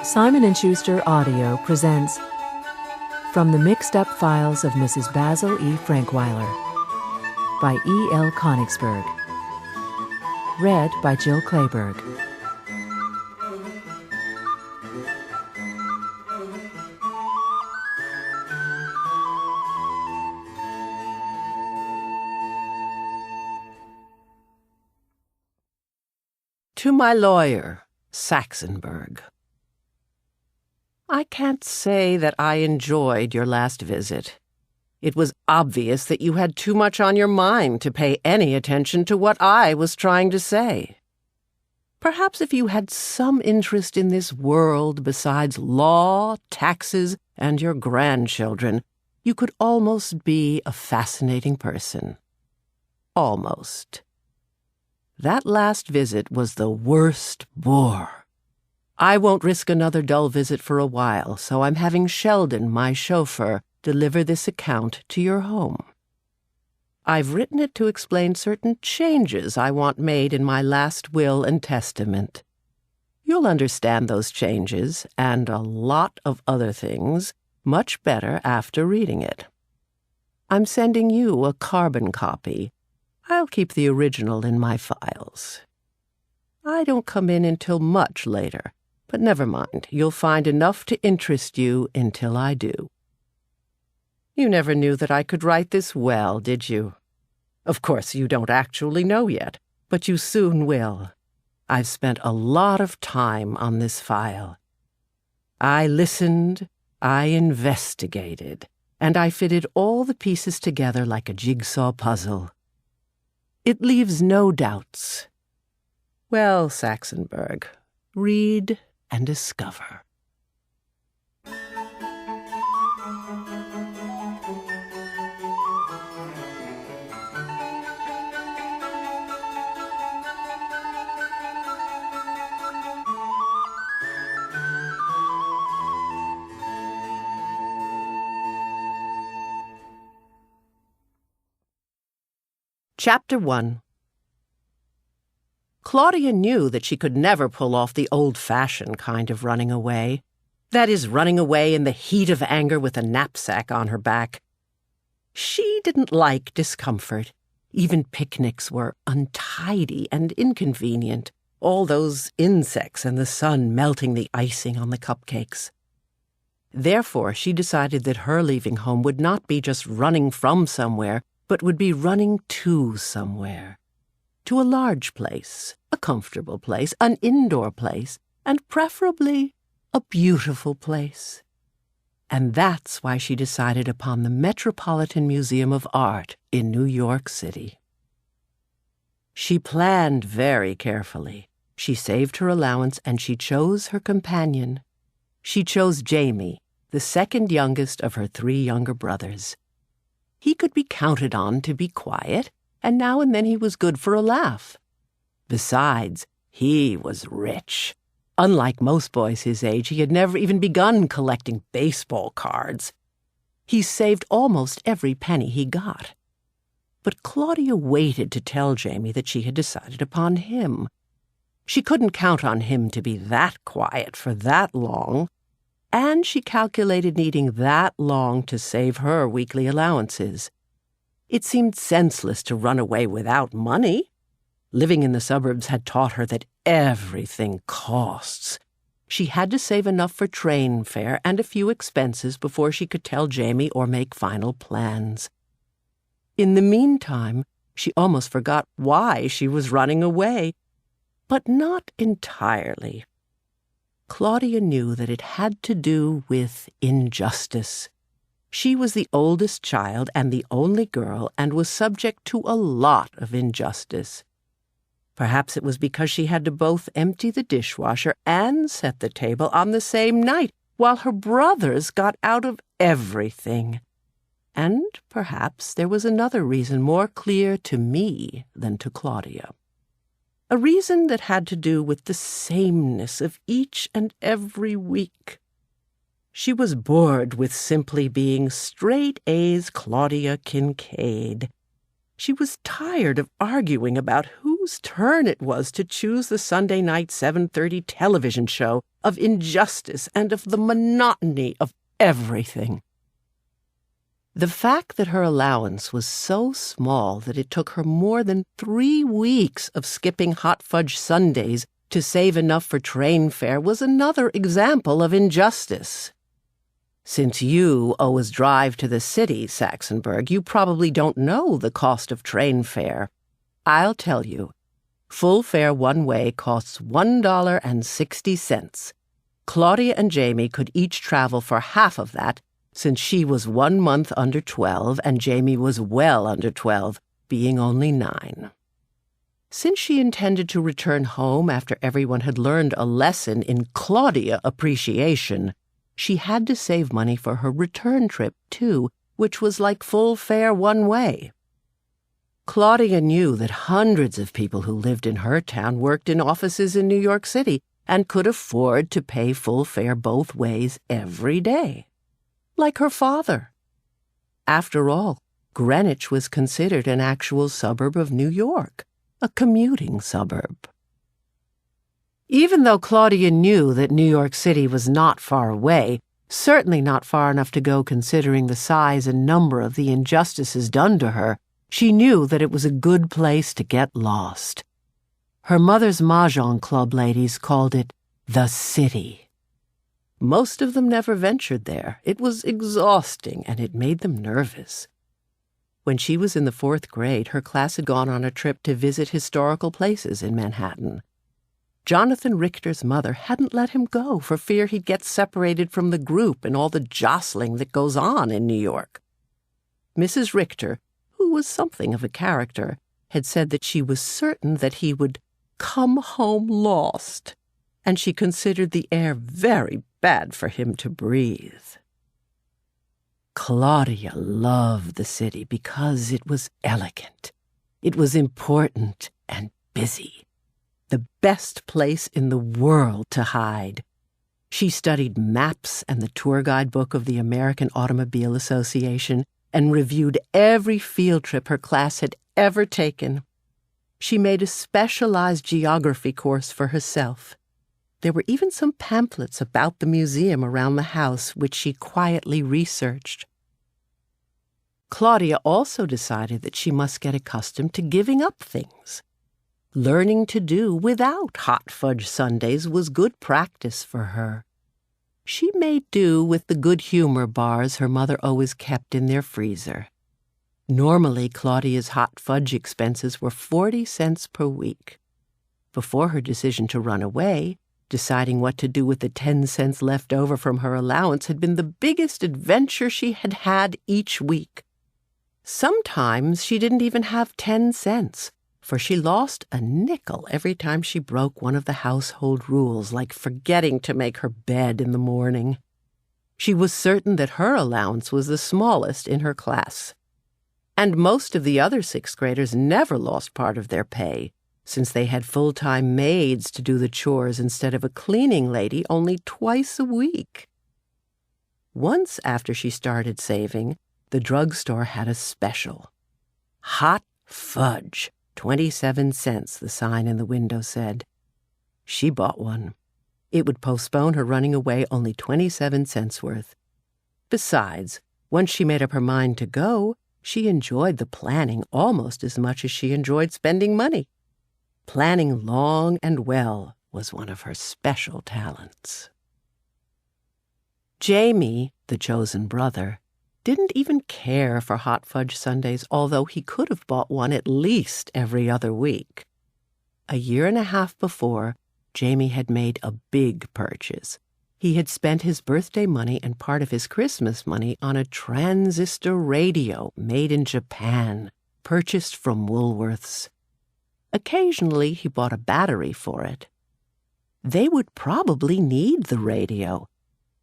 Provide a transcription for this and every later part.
Simon & Schuster Audio presents From the Mixed Up Files of Mrs. Basil E. Frankweiler by E. L. Konigsburg. Read by Jill Clayburgh. To my lawyer, Saxonburg. I can't say that I enjoyed your last visit. It was obvious that you had too much on your mind to pay any attention to what I was trying to say. Perhaps if you had some interest in this world besides law, taxes, and your grandchildren, you could almost be a fascinating person. Almost. That last visit was the worst bore. I won't risk another dull visit for a while, so I'm having Sheldon, my chauffeur, deliver this account to your home. I've written it to explain certain changes I want made in my last will and testament. You'll understand those changes, and a lot of other things, much better after reading it. I'm sending you a carbon copy. I'll keep the original in my files. I don't come in until much later. But never mind, you'll find enough to interest you until I do. You never knew that I could write this well, did you? Of course, you don't actually know yet, but you soon will. I've spent a lot of time on this file. I listened, I investigated, and I fitted all the pieces together like a jigsaw puzzle. It leaves no doubts. Well, Saxonburg, read and discover. Chapter 1. Claudia knew that she could never pull off the old-fashioned kind of running away. That is, running away in the heat of anger with a knapsack on her back. She didn't like discomfort. Even picnics were untidy and inconvenient, all those insects and the sun melting the icing on the cupcakes. Therefore, she decided that her leaving home would not be just running from somewhere, but would be running to somewhere. To a large place, a comfortable place, an indoor place, and preferably a beautiful place. And that's why she decided upon the Metropolitan Museum of Art in New York City. She planned very carefully. She saved her allowance and she chose her companion. She chose Jamie, the second youngest of her 3 younger brothers. He could be counted on to be quiet, and now and then he was good for a laugh. Besides, he was rich. Unlike most boys his age, he had never even begun collecting baseball cards. He saved almost every penny he got. But Claudia waited to tell Jamie that she had decided upon him. She couldn't count on him to be that quiet for that long, and she calculated needing that long to save her weekly allowances. It seemed senseless to run away without money. Living in the suburbs had taught her that everything costs. She had to save enough for train fare and a few expenses before she could tell Jamie or make final plans. In the meantime, she almost forgot why she was running away, but not entirely. Claudia knew that it had to do with injustice. She was the oldest child and the only girl and was subject to a lot of injustice. Perhaps it was because she had to both empty the dishwasher and set the table on the same night, while her brothers got out of everything. And perhaps there was another reason more clear to me than to Claudia. A reason that had to do with the sameness of each and every week. She was bored with simply being straight-A's Claudia Kincaid. She was tired of arguing about who whose turn it was to choose the Sunday night 7:30 television show of injustice and of the monotony of everything. The fact that her allowance was so small that it took her more than 3 weeks of skipping hot fudge sundaes to save enough for train fare was another example of injustice. Since you always drive to the city, Saxonburg, you probably don't know the cost of train fare. I'll tell you. Full fare one way costs $1.60. Claudia and Jamie could each travel for half of that, since she was 1 month under 12 and Jamie was well under 12, being only 9. Since she intended to return home after everyone had learned a lesson in Claudia appreciation, she had to save money for her return trip, too, which was like full fare one way. Claudia knew that hundreds of people who lived in her town worked in offices in New York City and could afford to pay full fare both ways every day. Like her father. After all, Greenwich was considered an actual suburb of New York, a commuting suburb. Even though Claudia knew that New York City was not far away, certainly not far enough to go considering the size and number of the injustices done to her, she knew that it was a good place to get lost. Her mother's Mahjong Club ladies called it the city. Most of them never ventured there. It was exhausting, and it made them nervous. When she was in the 4th grade, her class had gone on a trip to visit historical places in Manhattan. Jonathan Richter's mother hadn't let him go for fear he'd get separated from the group and all the jostling that goes on in New York. Mrs. Richter, who was something of a character, had said that she was certain that he would come home lost, and she considered the air very bad for him to breathe. Claudia loved the city because it was elegant. It was important and busy. The best place in the world to hide. She studied maps and the tour guide book of the American Automobile Association and reviewed every field trip her class had ever taken. She made a specialized geography course for herself. There were even some pamphlets about the museum around the house, which she quietly researched. Claudia also decided that she must get accustomed to giving up things. Learning to do without hot fudge sundaes was good practice for her. She made do with the good humor bars her mother always kept in their freezer. Normally, Claudia's hot fudge expenses were 40 cents per week. Before her decision to run away, deciding what to do with the 10 cents left over from her allowance had been the biggest adventure she had had each week. Sometimes she didn't even have 10 cents, for she lost a nickel every time she broke one of the household rules, like forgetting to make her bed in the morning. She was certain that her allowance was the smallest in her class. And most of the other 6th graders never lost part of their pay, since they had full-time maids to do the chores instead of a cleaning lady only twice a week. Once after she started saving, the drugstore had a special. Hot fudge, 27 cents, the sign in the window said. She bought one. It would postpone her running away only 27 cents worth. Besides, once she made up her mind to go, she enjoyed the planning almost as much as she enjoyed spending money. Planning long and well was one of her special talents. Jamie, the chosen brother, didn't even care for hot fudge sundaes, although he could have bought one at least every other week. A year and a half before, Jamie had made a big purchase. He had spent his birthday money and part of his Christmas money on a transistor radio made in Japan, purchased from Woolworth's. Occasionally, he bought a battery for it. They would probably need the radio.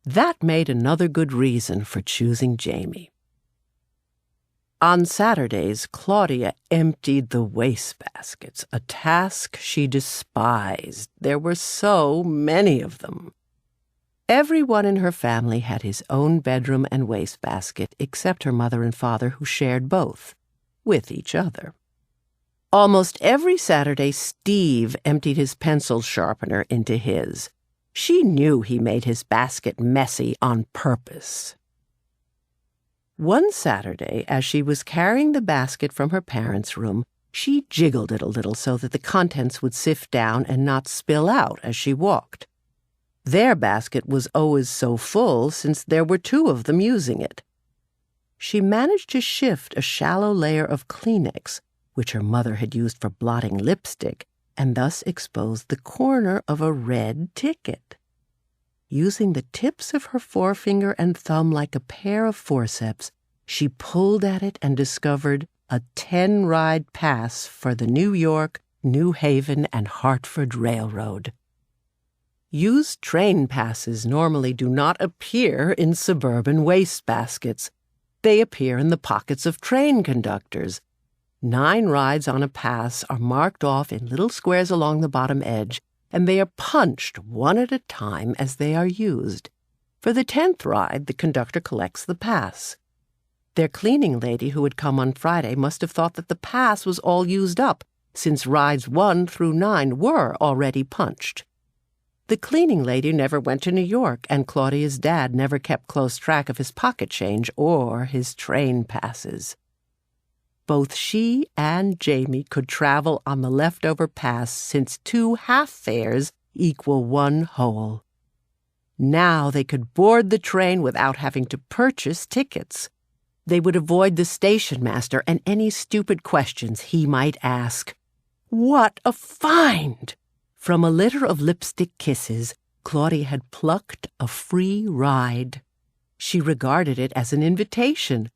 That made another good reason for choosing Jamie. On Saturdays, Claudia emptied the wastebaskets, a task she despised. There were so many of them. Everyone in her family had his own bedroom and wastebasket, except her mother and father, who shared both, with each other. Almost every Saturday, Steve emptied his pencil sharpener into his. She knew he made his basket messy on purpose. One Saturday, as she was carrying the basket from her parents' room, she jiggled it a little so that the contents would sift down and not spill out as she walked. Their basket was always so full since there were two of them using it. She managed to shift a shallow layer of Kleenex, which her mother had used for blotting lipstick, and thus exposed the corner of a red ticket. Using the tips of her forefinger and thumb like a pair of forceps, she pulled at it and discovered a 10-ride pass for the New York, New Haven, and Hartford Railroad. Used train passes normally do not appear in suburban wastebaskets. They appear in the pockets of train conductors. 9 rides on a pass are marked off in little squares along the bottom edge, and they are punched one at a time as they are used. For the 10th ride, the conductor collects the pass. Their cleaning lady who had come on Friday must have thought that the pass was all used up, since rides 1 through 9 were already punched. The cleaning lady never went to New York, and Claudia's dad never kept close track of his pocket change or his train passes. Both she and Jamie could travel on the leftover pass since 2 half fares equal 1 whole. Now they could board the train without having to purchase tickets. They would avoid the station master and any stupid questions he might ask. What a find! From a litter of lipstick kisses, Claudia had plucked a free ride. She regarded it as an invitation.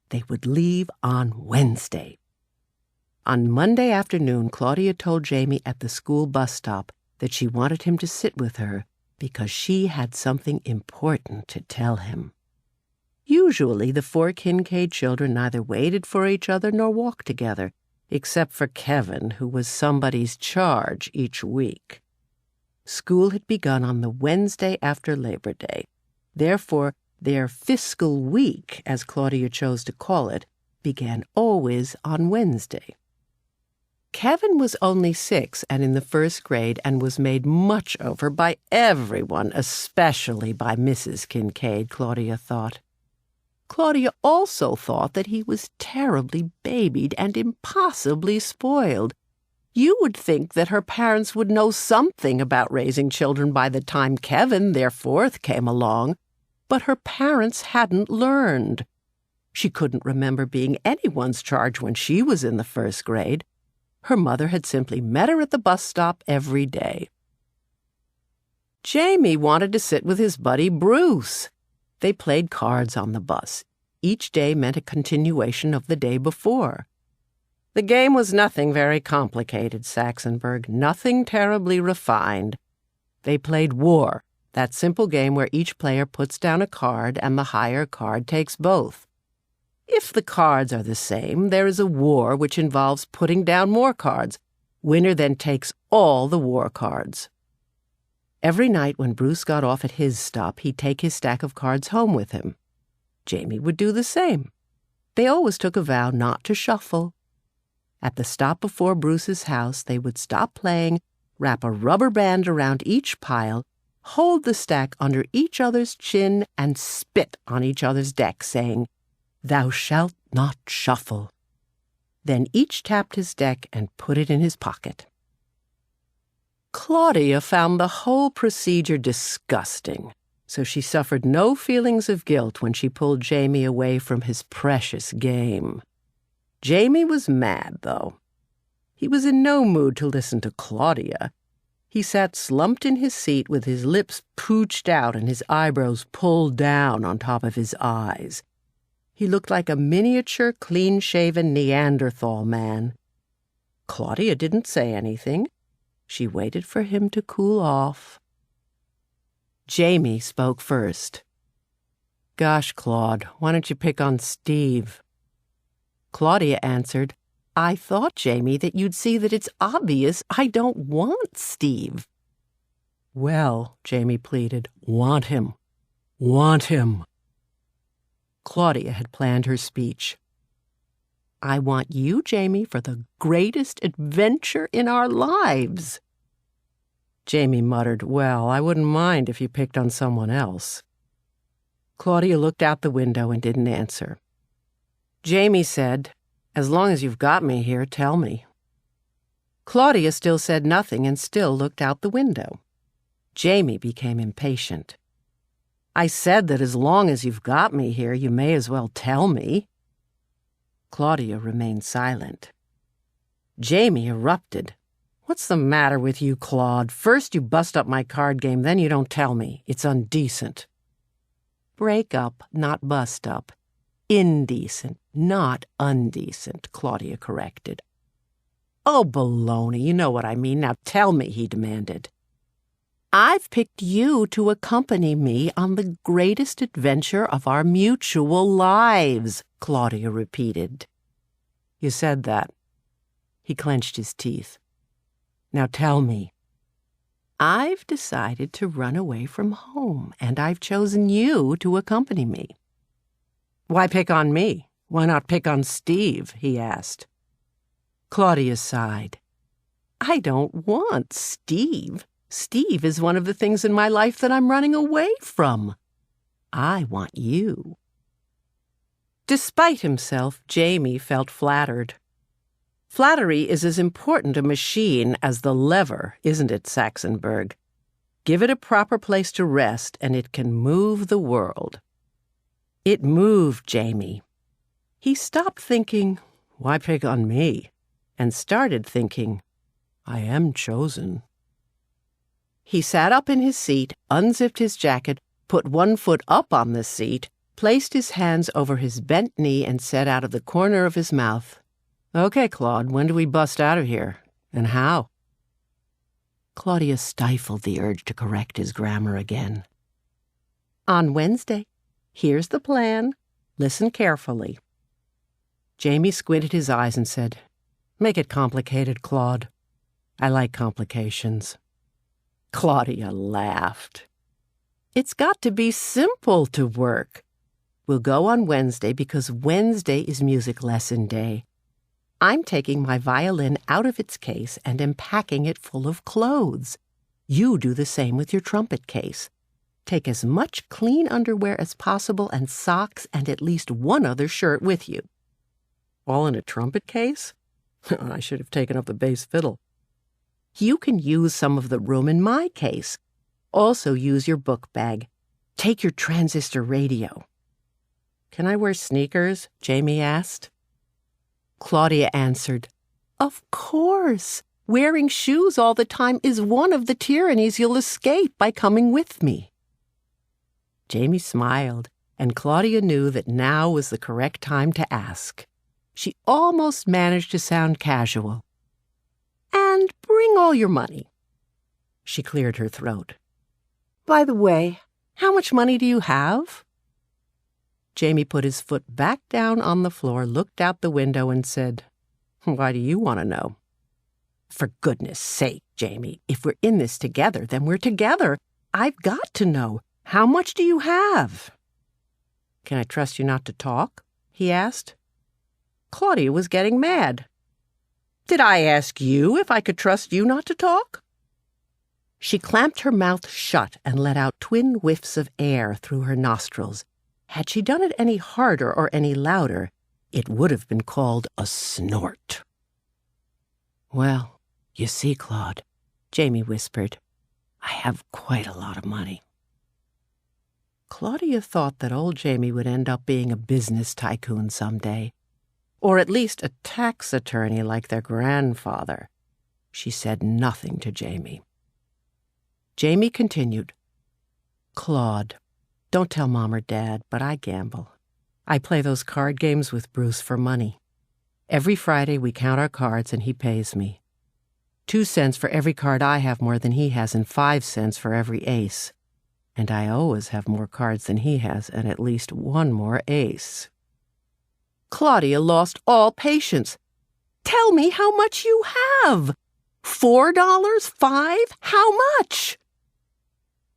They would leave on Wednesday. On Monday afternoon, Claudia told Jamie at the school bus stop that she wanted him to sit with her because she had something important to tell him. Usually, the 4 Kincaid children neither waited for each other nor walked together, except for Kevin, who was somebody's charge each week. School had begun on the Wednesday after Labor Day. Therefore, their fiscal week, as Claudia chose to call it, began always on Wednesday. Kevin was only 6 and in the 1st grade and was made much over by everyone, especially by Mrs. Kincaid, Claudia thought. Claudia also thought that he was terribly babied and impossibly spoiled. You would think that her parents would know something about raising children by the time Kevin, their 4th, came along, but her parents hadn't learned. She couldn't remember being anyone's charge when she was in the 1st grade. Her mother had simply met her at the bus stop every day. Jamie wanted to sit with his buddy Bruce. They played cards on the bus. Each day meant a continuation of the day before. The game was nothing very complicated, Saxonburg, nothing terribly refined. They played war, that simple game where each player puts down a card and the higher card takes both. If the cards are the same, there is a war which involves putting down more cards. Winner then takes all the war cards. Every night when Bruce got off at his stop, he'd take his stack of cards home with him. Jamie would do the same. They always took a vow not to shuffle. At the stop before Bruce's house, they would stop playing, wrap a rubber band around each pile, hold the stack under each other's chin, and spit on each other's deck, saying, "Thou shalt not shuffle." Then each tapped his deck and put it in his pocket. Claudia found the whole procedure disgusting, so she suffered no feelings of guilt when she pulled Jamie away from his precious game. Jamie was mad, though. He was in no mood to listen to Claudia. He sat slumped in his seat with his lips pooched out and his eyebrows pulled down on top of his eyes. He looked like a miniature, clean-shaven Neanderthal man. Claudia didn't say anything. She waited for him to cool off. Jamie spoke first. "Gosh, Claude, why don't you pick on Steve?" Claudia answered, "I thought, Jamie, that you'd see that it's obvious I don't want Steve." "Well," Jamie pleaded, "want him. Want him." Claudia had planned her speech. I want you, Jamie, for the greatest adventure in our lives." Jamie muttered, "Well, I wouldn't mind if you picked on someone else." Claudia looked out the window and didn't answer. Jamie said, "As long as you've got me here, tell me." Claudia still said nothing and still looked out the window. Jamie became impatient. "I said that as long as you've got me here, you may as well tell me." Claudia remained silent. Jamie erupted. "What's the matter with you, Claude? First you bust up my card game, then you don't tell me. It's undecent." "Break up, not bust up. Indecent, not undecent," Claudia corrected. "Oh, baloney, you know what I mean. Now tell me," he demanded. "I've picked you to accompany me on the greatest adventure of our mutual lives," Claudia repeated. "You said that." He clenched his teeth. "Now tell me." "I've decided to run away from home, and I've chosen you to accompany me." "Why pick on me? Why not pick on Steve?" he asked. Claudia sighed. "I don't want Steve. Steve is one of the things in my life that I'm running away from. I want you." Despite himself, Jamie felt flattered. Flattery is as important a machine as the lever, isn't it, Saxonburg? Give it a proper place to rest, and it can move the world. It moved Jamie. He stopped thinking, "Why pick on me?" and started thinking, "I am chosen." He sat up in his seat, unzipped his jacket, put one foot up on the seat, placed his hands over his bent knee, and said out of the corner of his mouth, "Okay, Claude, when do we bust out of here? And how?" Claudia stifled the urge to correct his grammar again. "On Wednesday. Here's the plan. Listen carefully." Jamie squinted his eyes and said, "Make it complicated, Claude. I like complications." Claudia laughed. "It's got to be simple to work. We'll go on Wednesday because Wednesday is music lesson day. I'm taking my violin out of its case and am packing it full of clothes. You do the same with your trumpet case. Take as much clean underwear as possible and socks and at least one other shirt with you." "All in a trumpet case?" I should have taken up the bass fiddle. "You can use some of the room in my case. Also use your book bag. Take your transistor radio." "Can I wear sneakers?" Jamie asked. Claudia answered, "Of course. Wearing shoes all the time is one of the tyrannies you'll escape by coming with me." Jamie smiled, and Claudia knew that now was the correct time to ask. She almost managed to sound casual. "And bring all your money." She cleared her throat. "By the way, how much money do you have?" Jamie put his foot back down on the floor, looked out the window, and said, "Why do you want to know?" "For goodness sake, Jamie, if we're in this together, then we're together. I've got to know. How much do you have?" "Can I trust you not to talk?" he asked. Claudia was getting mad. "Did I ask you if I could trust you not to talk?" She clamped her mouth shut and let out twin whiffs of air through her nostrils. Had she done it any harder or any louder, it would have been called a snort. "Well, you see, Claude," Jamie whispered, "I have quite a lot of money." Claudia thought that old Jamie would end up being a business tycoon someday, or at least a tax attorney like their grandfather. She said nothing to Jamie. Jamie continued, "Claude, don't tell Mom or Dad, but I gamble. I play those card games with Bruce for money. Every Friday we count our cards and he pays me. 2 cents for every card I have more than he has and 5 cents for every ace. And I always have more cards than he has and at least one more ace." Claudia lost all patience. "Tell me how much you have. $4? 5? How much?"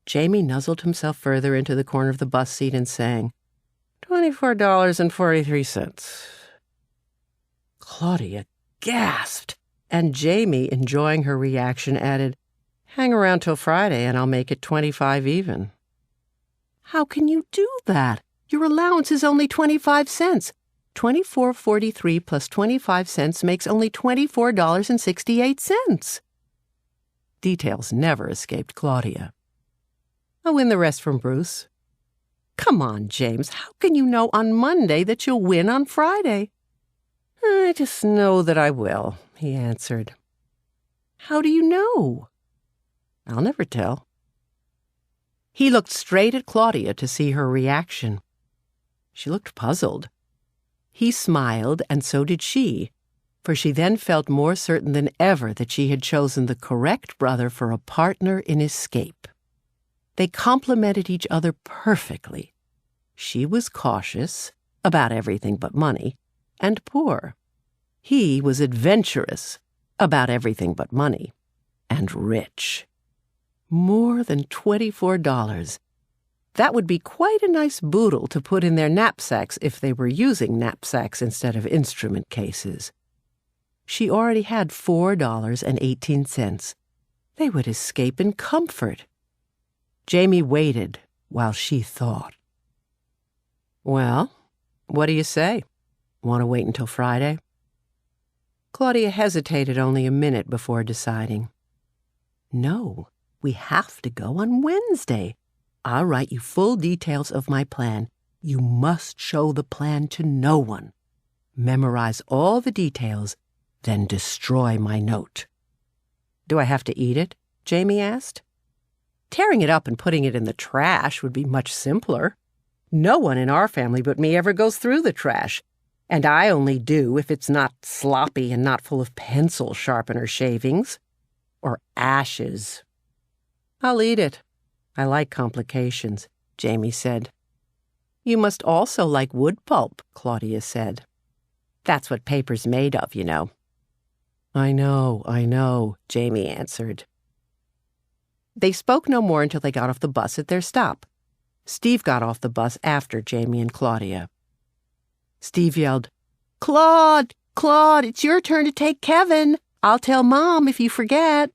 Jamie nuzzled himself further into the corner of the bus seat and sang, $24.43. Claudia gasped, and Jamie, enjoying her reaction, added, "Hang around till Friday and I'll make it 25 even." "How can you do that? Your allowance is only 25 cents. 24.43 plus 25 cents makes only $24.68. Details never escaped Claudia. "I'll win the rest from Bruce." "Come on, James, how can you know on Monday that you'll win on Friday?" "I just know that I will," he answered. "How do you know?" "I'll never tell." He looked straight at Claudia to see her reaction. She looked puzzled. He smiled, and so did she, for she then felt more certain than ever that she had chosen the correct brother for a partner in escape. They complemented each other perfectly. She was cautious, about everything but money, and poor. He was adventurous, about everything but money, and rich. More than $24. That would be quite a nice boodle to put in their knapsacks if they were using knapsacks instead of instrument cases. She already had $4.18. They would escape in comfort. Jamie waited while she thought. "Well, what do you say? Want to wait until Friday?" Claudia hesitated only a minute before deciding. "No, we have to go on Wednesday. I'll write you full details of my plan. You must show the plan to no one. Memorize all the details, then destroy my note." "Do I have to eat it?" Jamie asked. "Tearing it up and putting it in the trash would be much simpler. No one in our family but me ever goes through the trash, and I only do if it's not sloppy and not full of pencil sharpener shavings. Or ashes." "I'll eat it. I like complications," Jamie said. "You must also like wood pulp," Claudia said. "That's what paper's made of, you know." I know," Jamie answered. They spoke no more until they got off the bus at their stop. Steve got off the bus after Jamie and Claudia. Steve yelled, Claude, it's your turn to take Kevin. I'll tell Mom if you forget."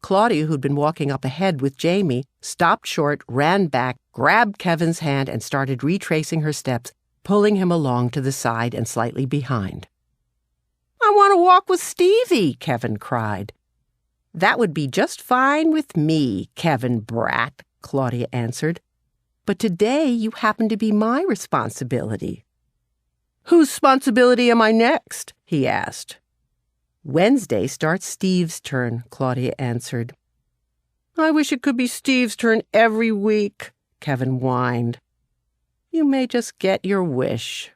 Claudia, who'd been walking up ahead with Jamie, stopped short, ran back, grabbed Kevin's hand, and started retracing her steps, pulling him along to the side and slightly behind. "I want to walk with Stevie," Kevin cried. "That would be just fine with me, Kevin brat," Claudia answered. "But today you happen to be my responsibility." "Whose responsibility am I next?" he asked. "Wednesday starts Steve's turn," Claudia answered. "I wish it could be Steve's turn every week," Kevin whined. "You may just get your wish."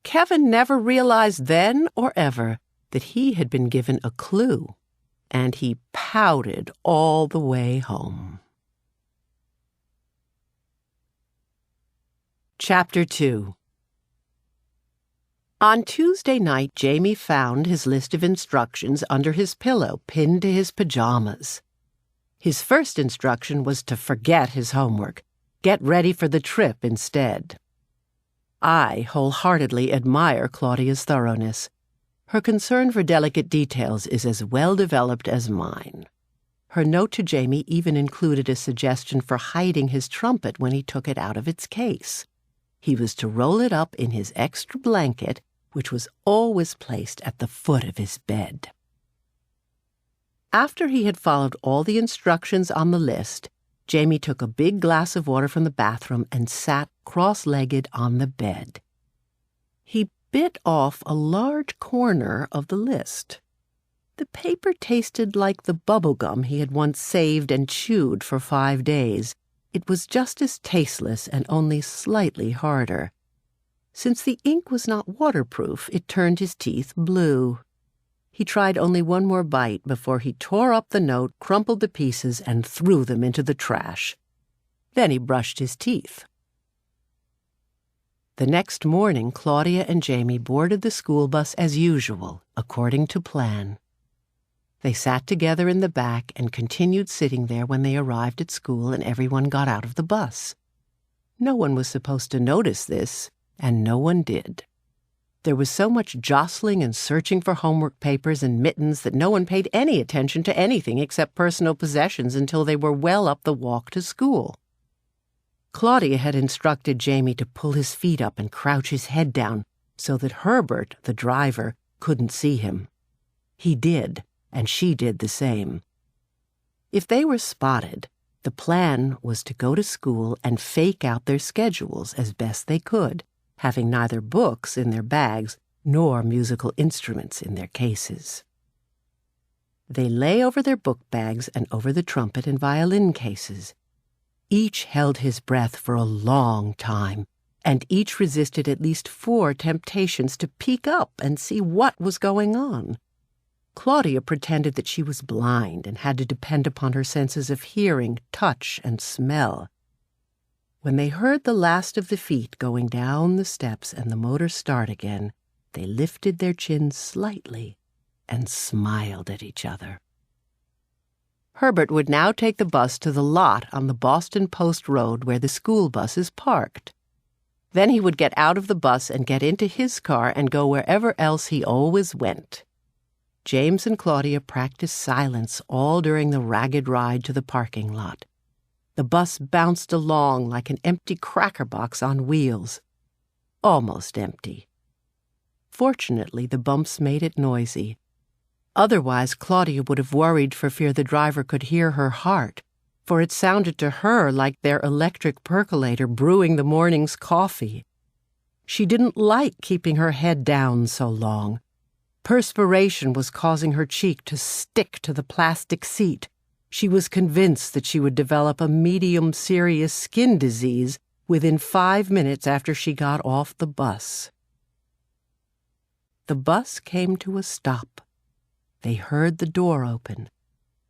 Kevin never realized then or ever that he had been given a clue, and he pouted all the way home. Chapter 2. On Tuesday night, Jamie found his list of instructions under his pillow, pinned to his pajamas. His first instruction was to forget his homework, get ready for the trip instead. I wholeheartedly admire Claudia's thoroughness. Her concern for delicate details is as well developed as mine. Her note to Jamie even included a suggestion for hiding his trumpet when he took it out of its case. He was to roll it up in his extra blanket, which was always placed at the foot of his bed. After he had followed all the instructions on the list, Jamie took a big glass of water from the bathroom and sat cross-legged on the bed. He bit off a large corner of the list. The paper tasted like the bubble gum he had once saved and chewed for 5 days. It was just as tasteless and only slightly harder. Since the ink was not waterproof, it turned his teeth blue. He tried only one more bite before he tore up the note, crumpled the pieces, and threw them into the trash. Then he brushed his teeth. The next morning, Claudia and Jamie boarded the school bus as usual, according to plan. They sat together in the back and continued sitting there when they arrived at school and everyone got out of the bus. No one was supposed to notice this, and no one did. There was so much jostling and searching for homework papers and mittens that no one paid any attention to anything except personal possessions until they were well up the walk to school. Claudia had instructed Jamie to pull his feet up and crouch his head down so that Herbert, the driver, couldn't see him. He did, and she did the same. If they were spotted, the plan was to go to school and fake out their schedules as best they could, having neither books in their bags nor musical instruments in their cases. They lay over their book bags and over the trumpet and violin cases. Each held his breath for a long time, and each resisted at least 4 temptations to peek up and see what was going on. Claudia pretended that she was blind and had to depend upon her senses of hearing, touch, and smell. When they heard the last of the feet going down the steps and the motor start again, they lifted their chins slightly and smiled at each other. Herbert would now take the bus to the lot on the Boston Post Road where the school bus is parked. Then he would get out of the bus and get into his car and go wherever else he always went. James and Claudia practiced silence all during the ragged ride to the parking lot. The bus bounced along like an empty cracker box on wheels. Almost empty. Fortunately, the bumps made it noisy. Otherwise, Claudia would have worried for fear the driver could hear her heart, for it sounded to her like their electric percolator brewing the morning's coffee. She didn't like keeping her head down so long. Perspiration was causing her cheek to stick to the plastic seat. She was convinced that she would develop a medium serious skin disease within 5 minutes after she got off the bus. The bus came to a stop. They heard the door open.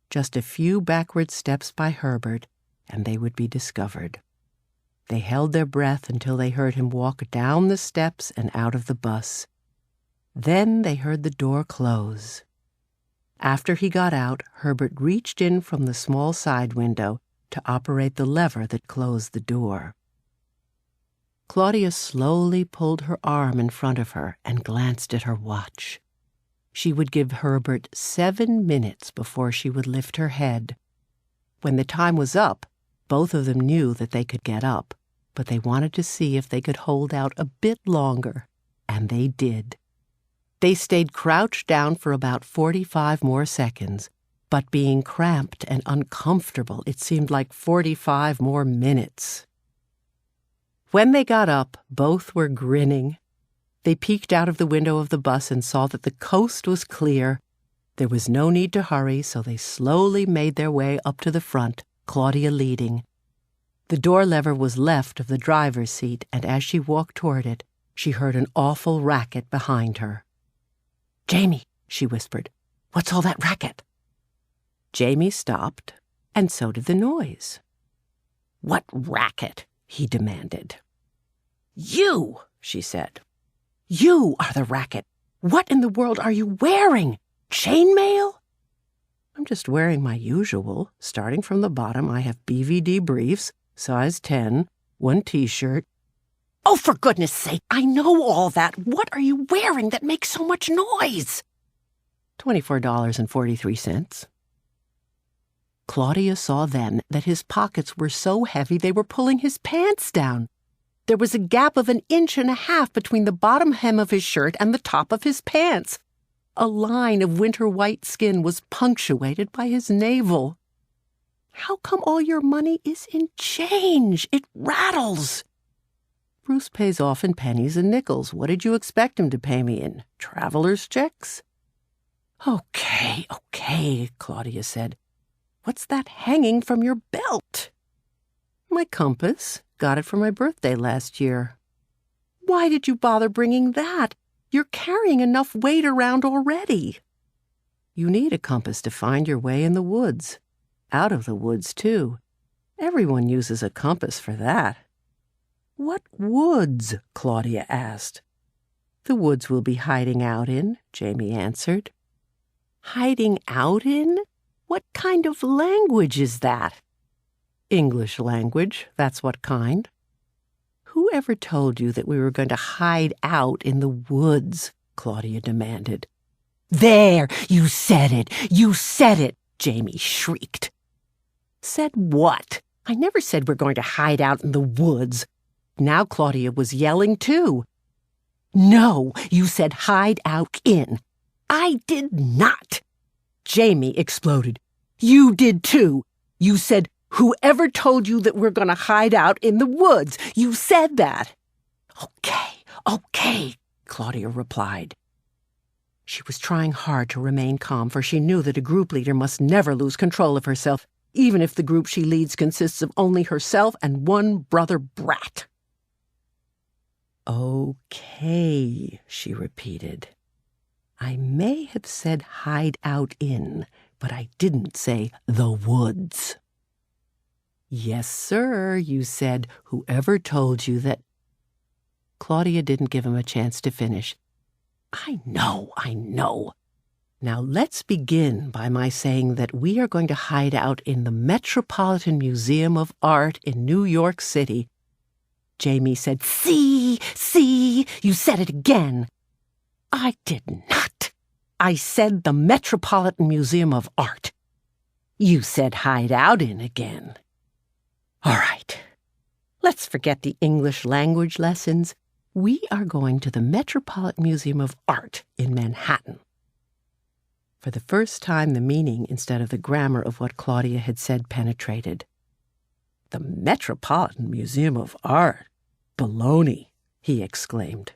Just a few backward steps by Herbert, and they would be discovered. They held their breath until they heard him walk down the steps and out of the bus. Then they heard the door close. After he got out, Herbert reached in from the small side window to operate the lever that closed the door. Claudia slowly pulled her arm in front of her and glanced at her watch. She would give Herbert 7 minutes before she would lift her head. When the time was up, both of them knew that they could get up, but they wanted to see if they could hold out a bit longer, and they did. They stayed crouched down for about 45 more seconds, but being cramped and uncomfortable, it seemed like 45 more minutes. When they got up, both were grinning. They peeked out of the window of the bus and saw that the coast was clear. There was no need to hurry, so they slowly made their way up to the front, Claudia leading. The door lever was left of the driver's seat, and as she walked toward it, she heard an awful racket behind her. "Jamie," she whispered, "what's all that racket?" Jamie stopped, and so did the noise. "What racket?" he demanded. "You," she said. "You are the racket. What in the world are you wearing? Chainmail?" "I'm just wearing my usual. Starting from the bottom, I have BVD briefs, size 10, 1 T-shirt." "Oh, for goodness sake, I know all that. What are you wearing that makes so much noise?" $24.43. Claudia saw then that his pockets were so heavy they were pulling his pants down. There was a gap of 1.5 inches between the bottom hem of his shirt and the top of his pants. A line of winter-white skin was punctuated by his navel. "How come all your money is in change? It rattles." "Bruce pays off in pennies and nickels. What did you expect him to pay me in? Traveler's checks?" Okay, Claudia said. "What's that hanging from your belt?" "My compass. Got it for my birthday last year." "Why did you bother bringing that? You're carrying enough weight around already." "You need a compass to find your way in the woods. Out of the woods, too. Everyone uses a compass for that." "What woods?" Claudia asked. "The woods we'll be hiding out in," Jamie answered. "Hiding out in? What kind of language is that?" "English language, that's what kind." Whoever told you that we were going to hide out in the woods? Claudia demanded. There! You said it! You said it! Jamie shrieked. Said what? I never said we're going to hide out in the woods. Now Claudia was yelling too. No, you said hide out in. I did not. Jamie exploded. You did too. You said, whoever told you that we're going to hide out in the woods? You said that. Okay, Claudia replied. She was trying hard to remain calm, for she knew that a group leader must never lose control of herself, even if the group she leads consists of only herself and one brother brat. Okay, she repeated. I may have said hide out in, but I didn't say the woods. Yes, sir, you said. Whoever told you that... Claudia didn't give him a chance to finish. I know. Now let's begin by my saying that we are going to hide out in the Metropolitan Museum of Art in New York City. Jamie said, See, you said it again. I did not. I said the Metropolitan Museum of Art. You said hide out in again. All right, let's forget the English language lessons. We are going to the Metropolitan Museum of Art in Manhattan. For the first time, the meaning instead of the grammar of what Claudia had said penetrated. The Metropolitan Museum of Art? Baloney, he exclaimed.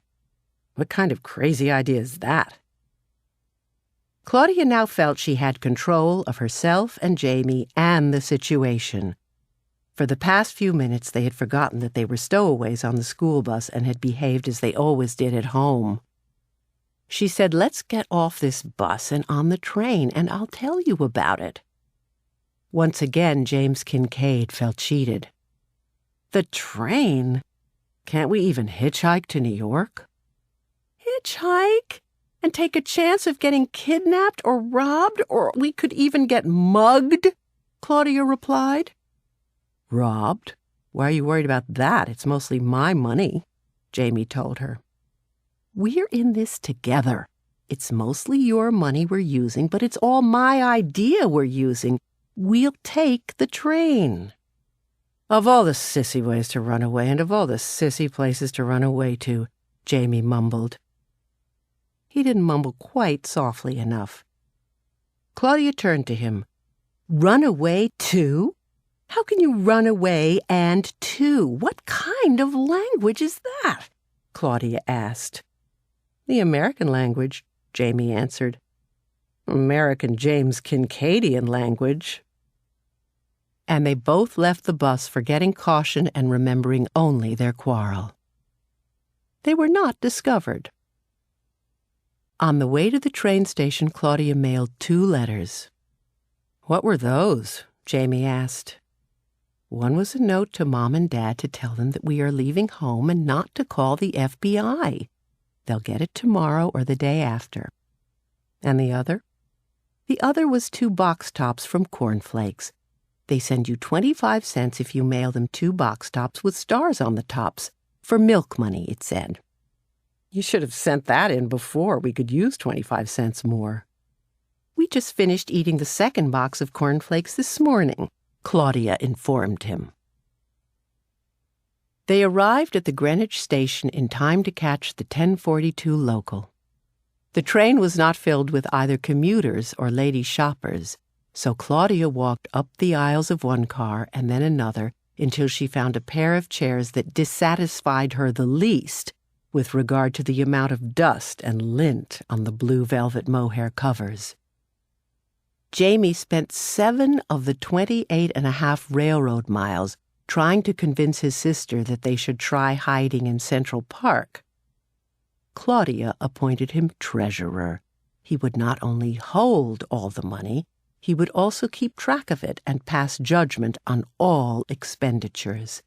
What kind of crazy idea is that? Claudia now felt she had control of herself and Jamie and the situation. For the past few minutes, they had forgotten that they were stowaways on the school bus and had behaved as they always did at home. She said, let's get off this bus and on the train, and I'll tell you about it. Once again, James Kincaid felt cheated. The train? Can't we even hitchhike to New York? Hitchhike? And take a chance of getting kidnapped or robbed, or we could even get mugged? Claudia replied. Robbed? Why are you worried about that? It's mostly my money, Jamie told her. We're in this together. It's mostly your money we're using, but it's all my idea we're using. We'll take the train. Of all the sissy ways to run away, and of all the sissy places to run away to, Jamie mumbled. He didn't mumble quite softly enough. Claudia turned to him. Run away too? How can you run away and to? What kind of language is that? Claudia asked. The American language, Jamie answered. American James Kincaid language. And they both left the bus, forgetting caution and remembering only their quarrel. They were not discovered. On the way to the train station, Claudia mailed 2 letters. What were those? Jamie asked. One was a note to Mom and Dad to tell them that we are leaving home and not to call the FBI. They'll get it tomorrow or the day after. And the other? The other was 2 box tops from Cornflakes. They send you 25 cents if you mail them 2 box tops with stars on the tops. For milk money, it said. You should have sent that in before. We could use 25 cents more. We just finished eating the 2nd box of cornflakes this morning, Claudia informed him. They arrived at the Greenwich station in time to catch the 10:42 local. The train was not filled with either commuters or lady shoppers, so Claudia walked up the aisles of one car and then another until she found a pair of chairs that dissatisfied her the least with regard to the amount of dust and lint on the blue velvet mohair covers. Jamie spent 7 of the 28.5 railroad miles trying to convince his sister that they should try hiding in Central Park. Claudia appointed him treasurer. He would not only hold all the money, he would also keep track of it and pass judgment on all expenditures.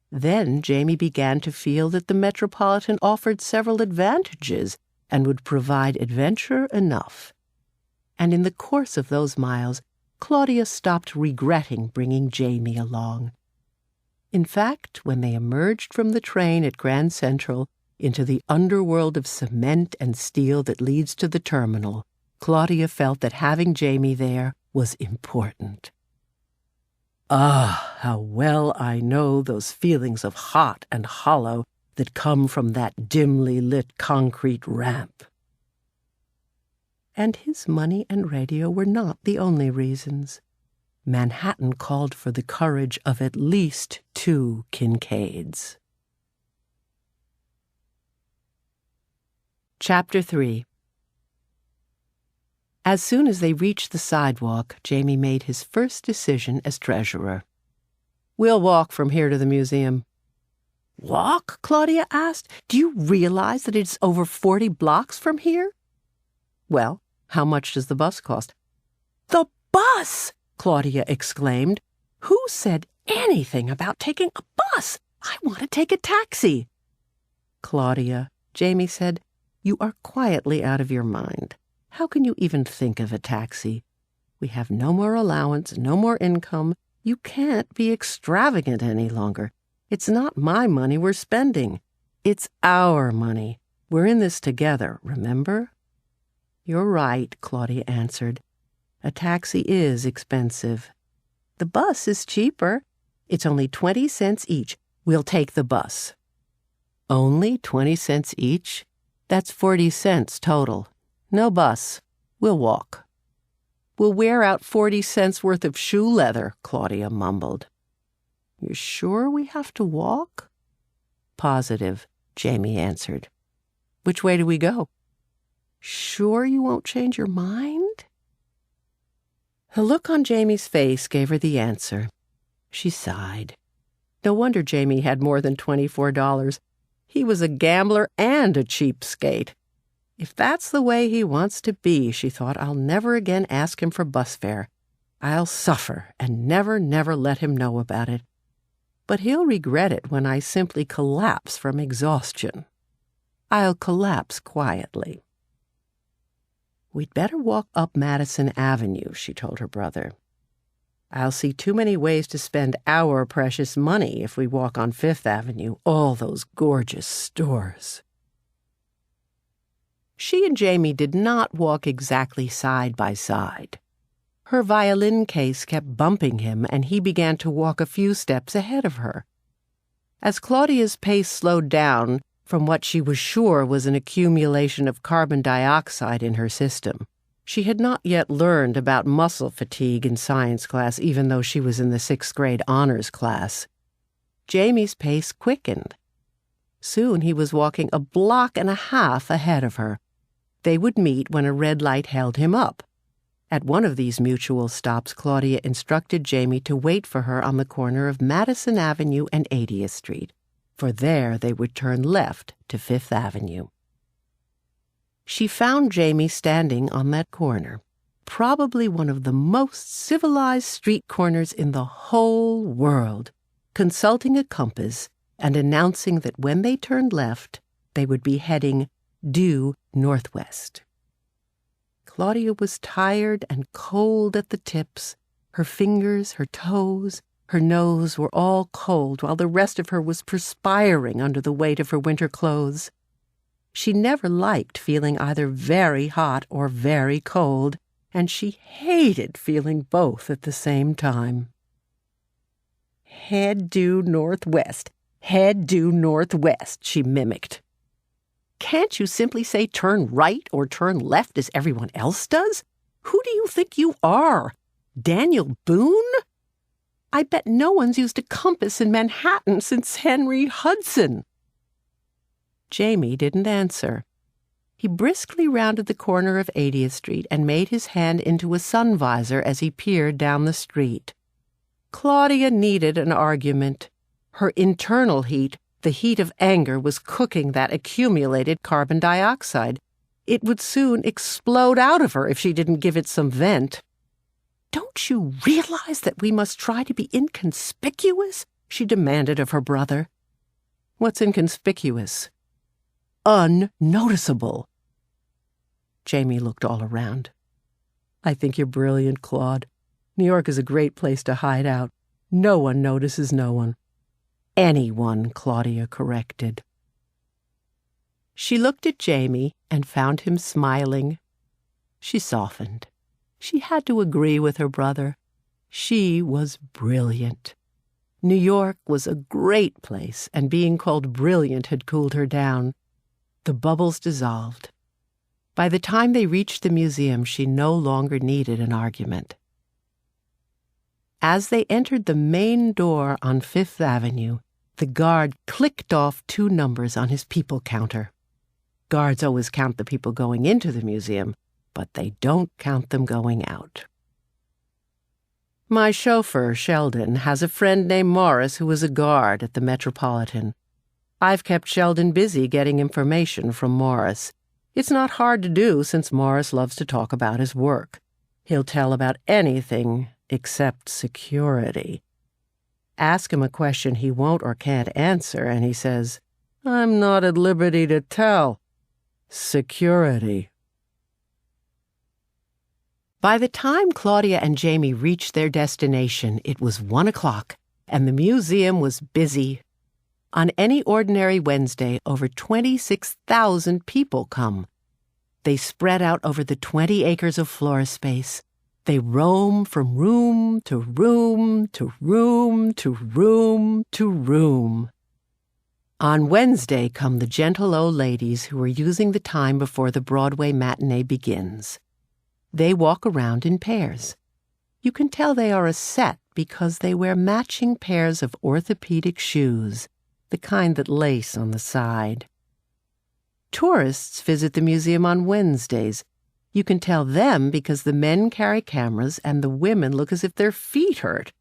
Then Jamie began to feel that the Metropolitan offered several advantages and would provide adventure enough. And in the course of those miles, Claudia stopped regretting bringing Jamie along. In fact, when they emerged from the train at Grand Central into the underworld of cement and steel that leads to the terminal, Claudia felt that having Jamie there was important. Ah, how well I know those feelings of hot and hollow that come from that dimly lit concrete ramp. And his money and radio were not the only reasons. Manhattan called for the courage of at least 2 Kincaids. Chapter 3. As soon as they reached the sidewalk, Jamie made his first decision as treasurer. "We'll walk from here to the museum." "Walk?" Claudia asked. "Do you realize that it's over 40 blocks from here?" "Well, how much does the bus cost?" "The bus!" Claudia exclaimed. "Who said anything about taking a bus? I want to take a taxi." "Claudia," Jamie said, "you are quietly out of your mind. How can you even think of a taxi? We have no more allowance, no more income. You can't be extravagant any longer. It's not my money we're spending. It's our money. We're in this together, remember?" "You're right," Claudia answered. "A taxi is expensive. The bus is cheaper. It's only 20 cents each. We'll take the bus." "Only 20 cents each? That's 40 cents total. No bus. We'll walk." "We'll wear out 40 cents worth of shoe leather," Claudia mumbled. "You're sure we have to walk?" "Positive," Jamie answered. "Which way do we go?" "Sure you won't change your mind?" The look on Jamie's face gave her the answer. She sighed. No wonder Jamie had more than $24. He was a gambler and a cheapskate. If that's the way he wants to be, she thought, I'll never again ask him for bus fare. I'll suffer and never let him know about it. But he'll regret it when I simply collapse from exhaustion. I'll collapse quietly. "We'd better walk up Madison Avenue," she told her brother. "I'll see too many ways to spend our precious money if we walk on Fifth Avenue, all those gorgeous stores." She and Jamie did not walk exactly side by side. Her violin case kept bumping him, and he began to walk a few steps ahead of her. As Claudia's pace slowed down from what she was sure was an accumulation of carbon dioxide in her system, she had not yet learned about muscle fatigue in science class, even though she was in the 6th grade honors class. Jamie's pace quickened. Soon he was walking a block and a half ahead of her. They would meet when a red light held him up. At one of these mutual stops, Claudia instructed Jamie to wait for her on the corner of Madison Avenue and 80th Street, for there they would turn left to Fifth Avenue. She found Jamie standing on that corner, probably one of the most civilized street corners in the whole world, consulting a compass and announcing that when they turned left, they would be heading due northwest. Claudia was tired and cold at the tips. Her fingers, her toes, her nose were all cold, while the rest of her was perspiring under the weight of her winter clothes. She never liked feeling either very hot or very cold, and she hated feeling both at the same time. "Head due northwest, head due northwest," she mimicked. "Can't you simply say turn right or turn left as everyone else does? Who do you think you are? Daniel Boone? I bet no one's used a compass in Manhattan since Henry Hudson." Jamie didn't answer. He briskly rounded the corner of 80th Street and made his hand into a sun visor as he peered down the street. Claudia needed an argument. Her internal heat, the heat of anger, was cooking that accumulated carbon dioxide. It would soon explode out of her if she didn't give it some vent. "Don't you realize that we must try to be inconspicuous?" she demanded of her brother. "What's inconspicuous?" "Unnoticeable." Jamie looked all around. "I think you're brilliant, Claude. New York is a great place to hide out. No one notices no one. anyone, Claudia corrected. She looked at Jamie and found him smiling. She softened. She had to agree with her brother. She was brilliant. New York was a great place, and being called brilliant had cooled her down. The bubbles dissolved. By the time they reached the museum, she no longer needed an argument. As they entered the main door on Fifth Avenue, the guard clicked off 2 numbers on his people counter. Guards always count the people going into the museum, but they don't count them going out. My chauffeur, Sheldon, has a friend named Morris who is a guard at the Metropolitan. I've kept Sheldon busy getting information from Morris. It's not hard to do since Morris loves to talk about his work. He'll tell about anything except security. Ask him a question he won't or can't answer, and he says, "I'm not at liberty to tell." Security. By the time Claudia and Jamie reached their destination, it was 1 o'clock, and the museum was busy. On any ordinary Wednesday, over 26,000 people come. They spread out over the 20 acres of floor space. They roam from room to room to room to room to room. On Wednesday come the gentle old ladies who are using the time before the Broadway matinee begins. They walk around in pairs. You can tell they are a set because they wear matching pairs of orthopedic shoes, the kind that lace on the side. Tourists visit the museum on Wednesdays. You can tell them because the men carry cameras and the women look as if their feet hurt.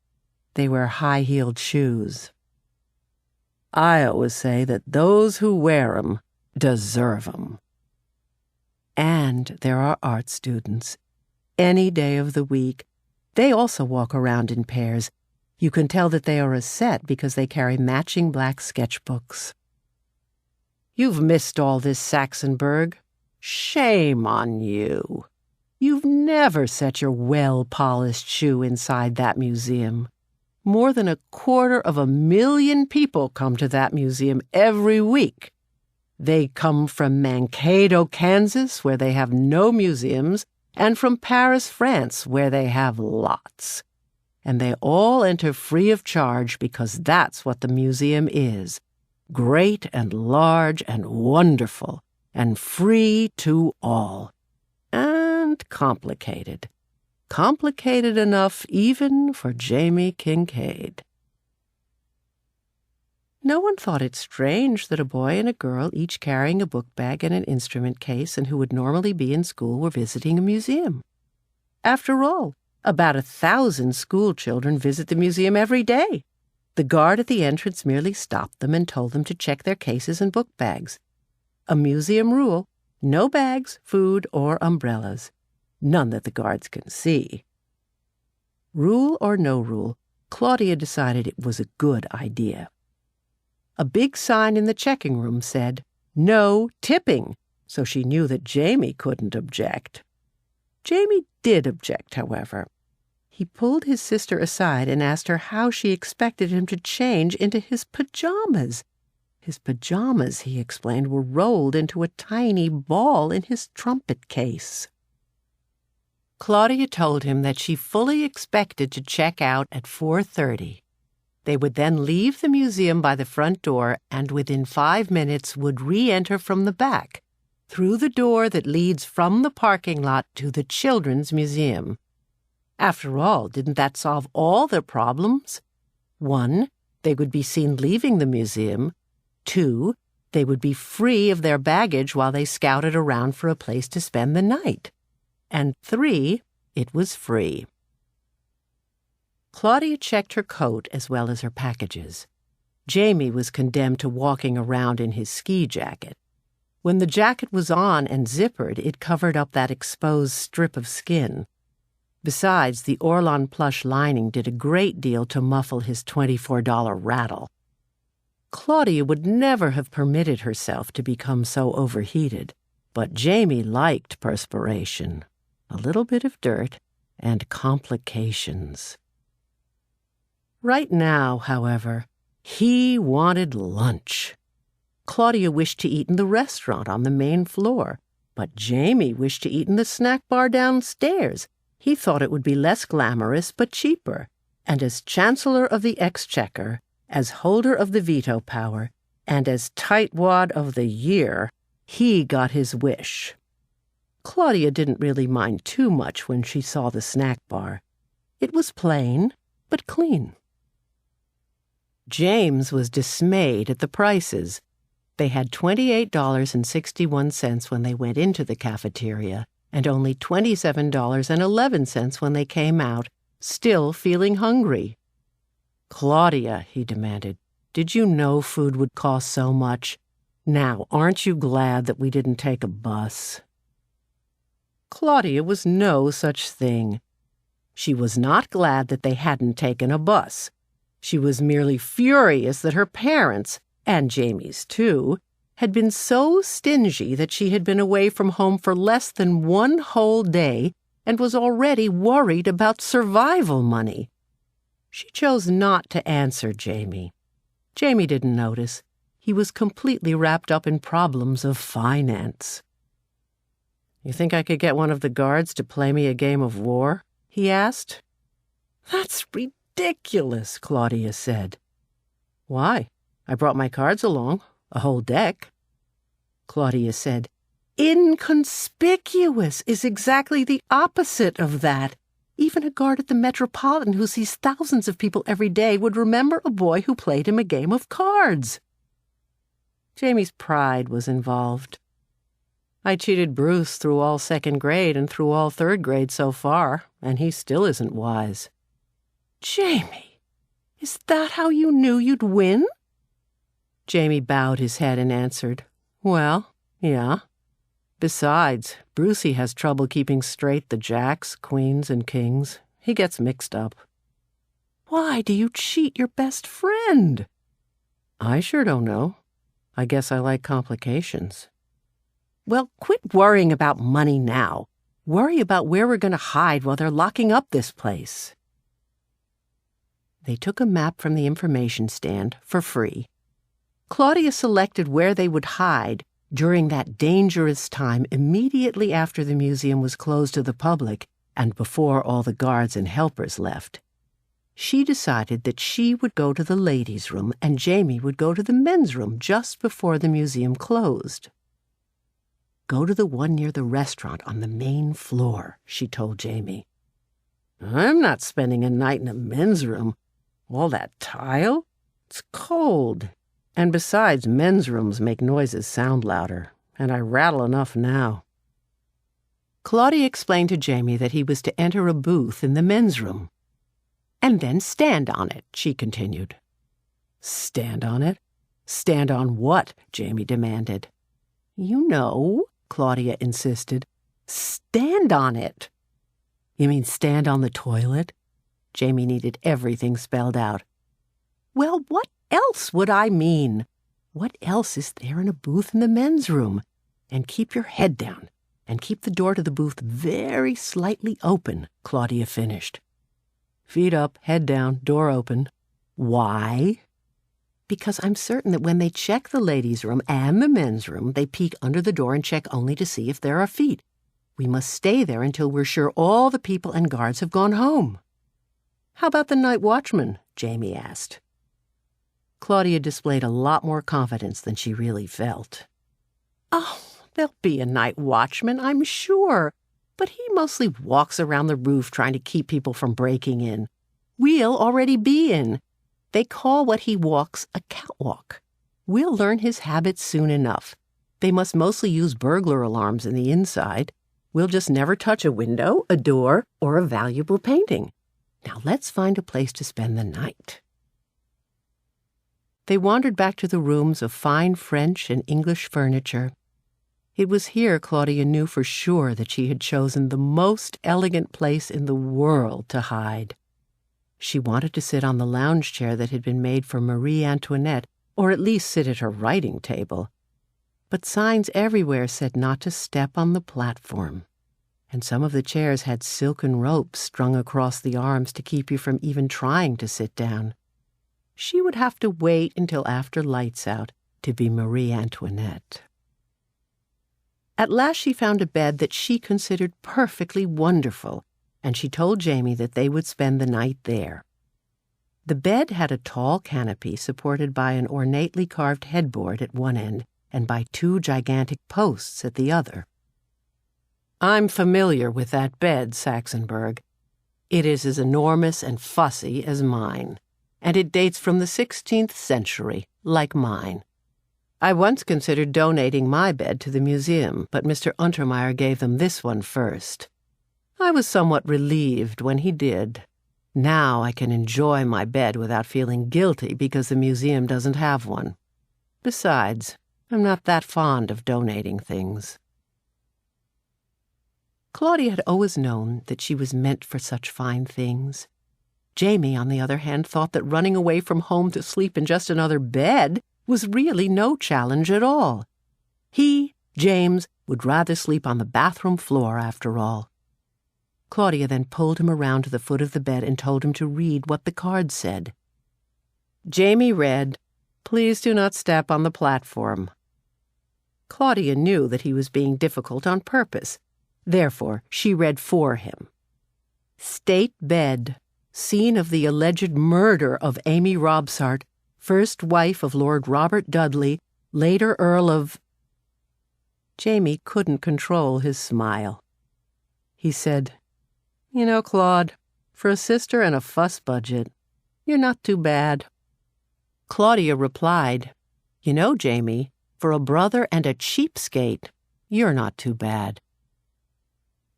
They wear high-heeled shoes. I always say that those who wear 'em deserve 'em. And there are art students. Any day of the week. They also walk around in pairs. You can tell that they are a set because they carry matching black sketchbooks. You've missed all this, Saxonburg. Shame on you. You've never set your well-polished shoe inside that museum. More than 250,000 people come to that museum every week. They come from Mankato, Kansas, where they have no museums, and from Paris, France, where they have lots. And they all enter free of charge because that's what the museum is. Great and large and wonderful, and free to all. And complicated. Complicated enough even for Jamie Kincaid. No one thought it strange that a boy and a girl, each carrying a book bag and an instrument case and who would normally be in school, were visiting a museum. After all, about 1,000 school children visit the museum every day. The guard at the entrance merely stopped them and told them to check their cases and book bags. A museum rule: no bags, food, or umbrellas. None that the guards can see. Rule or no rule, Claudia decided it was a good idea. A big sign in the checking room said, "No tipping," so she knew that Jamie couldn't object. Jamie did object, however. He pulled his sister aside and asked her how she expected him to change into his pajamas. His pajamas, he explained, were rolled into a tiny ball in his trumpet case. Claudia told him that she fully expected to check out at 4:30. They would then leave the museum by the front door and within 5 minutes would re-enter from the back, through the door that leads from the parking lot to the Children's Museum. After all, didn't that solve all their problems? 1, they would be seen leaving the museum. 2, they would be free of their baggage while they scouted around for a place to spend the night. And 3, it was free. Claudia checked her coat as well as her packages. Jamie was condemned to walking around in his ski jacket. When the jacket was on and zippered, it covered up that exposed strip of skin. Besides, the Orlon plush lining did a great deal to muffle his $24 rattle. Claudia would never have permitted herself to become so overheated, but Jamie liked perspiration, a little bit of dirt, and complications. Right now, however, He wanted lunch. Claudia wished to eat in the restaurant on the main floor, but Jamie wished to eat in the snack bar downstairs. He thought it would be less glamorous but cheaper, and as Chancellor of the Exchequer, as holder of the veto power, and as tightwad of the year, he got his wish. Claudia didn't really mind too much when she saw the snack bar. It was plain, but clean. James was dismayed at the prices. They had $28.61 when they went into the cafeteria, and only $27.11 when they came out, still feeling hungry. "Claudia," he demanded, "did you know food would cost so much? Now, aren't you glad that we didn't take a bus?" Claudia was no such thing. She was not glad that they hadn't taken a bus. She was merely furious that her parents, and Jamie's too, had been so stingy that she had been away from home for less than one whole day and was already worried about survival money. She chose not to answer Jamie. Jamie didn't notice. He was completely wrapped up in problems of finance. "You think I could get one of the guards to play me a game of war?" he asked. "That's ridiculous," Claudia said. "Why? I brought my cards along, a whole deck." Claudia said, "Inconspicuous is exactly the opposite of that. Even a guard at the Metropolitan who sees thousands of people every day would remember a boy who played him a game of cards." Jamie's pride was involved. "I cheated Bruce through all second grade and through all third grade so far, and he still isn't wise." "Jamie, is that how you knew you'd win?" Jamie bowed his head and answered, "Well, yeah. Besides, Brucey has trouble keeping straight the jacks, queens, and kings. He gets mixed up." "Why do you cheat your best friend?" "I sure don't know. I guess I like complications." "Well, quit worrying about money now. Worry about where we're going to hide while they're locking up this place." They took a map from the information stand for free. Claudia selected where they would hide during that dangerous time immediately after the museum was closed to the public and before all the guards and helpers left. She decided that she would go to the ladies' room and Jamie would go to the men's room just before the museum closed. "Go to the one near the restaurant on the main floor," she told Jamie. "I'm not spending a night in a men's room. All that tile? It's cold. And besides, men's rooms make noises sound louder, and I rattle enough now." Claudia explained to Jamie that he was to enter a booth in the men's room. "And then stand on it," she continued. "Stand on it? Stand on what?" Jamie demanded. "You know," Claudia insisted. "Stand on it." "You mean stand on the toilet?" Jamie needed everything spelled out. "Well, what else would I mean? What else is there in a booth in the men's room? And keep your head down, and keep the door to the booth very slightly open," Claudia finished. "Feet up, head down, door open." "Why?" "Because I'm certain that when they check the ladies' room and the men's room, they peek under the door and check only to see if there are feet. We must stay there until we're sure all the people and guards have gone home." "How about the night watchman?" Jamie asked. Claudia displayed a lot more confidence than she really felt. "Oh, there'll be a night watchman, I'm sure, but he mostly walks around the roof trying to keep people from breaking in. We'll already be in. They call what he walks a catwalk. We'll learn his habits soon enough. They must mostly use burglar alarms in the inside. We'll just never touch a window, a door, or a valuable painting. Now let's find a place to spend the night." They wandered back to the rooms of fine French and English furniture. It was here Claudia knew for sure that she had chosen the most elegant place in the world to hide. She wanted to sit on the lounge chair that had been made for Marie Antoinette, or at least sit at her writing table. But signs everywhere said not to step on the platform, and some of the chairs had silken ropes strung across the arms to keep you from even trying to sit down. she would have to wait until after lights out to be Marie Antoinette. At last she found a bed that she considered perfectly wonderful, and she told Jamie that they would spend the night there. The bed had a tall canopy supported by an ornately carved headboard at one end and by 2 gigantic posts at the other. "I'm familiar with that bed, Saxonburg. It is as enormous and fussy as mine, and it dates from the 16th century, like mine. I once considered donating my bed to the museum, but Mr. Untermeyer gave them this one first. I was somewhat relieved when he did. Now I can enjoy my bed without feeling guilty because the museum doesn't have one. Besides, I'm not that fond of donating things." Claudia had always known that she was meant for such fine things. Jamie, on the other hand, thought that running away from home to sleep in just another bed was really no challenge at all. He, James, would rather sleep on the bathroom floor after all. Claudia then pulled him around to the foot of the bed and told him to read what the card said. Jamie read, "Please do not step on the platform." Claudia knew that he was being difficult on purpose. Therefore, she read for him. "State bed, scene of the alleged murder of Amy Robsart, first wife of Lord Robert Dudley, later Earl of—" Jamie couldn't control his smile. He said, "You know, Claude, for a sister and a fuss budget, you're not too bad." Claudia replied, "You know, Jamie, for a brother and a cheapskate, you're not too bad."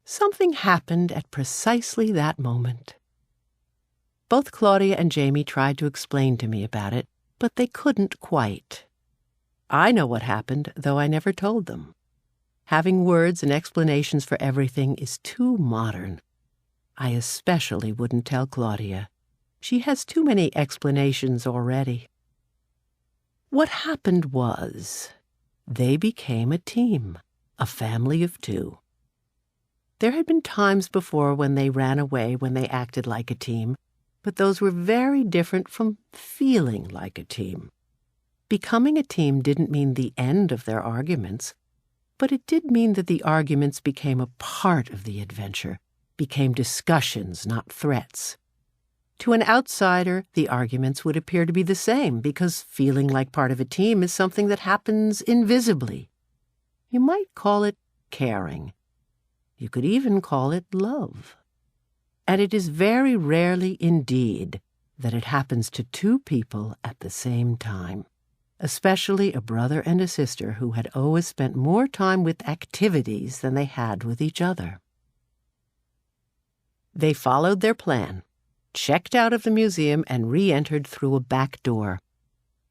Something happened at precisely that moment. Both Claudia and Jamie tried to explain to me about it, but they couldn't quite. I know what happened, though I never told them. Having words and explanations for everything is too modern. I especially wouldn't tell Claudia. She has too many explanations already. What happened was, they became a team, a family of 2. There had been times before when they ran away when they acted like a team, but those were very different from feeling like a team. Becoming a team didn't mean the end of their arguments, but it did mean that the arguments became a part of the adventure, became discussions, not threats. To an outsider, the arguments would appear to be the same because feeling like part of a team is something that happens invisibly. You might call it caring. You could even call it love. And it is very rarely indeed that it happens to 2 people at the same time, especially a brother and a sister who had always spent more time with activities than they had with each other. They followed their plan, checked out of the museum, and re-entered through a back door.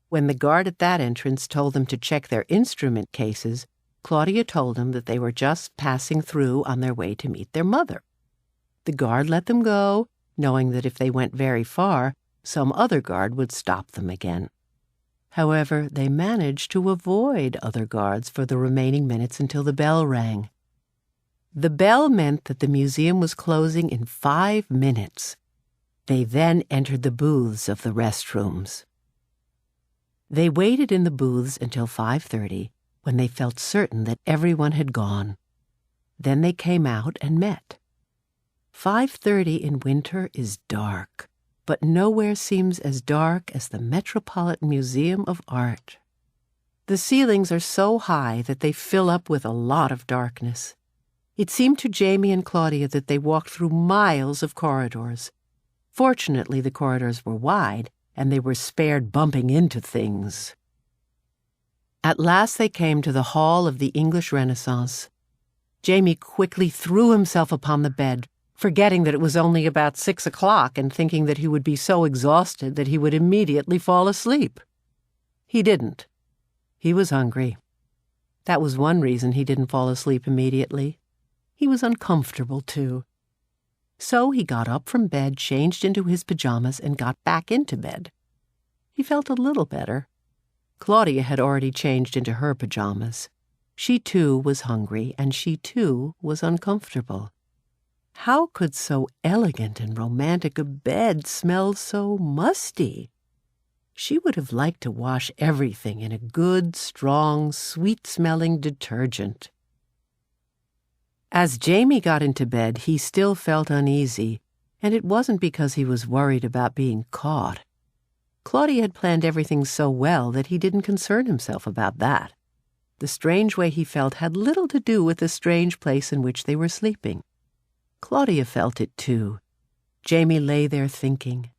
When the guard at that entrance told them to check their instrument cases, Claudia told them that they were just passing through on their way to meet their mother. The guard let them go, knowing that if they went very far, some other guard would stop them again. However, they managed to avoid other guards for the remaining minutes until the bell rang. The bell meant that the museum was closing in 5 minutes. They then entered the booths of the restrooms. They waited in the booths until 5:30, when they felt certain that everyone had gone. Then they came out and met. 5:30 in winter is dark, but nowhere seems as dark as the Metropolitan Museum of Art. The ceilings are so high that they fill up with a lot of darkness. It seemed to Jamie and Claudia that they walked through miles of corridors. Fortunately, the corridors were wide, and they were spared bumping into things. At last they came to the Hall of the English Renaissance. Jamie quickly threw himself upon the bed, forgetting that it was only about 6 o'clock and thinking that he would be so exhausted that he would immediately fall asleep. He didn't. He was hungry. That was one reason he didn't fall asleep immediately. He was uncomfortable, too. So he got up from bed, changed into his pajamas, and got back into bed. He felt a little better. Claudia had already changed into her pajamas. She, too, was hungry, and she, too, was uncomfortable. How could so elegant and romantic a bed smell so musty? She would have liked to wash everything in a good, strong, sweet-smelling detergent. As Jamie got into bed, he still felt uneasy, and it wasn't because he was worried about being caught. Claudia had planned everything so well that he didn't concern himself about that. The strange way he felt had little to do with the strange place in which they were sleeping. Claudia felt it too. Jamie lay there thinking.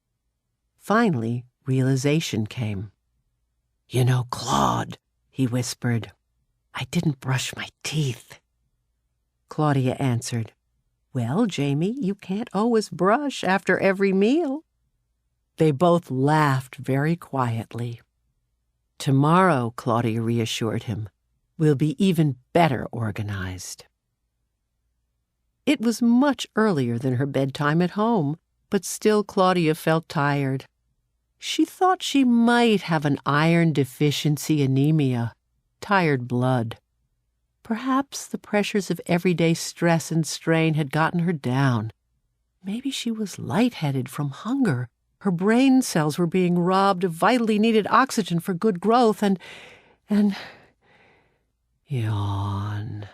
Finally, realization came. "You know, Claude," he whispered, "I didn't brush my teeth." Claudia answered, "Well, Jamie, you can't always brush after every meal." They both laughed very quietly. "Tomorrow," Claudia reassured him, "we'll be even better organized." It was much earlier than her bedtime at home, but still Claudia felt tired. She thought she might have an iron deficiency anemia, tired blood. Perhaps the pressures of everyday stress and strain had gotten her down. Maybe she was lightheaded from hunger. Her brain cells were being robbed of vitally needed oxygen for good growth, and yawn.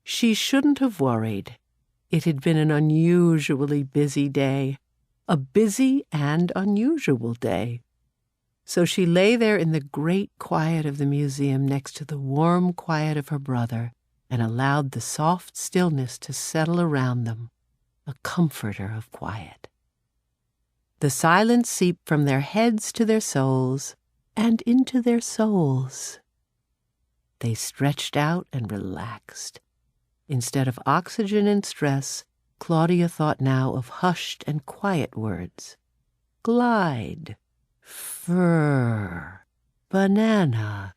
She shouldn't have worried. It had been an unusually busy day. A busy and unusual day. So she lay there in the great quiet of the museum next to the warm quiet of her brother and allowed the soft stillness to settle around them, a comforter of quiet. The silence seeped from their heads to their souls and into their souls. They stretched out and relaxed. Instead of oxygen and stress, Claudia thought now of hushed and quiet words. Glide, fur, banana,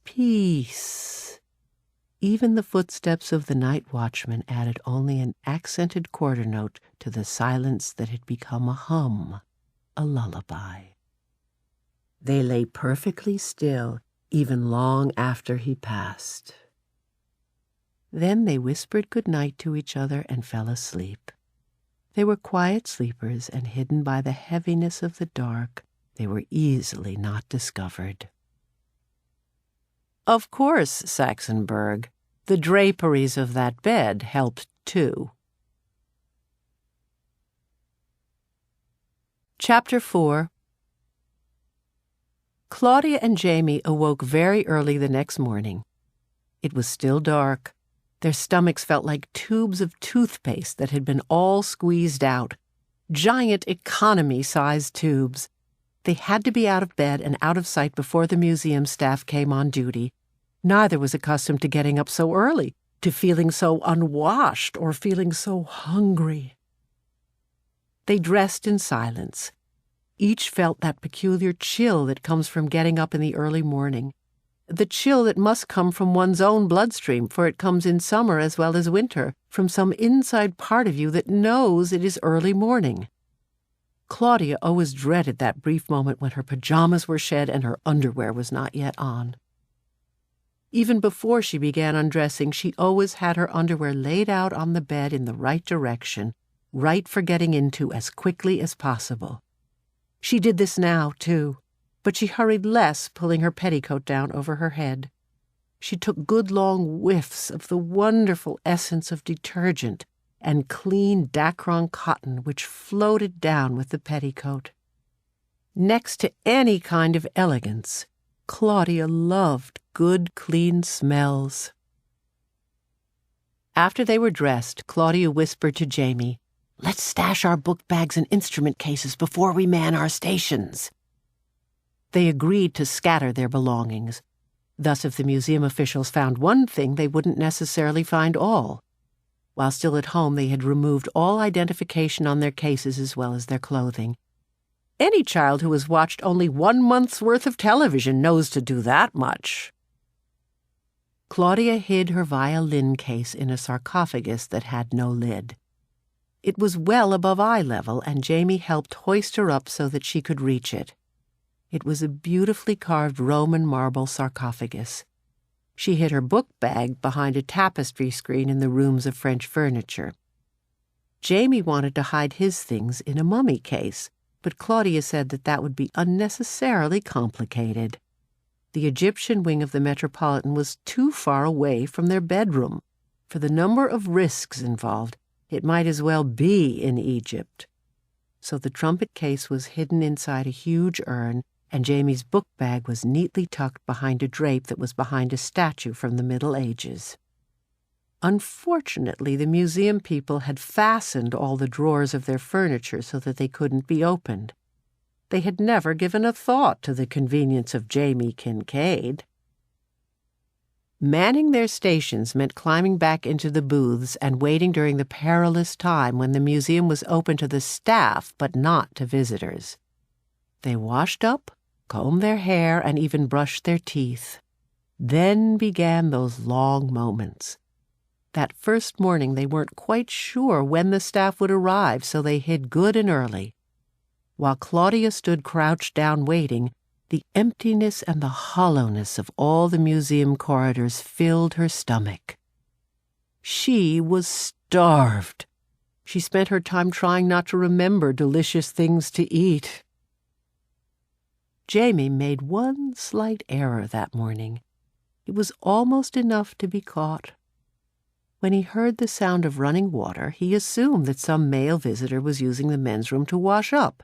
peace. Even the footsteps of the night watchman added only an accented quarter note to the silence that had become a hum, a lullaby. They lay perfectly still, even long after he passed. Then they whispered good night to each other and fell asleep. They were quiet sleepers, and hidden by the heaviness of the dark, they were easily not discovered. Of course, Saxonburg, the draperies of that bed helped too. Chapter 4. Claudia and Jamie awoke very early the next morning. It was still dark. Their stomachs felt like tubes of toothpaste that had been all squeezed out. Giant economy-sized tubes. They had to be out of bed and out of sight before the museum staff came on duty. Neither was accustomed to getting up so early, to feeling so unwashed or feeling so hungry. They dressed in silence. Each felt that peculiar chill that comes from getting up in the early morning. The chill that must come from one's own bloodstream, for it comes in summer as well as winter, from some inside part of you that knows it is early morning. Claudia always dreaded that brief moment when her pajamas were shed and her underwear was not yet on. Even before she began undressing, she always had her underwear laid out on the bed in the right direction, right for getting into as quickly as possible. She did this now, too, but she hurried less, pulling her petticoat down over her head. She took good long whiffs of the wonderful essence of detergent and clean Dacron cotton which floated down with the petticoat. Next to any kind of elegance, Claudia loved good, clean smells. After they were dressed, Claudia whispered to Jamie, "Let's stash our book bags and instrument cases before we man our stations." They agreed to scatter their belongings. Thus, if the museum officials found one thing, they wouldn't necessarily find all. While still at home, they had removed all identification on their cases as well as their clothing. Any child who has watched only 1 month's worth of television knows to do that much. Claudia hid her violin case in a sarcophagus that had no lid. It was well above eye level, and Jamie helped hoist her up so that she could reach it. It was a beautifully carved Roman marble sarcophagus. She hid her book bag behind a tapestry screen in the rooms of French furniture. Jamie wanted to hide his things in a mummy case, but Claudia said that would be unnecessarily complicated. The Egyptian wing of the Metropolitan was too far away from their bedroom. For the number of risks involved, it might as well be in Egypt. So the trumpet case was hidden inside a huge urn, and Jamie's book bag was neatly tucked behind a drape that was behind a statue from the Middle Ages. Unfortunately, the museum people had fastened all the drawers of their furniture so that they couldn't be opened. They had never given a thought to the convenience of Jamie Kincaid. Manning their stations meant climbing back into the booths and waiting during the perilous time when the museum was open to the staff but not to visitors. They washed up, combed their hair, and even brushed their teeth. Then began those long moments. That first morning they weren't quite sure when the staff would arrive, so they hid good and early. While Claudia stood crouched down waiting, the emptiness and the hollowness of all the museum corridors filled her stomach. She was starved. She spent her time trying not to remember delicious things to eat. Jamie made one slight error that morning. It was almost enough to be caught. When he heard the sound of running water, he assumed that some male visitor was using the men's room to wash up.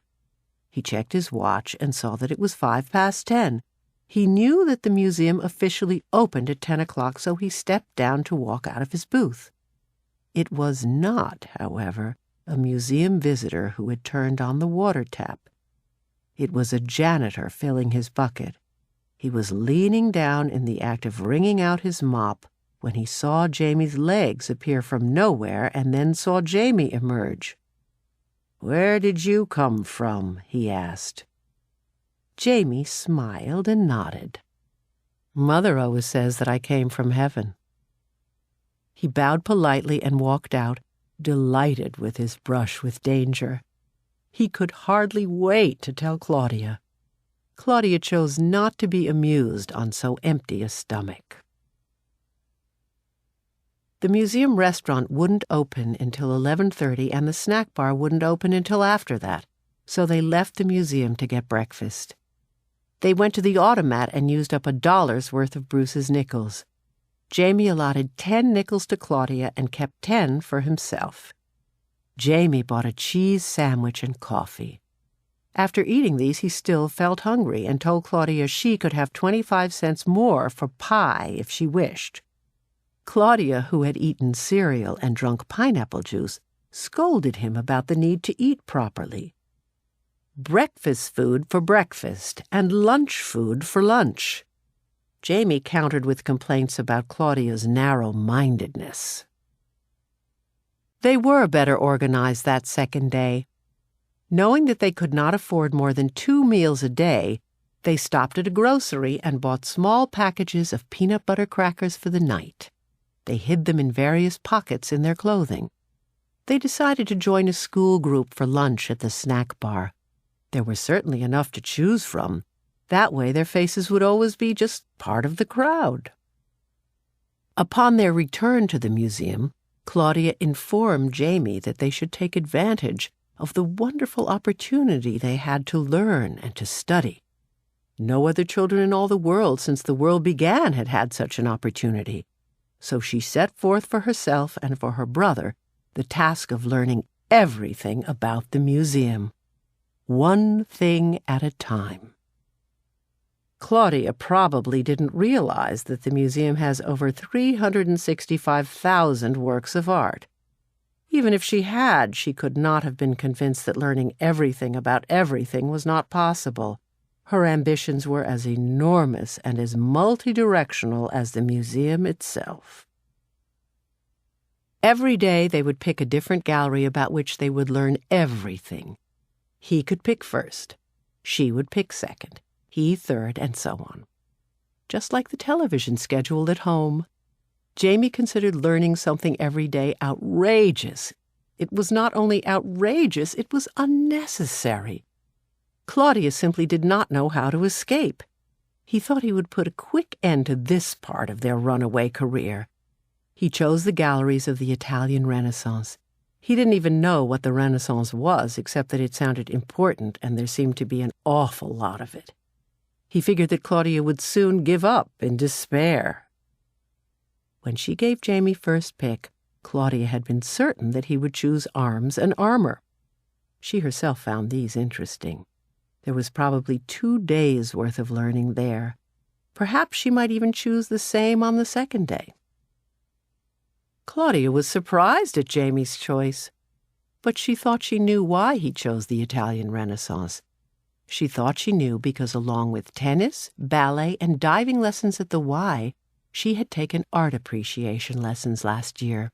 He checked his watch and saw that it was 10:05. He knew that the museum officially opened at 10 o'clock, so he stepped down to walk out of his booth. It was not, however, a museum visitor who had turned on the water tap. It was a janitor filling his bucket. He was leaning down in the act of wringing out his mop when he saw Jamie's legs appear from nowhere and then saw Jamie emerge. "Where did you come from?" he asked. Jamie smiled and nodded. "Mother always says that I came from heaven." He bowed politely and walked out, delighted with his brush with danger. He could hardly wait to tell Claudia. Claudia chose not to be amused on so empty a stomach. The museum restaurant wouldn't open until 11:30, and the snack bar wouldn't open until after that, so they left the museum to get breakfast. They went to the automat and used up $1 worth of Bruce's nickels. Jamie allotted 10 nickels to Claudia and kept 10 for himself. Jamie bought a cheese sandwich and coffee. After eating these, he still felt hungry and told Claudia she could have 25 cents more for pie if she wished. Claudia, who had eaten cereal and drunk pineapple juice, scolded him about the need to eat properly. Breakfast food for breakfast and lunch food for lunch. Jamie countered with complaints about Claudia's narrow-mindedness. They were better organized that second day. Knowing that they could not afford more than 2 meals a day, they stopped at a grocery and bought small packages of peanut butter crackers for the night. They hid them in various pockets in their clothing. They decided to join a school group for lunch at the snack bar. There were certainly enough to choose from. That way their faces would always be just part of the crowd. Upon their return to the museum, Claudia informed Jamie that they should take advantage of the wonderful opportunity they had to learn and to study. No other children in all the world since the world began had had such an opportunity. So she set forth for herself and for her brother the task of learning everything about the museum, one thing at a time. Claudia probably didn't realize that the museum has over 365,000 works of art. Even if she had, she could not have been convinced that learning everything about everything was not possible. Her ambitions were as enormous and as multidirectional as the museum itself. Every day they would pick a different gallery about which they would learn everything. He could pick first. She would pick second. He third, and so on. Just like the television schedule at home. Jamie considered learning something every day outrageous. It was not only outrageous, it was unnecessary. Claudia simply did not know how to escape. He thought he would put a quick end to this part of their runaway career. He chose the galleries of the Italian Renaissance. He didn't even know what the Renaissance was, except that it sounded important and there seemed to be an awful lot of it. He figured that Claudia would soon give up in despair. When she gave Jamie first pick, Claudia had been certain that he would choose arms and armor. She herself found these interesting. There was probably 2 days' worth of learning there. Perhaps she might even choose the same on the second day. Claudia was surprised at Jamie's choice, but she thought she knew why he chose the Italian Renaissance. She thought she knew because along with tennis, ballet, and diving lessons at the Y, she had taken art appreciation lessons last year.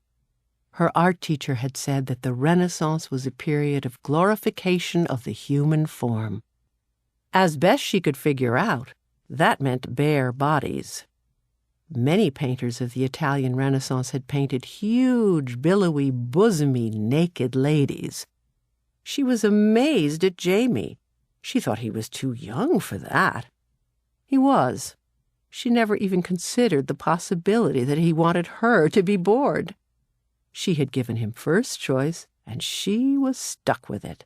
Her art teacher had said that the Renaissance was a period of glorification of the human form. As best she could figure out, that meant bare bodies. Many painters of the Italian Renaissance had painted huge, billowy, bosomy, naked ladies. She was amazed at Jamie. She thought he was too young for that. He was. She never even considered the possibility that he wanted her to be bored. She had given him first choice, and she was stuck with it.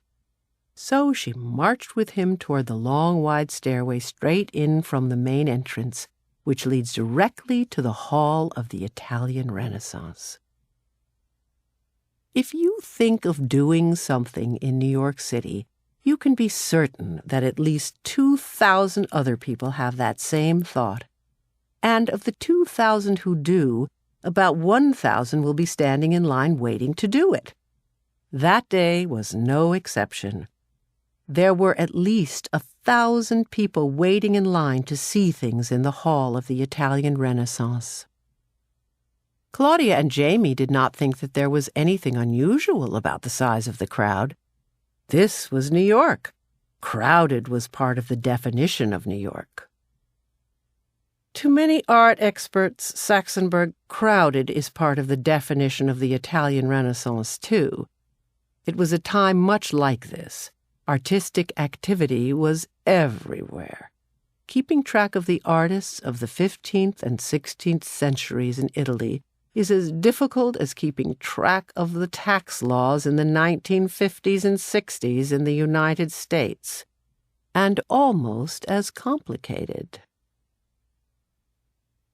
So she marched with him toward the long, wide stairway straight in from the main entrance, which leads directly to the Hall of the Italian Renaissance. If you think of doing something in New York City, you can be certain that at least 2,000 other people have that same thought. And of the 2,000 who do, about 1,000 will be standing in line waiting to do it. That day was no exception. There were at least 1,000 people waiting in line to see things in the Hall of the Italian Renaissance. Claudia and Jamie did not think that there was anything unusual about the size of the crowd. This was New York. Crowded was part of the definition of New York. To many art experts, Saxonburg, crowded is part of the definition of the Italian Renaissance, too. It was a time much like this. Artistic activity was everywhere. Keeping track of the artists of the 15th and 16th centuries in Italy is as difficult as keeping track of the tax laws in the 1950s and 60s in the United States, and almost as complicated.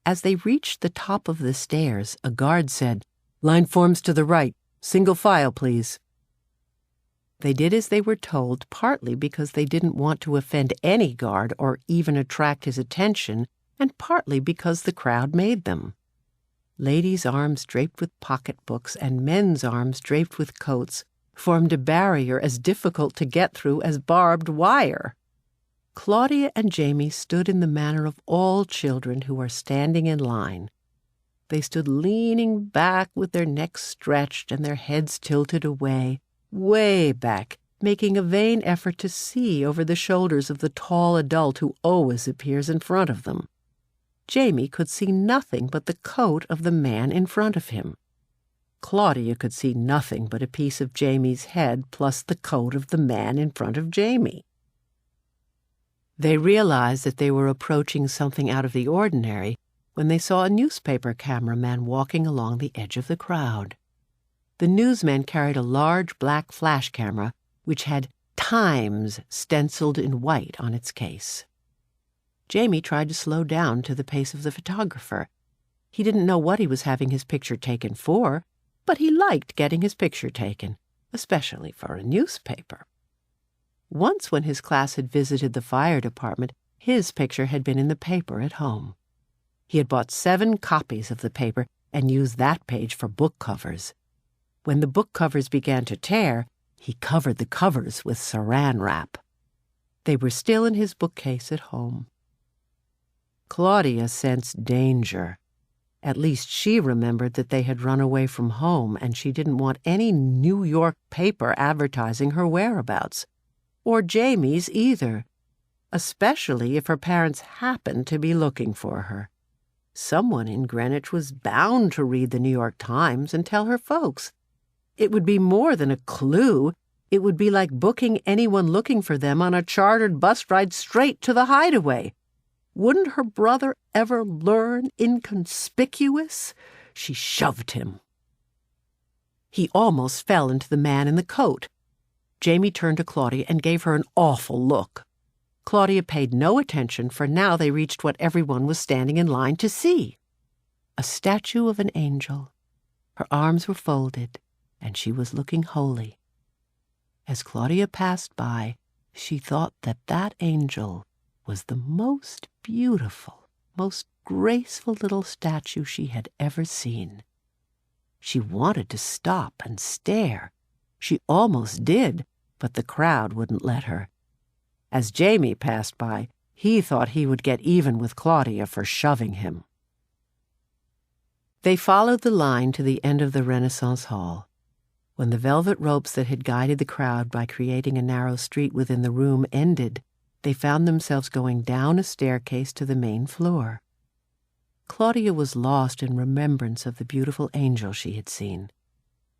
As they reached the top of the stairs, a guard said, "Line forms to the right. Single file, please." They did as they were told, partly because they didn't want to offend any guard or even attract his attention, and partly because the crowd made them. Ladies' arms draped with pocketbooks and men's arms draped with coats formed a barrier as difficult to get through as barbed wire. Claudia and Jamie stood in the manner of all children who are standing in line. They stood leaning back with their necks stretched and their heads tilted away, way back, making a vain effort to see over the shoulders of the tall adult who always appears in front of them. Jamie could see nothing but the coat of the man in front of him. Claudia could see nothing but a piece of Jamie's head plus the coat of the man in front of Jamie. They realized that they were approaching something out of the ordinary when they saw a newspaper cameraman walking along the edge of the crowd. The newsman carried a large black flash camera which had Times stenciled in white on its case. Jamie tried to slow down to the pace of the photographer. He didn't know what he was having his picture taken for, but he liked getting his picture taken, especially for a newspaper. Once when his class had visited the fire department, his picture had been in the paper at home. He had bought 7 copies of the paper and used that page for book covers. When the book covers began to tear, he covered the covers with saran wrap. They were still in his bookcase at home. Claudia sensed danger. At least she remembered that they had run away from home, and she didn't want any New York paper advertising her whereabouts. Or Jamie's either, especially if her parents happened to be looking for her. Someone in Greenwich was bound to read the New York Times and tell her folks. It would be more than a clue. It would be like booking anyone looking for them on a chartered bus ride straight to the hideaway. Wouldn't her brother ever learn inconspicuous? She shoved him. He almost fell into the man in the coat. Jamie turned to Claudia and gave her an awful look. Claudia paid no attention, for now they reached what everyone was standing in line to see. A statue of an angel. Her arms were folded, and she was looking holy. As Claudia passed by, she thought that that angel was the most beautiful, most graceful little statue she had ever seen. She wanted to stop and stare. She almost did, but the crowd wouldn't let her. As Jamie passed by, he thought he would get even with Claudia for shoving him. They followed the line to the end of the Renaissance Hall. When the velvet ropes that had guided the crowd by creating a narrow street within the room ended, they found themselves going down a staircase to the main floor. Claudia was lost in remembrance of the beautiful angel she had seen.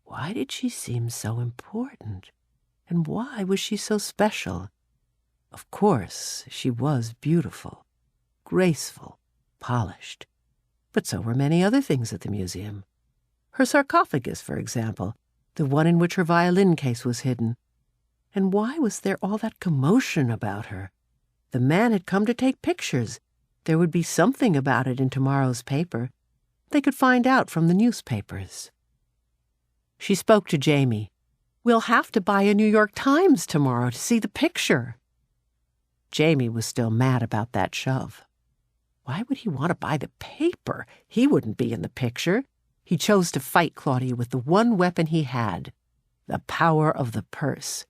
Why did she seem so important? And why was she so special? Of course, she was beautiful, graceful, polished. But so were many other things at the museum. Her sarcophagus, for example, the one in which her violin case was hidden. And why was there all that commotion about her? The man had come to take pictures. There would be something about it in tomorrow's paper. They could find out from the newspapers. She spoke to Jamie. "We'll have to buy a New York Times tomorrow to see the picture." Jamie was still mad about that shove. Why would he want to buy the paper? He wouldn't be in the picture. He chose to fight Claudia with the one weapon he had, the power of the purse.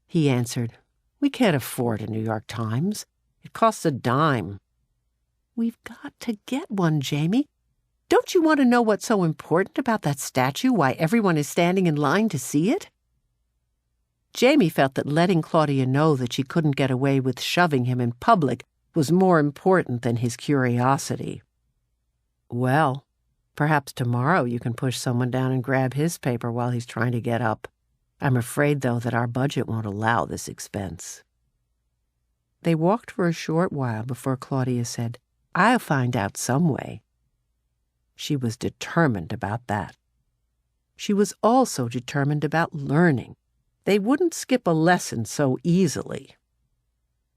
He answered, "We can't afford a New York Times. It costs a dime." "We've got to get one, Jamie. Don't you want to know what's so important about that statue, why everyone is standing in line to see it?" Jamie felt that letting Claudia know that she couldn't get away with shoving him in public was more important than his curiosity. "Well, perhaps tomorrow you can push someone down and grab his paper while he's trying to get up. I'm afraid, though, that our budget won't allow this expense." They walked for a short while before Claudia said, "I'll find out some way." She was determined about that. She was also determined about learning. They wouldn't skip a lesson so easily.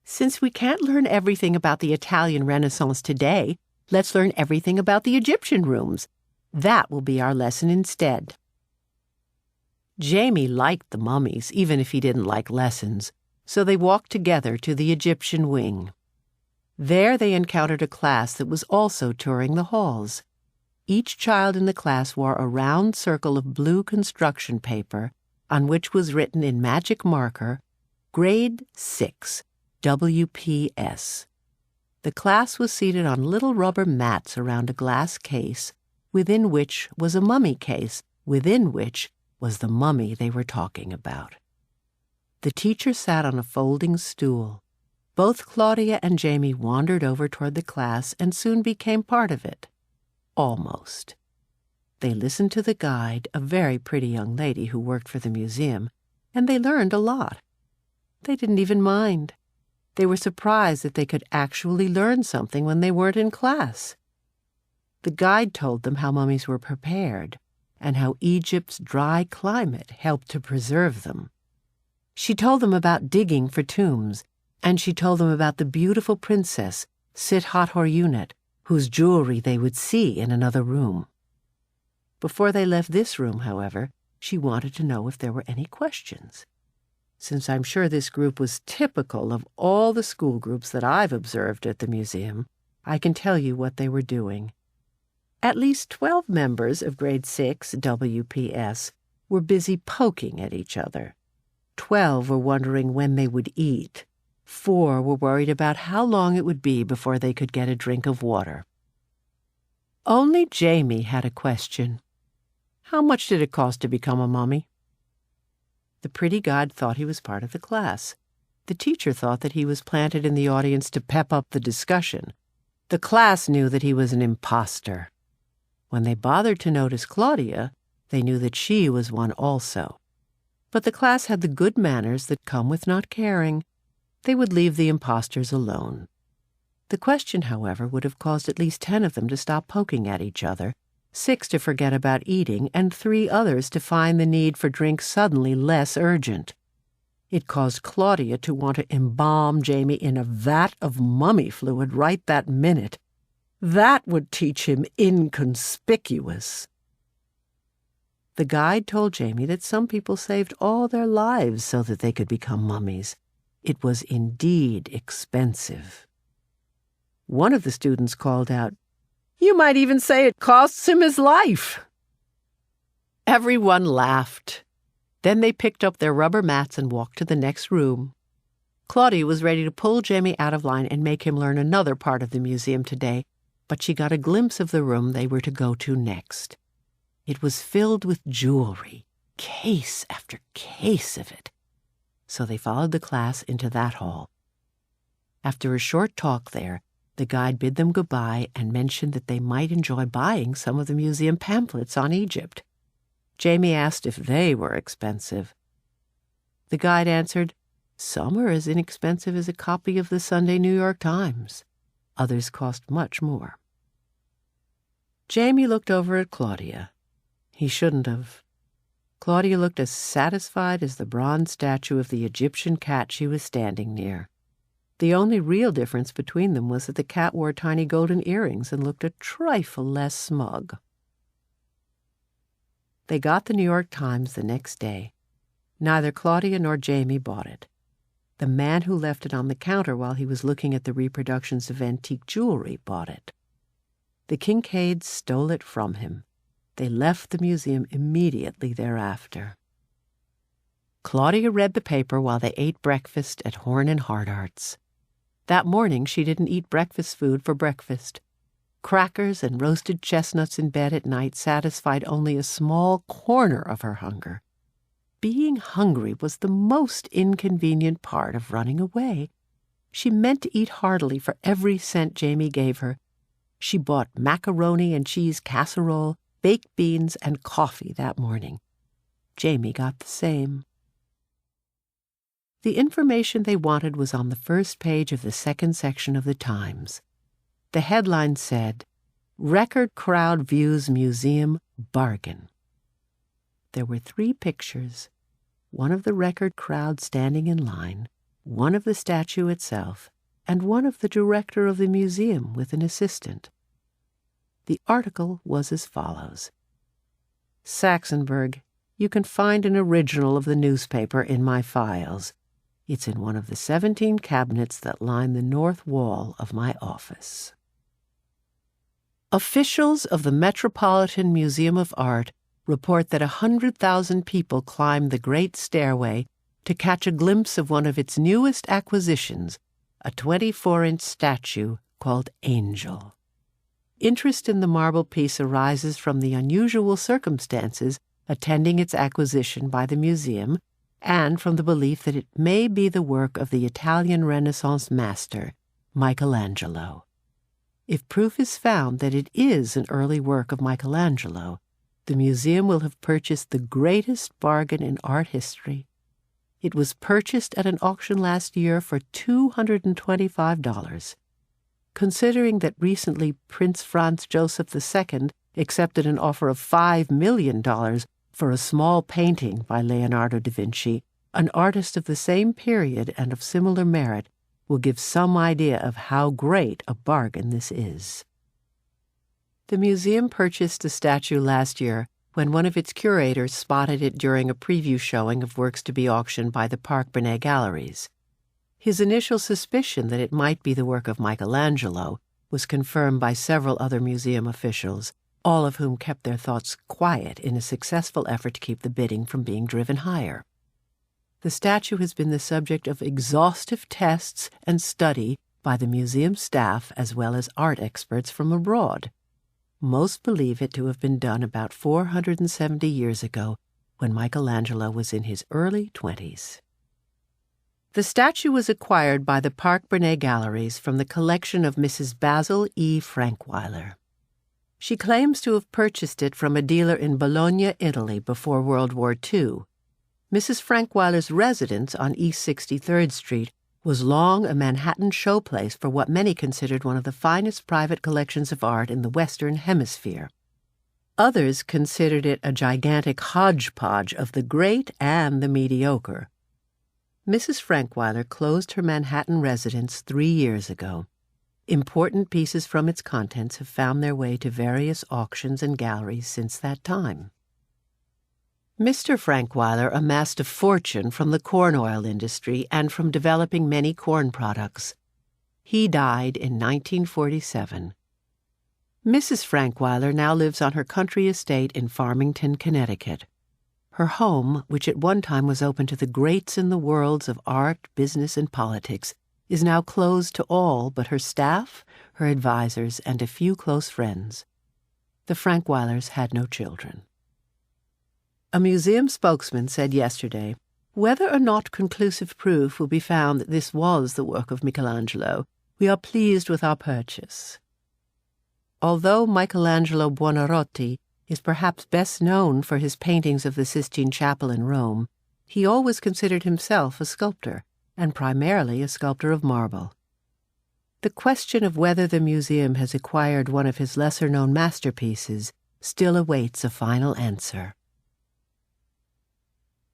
"Since we can't learn everything about the Italian Renaissance today, let's learn everything about the Egyptian rooms. That will be our lesson instead." Jamie liked the mummies, even if he didn't like lessons, so they walked together to the Egyptian wing. There they encountered a class that was also touring the halls. Each child in the class wore a round circle of blue construction paper on which was written in magic marker, Grade 6, WPS. The class was seated on little rubber mats around a glass case, within which was a mummy case, within which was the mummy they were talking about. The teacher sat on a folding stool. Both Claudia and Jamie wandered over toward the class and soon became part of it. Almost. They listened to the guide, a very pretty young lady who worked for the museum, and they learned a lot. They didn't even mind. They were surprised that they could actually learn something when they weren't in class. The guide told them how mummies were prepared and how Egypt's dry climate helped to preserve them. She told them about digging for tombs, and she told them about the beautiful princess, Sit-Hot-Hor-Unet, whose jewelry they would see in another room. Before they left this room, however, she wanted to know if there were any questions. Since I'm sure this group was typical of all the school groups that I've observed at the museum, I can tell you what they were doing. At least 12 members of Grade 6 WPS were busy poking at each other. 12 were wondering when they would eat. 4 were worried about how long it would be before they could get a drink of water. Only Jamie had a question. How much did it cost to become a mummy? The pretty guide thought he was part of the class. The teacher thought that he was planted in the audience to pep up the discussion. The class knew that he was an imposter. When they bothered to notice Claudia, they knew that she was one also. But the class had the good manners that come with not caring. They would leave the imposters alone. The question, however, would have caused at least 10 of them to stop poking at each other, 6 to forget about eating, and 3 others to find the need for drink suddenly less urgent. It caused Claudia to want to embalm Jamie in a vat of mummy fluid right that minute. That would teach him inconspicuous. The guide told Jamie that some people saved all their lives so that they could become mummies. It was indeed expensive. One of the students called out, "You might even say it costs him his life." Everyone laughed. Then they picked up their rubber mats and walked to the next room. Claudia was ready to pull Jamie out of line and make him learn another part of the museum today, but she got a glimpse of the room they were to go to next. It was filled with jewelry, case after case of it. So they followed the class into that hall. After a short talk there, the guide bid them goodbye and mentioned that they might enjoy buying some of the museum pamphlets on Egypt. Jamie asked if they were expensive. The guide answered, "Some are as inexpensive as a copy of the Sunday New York Times. Others cost much more." Jamie looked over at Claudia. He shouldn't have. Claudia looked as satisfied as the bronze statue of the Egyptian cat she was standing near. The only real difference between them was that the cat wore tiny golden earrings and looked a trifle less smug. They got the New York Times the next day. Neither Claudia nor Jamie bought it. The man who left it on the counter while he was looking at the reproductions of antique jewelry bought it. The Kincaids stole it from him. They left the museum immediately thereafter. Claudia read the paper while they ate breakfast at Horn and Hardart's. That morning she didn't eat breakfast food for breakfast. Crackers and roasted chestnuts in bed at night satisfied only a small corner of her hunger. Being hungry was the most inconvenient part of running away. She meant to eat heartily for every cent Jamie gave her. She bought macaroni and cheese casserole, baked beans, and coffee that morning. Jamie got the same. The information they wanted was on the first page of the second section of the Times. The headline said, "Record Crowd Views Museum Bargain." There were 3 pictures, one of the record crowd standing in line, one of the statue itself, and one of the director of the museum with an assistant. The article was as follows. "Saxonburg, you can find an original of the newspaper in my files. It's in one of the 17 cabinets that line the north wall of my office." Officials of the Metropolitan Museum of Art report that 100,000 people climbed the Great Stairway to catch a glimpse of one of its newest acquisitions, a 24-inch statue called Angel. Interest in the marble piece arises from the unusual circumstances attending its acquisition by the museum and from the belief that it may be the work of the Italian Renaissance master, Michelangelo. If proof is found that it is an early work of Michelangelo, the museum will have purchased the greatest bargain in art history. It was purchased at an auction last year for $225. Considering that recently Prince Franz Joseph II accepted an offer of $5 million for a small painting by Leonardo da Vinci, an artist of the same period and of similar merit, will give some idea of how great a bargain this is. The museum purchased the statue last year when one of its curators spotted it during a preview showing of works to be auctioned by the Park Bernet Galleries. His initial suspicion that it might be the work of Michelangelo was confirmed by several other museum officials, all of whom kept their thoughts quiet in a successful effort to keep the bidding from being driven higher. The statue has been the subject of exhaustive tests and study by the museum staff as well as art experts from abroad. Most believe it to have been done about 470 years ago, when Michelangelo was in his early 20s. The statue was acquired by the Park Bernet Galleries from the collection of Mrs. Basil E. Frankweiler. She claims to have purchased it from a dealer in Bologna, Italy, before World War II. Mrs. Frankweiler's residence on East 63rd Street was long a Manhattan showplace for what many considered one of the finest private collections of art in the Western Hemisphere. Others considered it a gigantic hodgepodge of the great and the mediocre. Mrs. Frankweiler closed her Manhattan residence 3 years ago. Important pieces from its contents have found their way to various auctions and galleries since that time. Mr. Frankweiler amassed a fortune from the corn oil industry and from developing many corn products. He died in 1947. Mrs. Frankweiler now lives on her country estate in Farmington, Connecticut. Her home, which at one time was open to the greats in the worlds of art, business, and politics, is now closed to all but her staff, her advisors, and a few close friends. The Frankweilers had no children. A museum spokesman said yesterday, "Whether or not conclusive proof will be found that this was the work of Michelangelo, we are pleased with our purchase." Although Michelangelo Buonarroti is perhaps best known for his paintings of the Sistine Chapel in Rome, he always considered himself a sculptor, and primarily a sculptor of marble. The question of whether the museum has acquired one of his lesser-known masterpieces still awaits a final answer.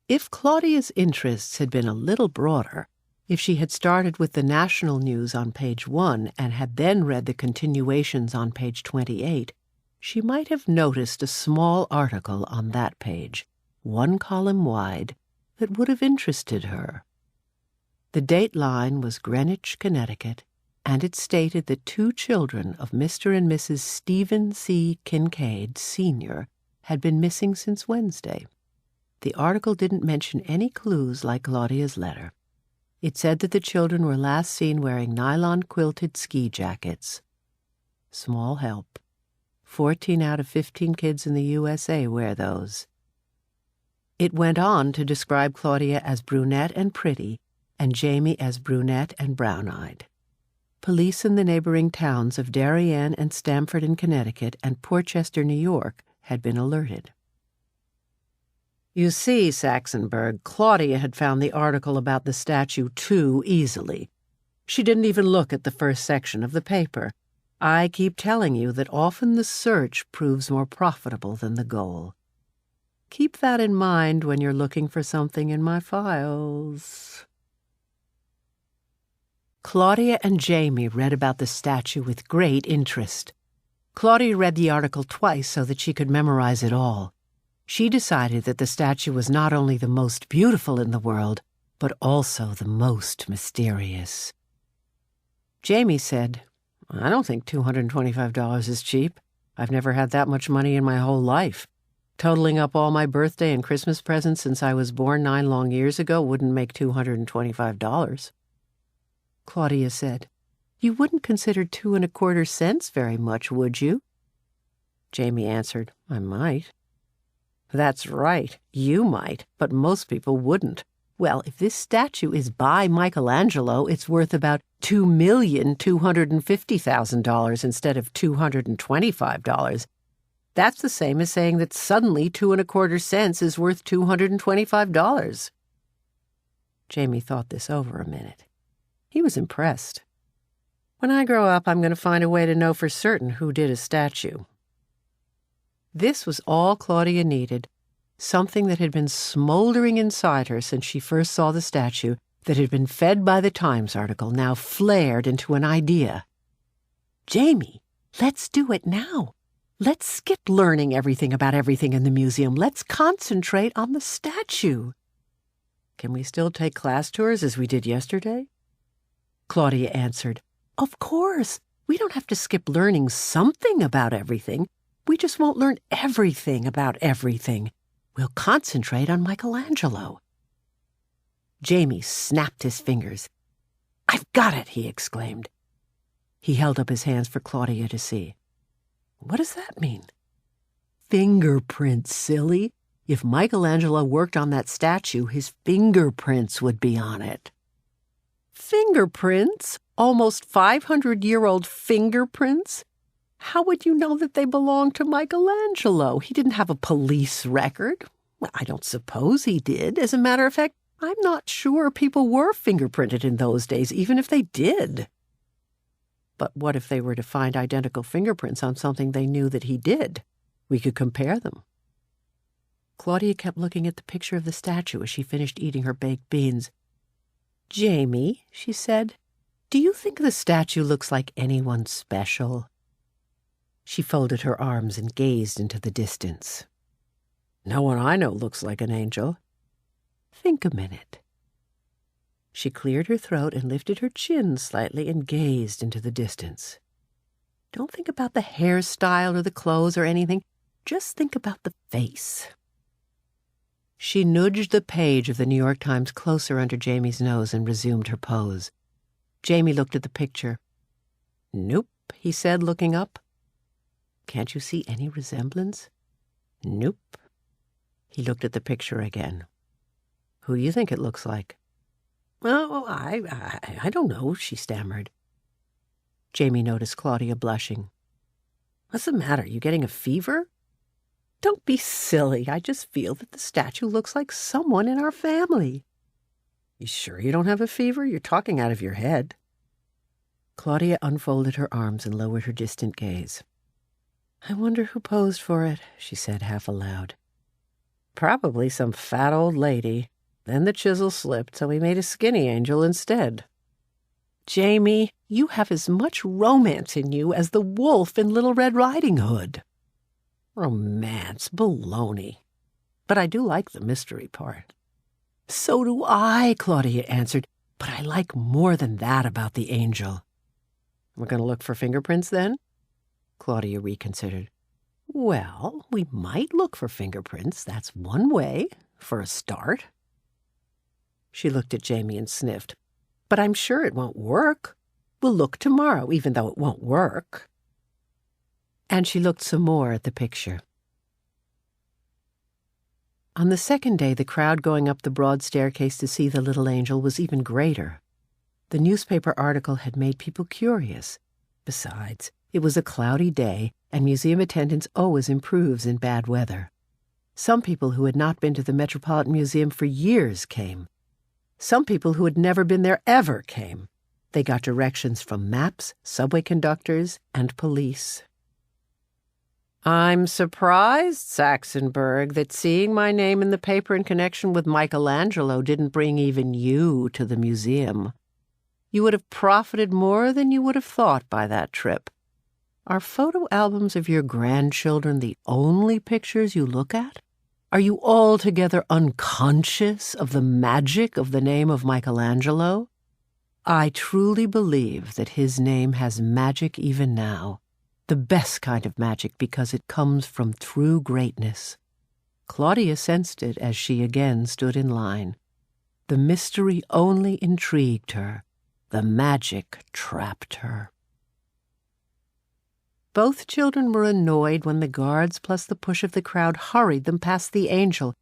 If Claudia's interests had been a little broader, if she had started with the national news on page 1 and had then read the continuations on page 28, she might have noticed a small article on that page, 1 column wide, that would have interested her. The date line was Greenwich, Connecticut, and it stated that 2 children of Mr. and Mrs. Stephen C. Kincaid, Sr., had been missing since Wednesday. The article didn't mention any clues like Claudia's letter. It said that the children were last seen wearing nylon-quilted ski jackets. Small help. 14 out of 15 kids in the USA wear those. It went on to describe Claudia as brunette and pretty, and Jamie as brunette and brown-eyed. Police in the neighboring towns of Darien and Stamford in Connecticut and Portchester, New York, had been alerted. You see, Saxonburg, Claudia had found the article about the statue too easily. She didn't even look at the first section of the paper. I keep telling you that often the search proves more profitable than the goal. Keep that in mind when you're looking for something in my files. Claudia and Jamie read about the statue with great interest. Claudia read the article twice so that she could memorize it all. She decided that the statue was not only the most beautiful in the world, but also the most mysterious. Jamie said, "I don't think $225 is cheap. I've never had that much money in my whole life. Totaling up all my birthday and Christmas presents since I was born 9 long years ago wouldn't make $225. Claudia said, "You wouldn't consider 2 1/4 cents very much, would you?" Jamie answered, "I might." "That's right, you might, but most people wouldn't. Well, if this statue is by Michelangelo, it's worth about $2,250,000 instead of $225. That's the same as saying that suddenly 2 1/4 cents is worth $225. Jamie thought this over a minute. He was impressed. "When I grow up, I'm going to find a way to know for certain who did a statue." This was all Claudia needed, something that had been smoldering inside her since she first saw the statue, that had been fed by the Times article, now flared into an idea. "Jamie, let's do it now. Let's skip learning everything about everything in the museum. Let's concentrate on the statue." "Can we still take class tours as we did yesterday?" Claudia answered, "Of course. We don't have to skip learning something about everything. We just won't learn everything about everything. We'll concentrate on Michelangelo." Jamie snapped his fingers. "I've got it," he exclaimed. He held up his hands for Claudia to see. "What does that mean?" "Fingerprints, silly. If Michelangelo worked on that statue, his fingerprints would be on it." "Fingerprints? Almost 500-year-old fingerprints? How would you know that they belonged to Michelangelo? He didn't have a police record." "Well, I don't suppose he did. As a matter of fact, I'm not sure people were fingerprinted in those days, even if they did." "But what if they were to find identical fingerprints on something they knew that he did? We could compare them. Claudia kept looking at the picture of the statue as she finished eating her baked beans. "Jamie," she said, "do you think the statue looks like anyone special?" She folded her arms and gazed into the distance. "No one I know looks like an angel." "Think a minute." She cleared her throat and lifted her chin slightly and gazed into the distance. "Don't think about the hairstyle or the clothes or anything. Just think about the face." She nudged the page of the New York Times closer under Jamie's nose and resumed her pose. Jamie looked at the picture. "Nope," he said, looking up. "Can't you see any resemblance?" "Nope." He looked at the picture again. "Who do you think it looks like?" "Oh, I don't know," she stammered. Jamie noticed Claudia blushing. "What's the matter? You getting a fever?" "Don't be silly. I just feel that the statue looks like someone in our family." "You sure you don't have a fever? You're talking out of your head." Claudia unfolded her arms and lowered her distant gaze. "I wonder who posed for it," she said half aloud. "Probably some fat old lady. Then the chisel slipped, so we made a skinny angel instead." "Jamie, you have as much romance in you as the wolf in Little Red Riding Hood." "Romance, baloney. But I do like the mystery part." "So do I," Claudia answered, "but I like more than that about the angel." "We're going to look for fingerprints then?" Claudia reconsidered. "Well, we might look for fingerprints. That's one way, for a start." She looked at Jamie and sniffed. "But I'm sure it won't work. We'll look tomorrow, even though it won't work." And she looked some more at the picture. On the second day, the crowd going up the broad staircase to see the little angel was even greater. The newspaper article had made people curious. Besides, it was a cloudy day, and museum attendance always improves in bad weather. Some people who had not been to the Metropolitan Museum for years came. Some people who had never been there ever came. They got directions from maps, subway conductors, and police. "I'm surprised, Saxonburg, that seeing my name in the paper in connection with Michelangelo didn't bring even you to the museum. You would have profited more than you would have thought by that trip. Are photo albums of your grandchildren the only pictures you look at? Are you altogether unconscious of the magic of the name of Michelangelo? I truly believe that his name has magic even now. The best kind of magic because it comes from true greatness." Claudia sensed it as she again stood in line. The mystery only intrigued her. The magic trapped her. Both children were annoyed when the guards plus the push of the crowd hurried them past the angel.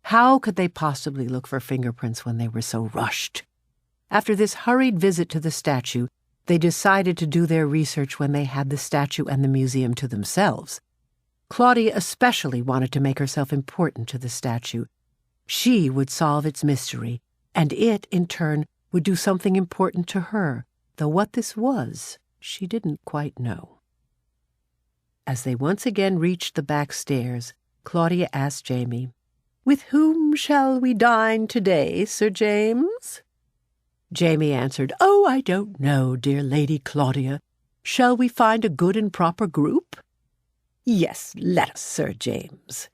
How could they possibly look for fingerprints when they were so rushed? After this hurried visit to the statue, they decided to do their research when they had the statue and the museum to themselves. Claudia especially wanted to make herself important to the statue. She would solve its mystery, and it, in turn, would do something important to her, though what this was, she didn't quite know. As they once again reached the back stairs, Claudia asked Jamie, "With whom shall we dine today, Sir James?" Jamie answered, "Oh, I don't know, dear Lady Claudia. Shall we find a good and proper group?" "Yes, let us, Sir James."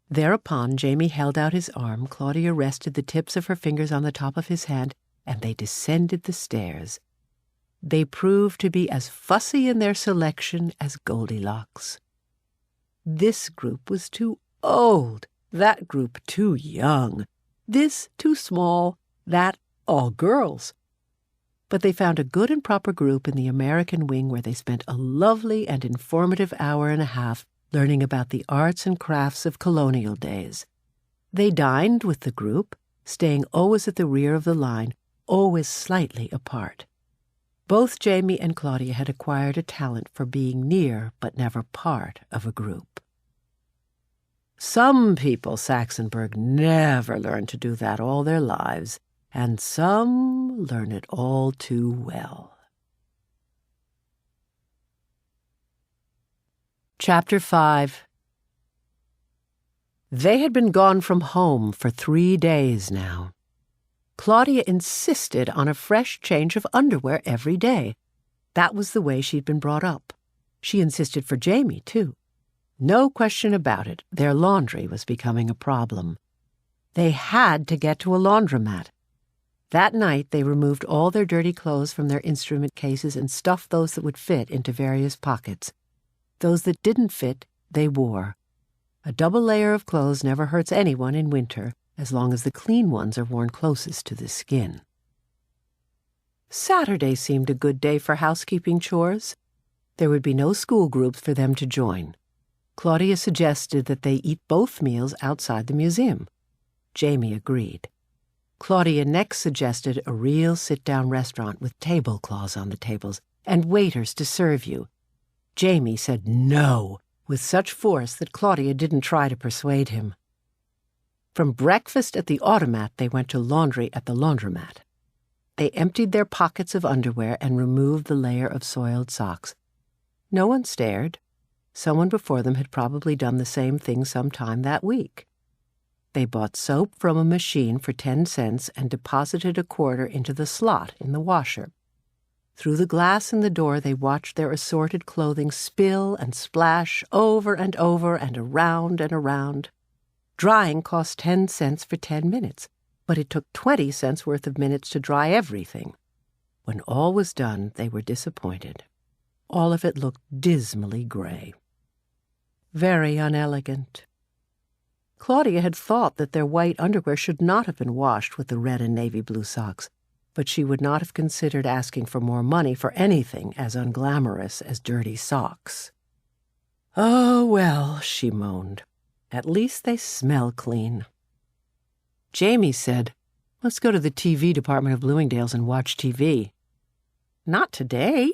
Thereupon Jamie held out his arm, Claudia rested the tips of her fingers on the top of his hand, and they descended the stairs. They proved to be as fussy in their selection as Goldilocks. This group was too old, that group too young, this too small, that all girls. But they found a good and proper group in the American wing where they spent a lovely and informative hour and a half learning about the arts and crafts of colonial days. They dined with the group, staying always at the rear of the line, always slightly apart. Both Jamie and Claudia had acquired a talent for being near but never part of a group. Some people, Saxonburg, never learn to do that all their lives, and some learn it all too well. Chapter 5. They had been gone from home for 3 days now. Claudia insisted on a fresh change of underwear every day. That was the way she'd been brought up. She insisted for Jamie, too. No question about it, their laundry was becoming a problem. They had to get to a laundromat. That night they removed all their dirty clothes from their instrument cases and stuffed those that would fit into various pockets. Those that didn't fit, they wore. A double layer of clothes never hurts anyone in winter, as long as the clean ones are worn closest to the skin. Saturday seemed a good day for housekeeping chores. There would be no school groups for them to join. Claudia suggested that they eat both meals outside the museum. Jamie agreed. Claudia next suggested a real sit-down restaurant with tablecloths on the tables and waiters to serve you. Jamie said no, with such force that Claudia didn't try to persuade him. From breakfast at the automat, they went to laundry at the laundromat. They emptied their pockets of underwear and removed the layer of soiled socks. No one stared. Someone before them had probably done the same thing sometime that week. They bought soap from a machine for 10 cents and deposited a quarter into the slot in the washer. Through the glass in the door, they watched their assorted clothing spill and splash over and over and around and around. Drying cost 10 cents for 10 minutes, but it took 20 cents worth of minutes to dry everything. When all was done, they were disappointed. All of it looked dismally gray. Very unelegant. Claudia had thought that their white underwear should not have been washed with the red and navy blue socks, but she would not have considered asking for more money for anything as unglamorous as dirty socks. "Oh, well," she moaned. "At least they smell clean." Jamie said, "Let's go to the TV department of Bloomingdale's and watch TV." "Not today.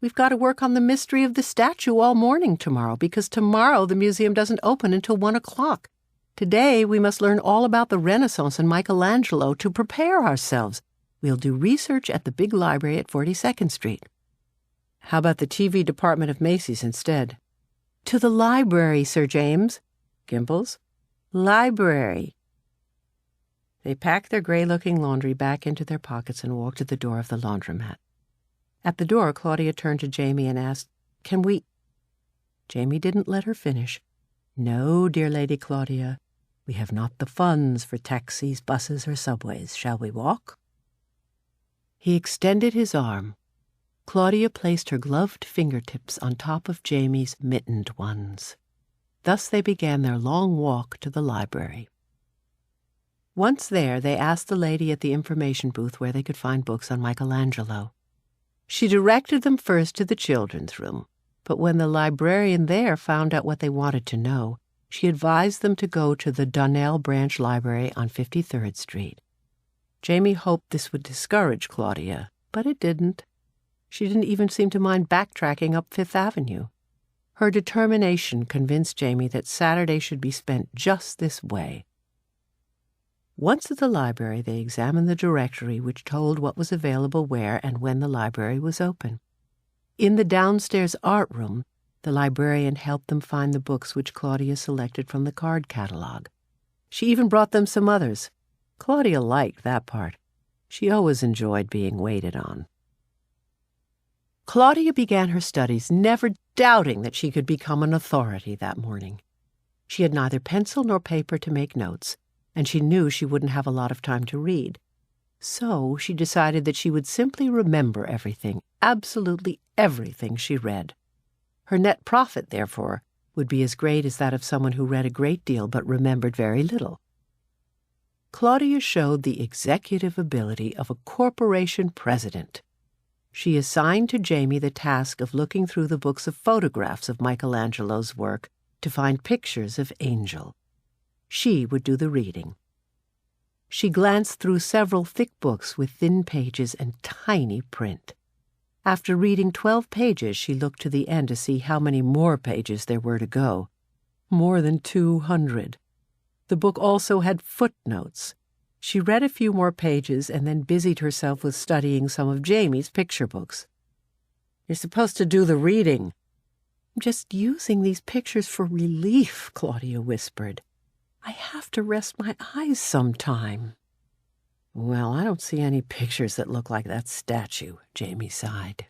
We've got to work on the mystery of the statue all morning tomorrow, because tomorrow the museum doesn't open until 1 o'clock. Today we must learn all about the Renaissance and Michelangelo to prepare ourselves. We'll do research at the big library at 42nd Street. How about the TV department of Macy's instead? To the library, Sir James. Gimbals. Library. They packed their gray-looking laundry back into their pockets and walked to the door of the laundromat. At the door, Claudia turned to Jamie and asked, "Can we—" Jamie didn't let her finish. "No, dear Lady Claudia, we have not the funds for taxis, buses, or subways. Shall we walk?" He extended his arm. Claudia placed her gloved fingertips on top of Jamie's mittened ones. Thus they began their long walk to the library. Once there, they asked the lady at the information booth where they could find books on Michelangelo. She directed them first to the children's room, but when the librarian there found out what they wanted to know, she advised them to go to the Donnell Branch Library on 53rd Street. Jamie hoped this would discourage Claudia, but it didn't. She didn't even seem to mind backtracking up Fifth Avenue. Her determination convinced Jamie that Saturday should be spent just this way. Once at the library, they examined the directory which told what was available where and when the library was open. In the downstairs art room, the librarian helped them find the books which Claudia selected from the card catalog. She even brought them some others. Claudia liked that part. She always enjoyed being waited on. Claudia began her studies, never doubting that she could become an authority that morning. She had neither pencil nor paper to make notes, and she knew she wouldn't have a lot of time to read. So she decided that she would simply remember everything, absolutely everything she read. Her net profit, therefore, would be as great as that of someone who read a great deal but remembered very little. Claudia showed the executive ability of a corporation president. She assigned to Jamie the task of looking through the books of photographs of Michelangelo's work to find pictures of Angel. She would do the reading. She glanced through several thick books with thin pages and tiny print. After reading 12 pages, she looked to the end to see how many more pages there were to go. More than 200. The book also had footnotes. She read a few more pages and then busied herself with studying some of Jamie's picture books. "You're supposed to do the reading." just using these pictures for relief," Claudia whispered. "I have to rest my eyes sometime." "Well, I don't see any pictures that look like that statue," Jamie sighed.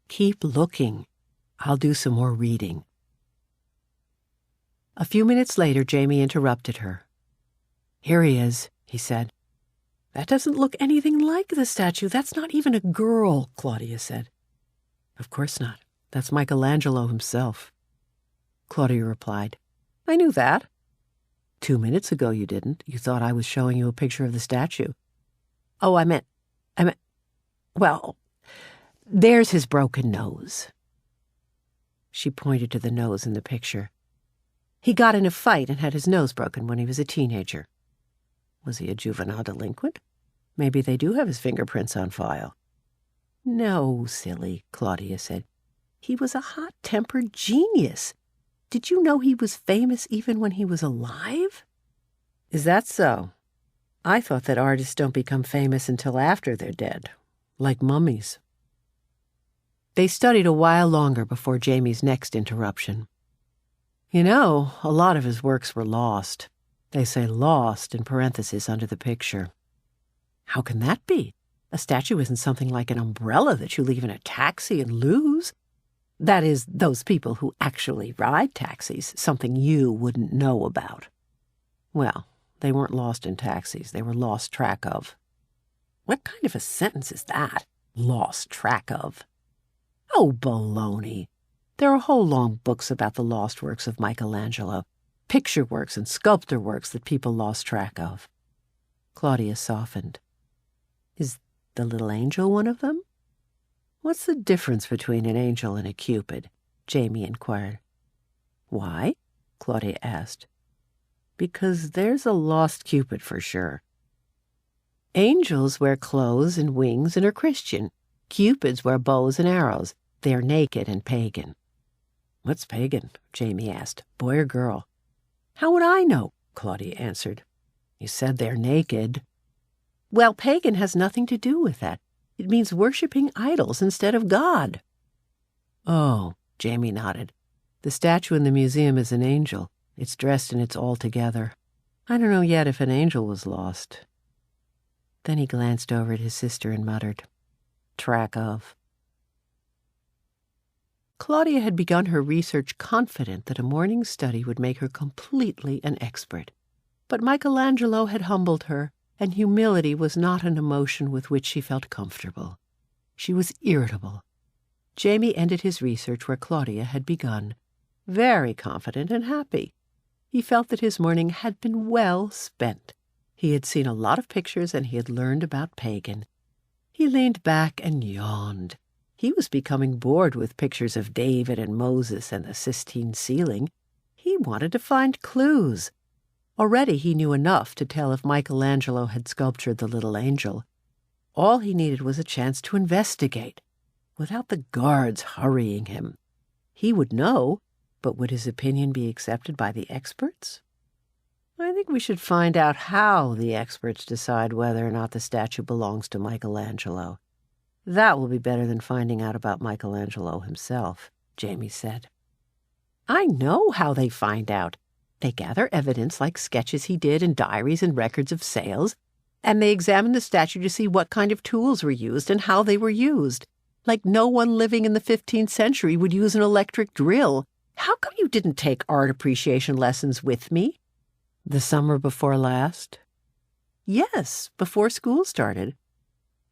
"Keep looking. I'll do some more reading." A few minutes later, Jamie interrupted her. "Here he is," he said. "That doesn't look anything like the statue. That's not even a girl," Claudia said. "Of course not. That's Michelangelo himself." Claudia replied, "I knew that." 2 minutes ago you didn't. You thought I was showing you a picture of the statue." "Oh, I meant, well, there's his broken nose." She pointed to the nose in the picture. "He got in a fight and had his nose broken when he was a teenager." "Was he a juvenile delinquent? Maybe they do have his fingerprints on file." "No, silly," Claudia said. "He was a hot-tempered genius. Did you know he was famous even when he was alive?" "Is that so? I thought that artists don't become famous until after they're dead, like mummies." They studied a while longer before Jamie's next interruption. "You know, a lot of his works were lost. They say 'lost' in parentheses under the picture." "How can that be? A statue isn't something like an umbrella that you leave in a taxi and lose. That is, those people who actually ride taxis, something you wouldn't know about." "Well, they weren't lost in taxis. They were lost track of." "What kind of a sentence is that? Lost track of?" "Oh, baloney. There are whole long books about the lost works of Michelangelo, picture works and sculptor works that people lost track of." Claudia softened. "Is the little angel one of them?" "What's the difference between an angel and a cupid?" Jamie inquired. "Why?" Claudia asked. "Because there's a lost cupid for sure. Angels wear clothes and wings and are Christian. Cupids wear bows and arrows. They're naked and pagan." "What's pagan?" Jamie asked. "Boy or girl?" "How would I know?" Claudia answered. "You said they're naked." "Well, pagan has nothing to do with that. It means worshipping idols instead of God." "Oh," Jamie nodded. "The statue in the museum is an angel. It's dressed and it's all together. I don't know yet if an angel was lost." Then he glanced over at his sister and muttered, "Track of." Claudia had begun her research confident that a morning's study would make her completely an expert. But Michelangelo had humbled her, and humility was not an emotion with which she felt comfortable. She was irritable. Jamie ended his research where Claudia had begun, very confident and happy. He felt that his morning had been well spent. He had seen a lot of pictures and he had learned about pagan. He leaned back and yawned. He was becoming bored with pictures of David and Moses and the Sistine ceiling. He wanted to find clues. Already he knew enough to tell if Michelangelo had sculptured the little angel. All he needed was a chance to investigate, without the guards hurrying him. He would know, but would his opinion be accepted by the experts? "I think we should find out how the experts decide whether or not the statue belongs to Michelangelo. That will be better than finding out about Michelangelo himself," Jamie said. "I know how they find out. They gather evidence like sketches he did and diaries and records of sales, and they examine the statue to see what kind of tools were used and how they were used. Like no one living in the 15th century would use an electric drill. How come you didn't take art appreciation lessons with me?" "The summer before last?" "Yes, before school started."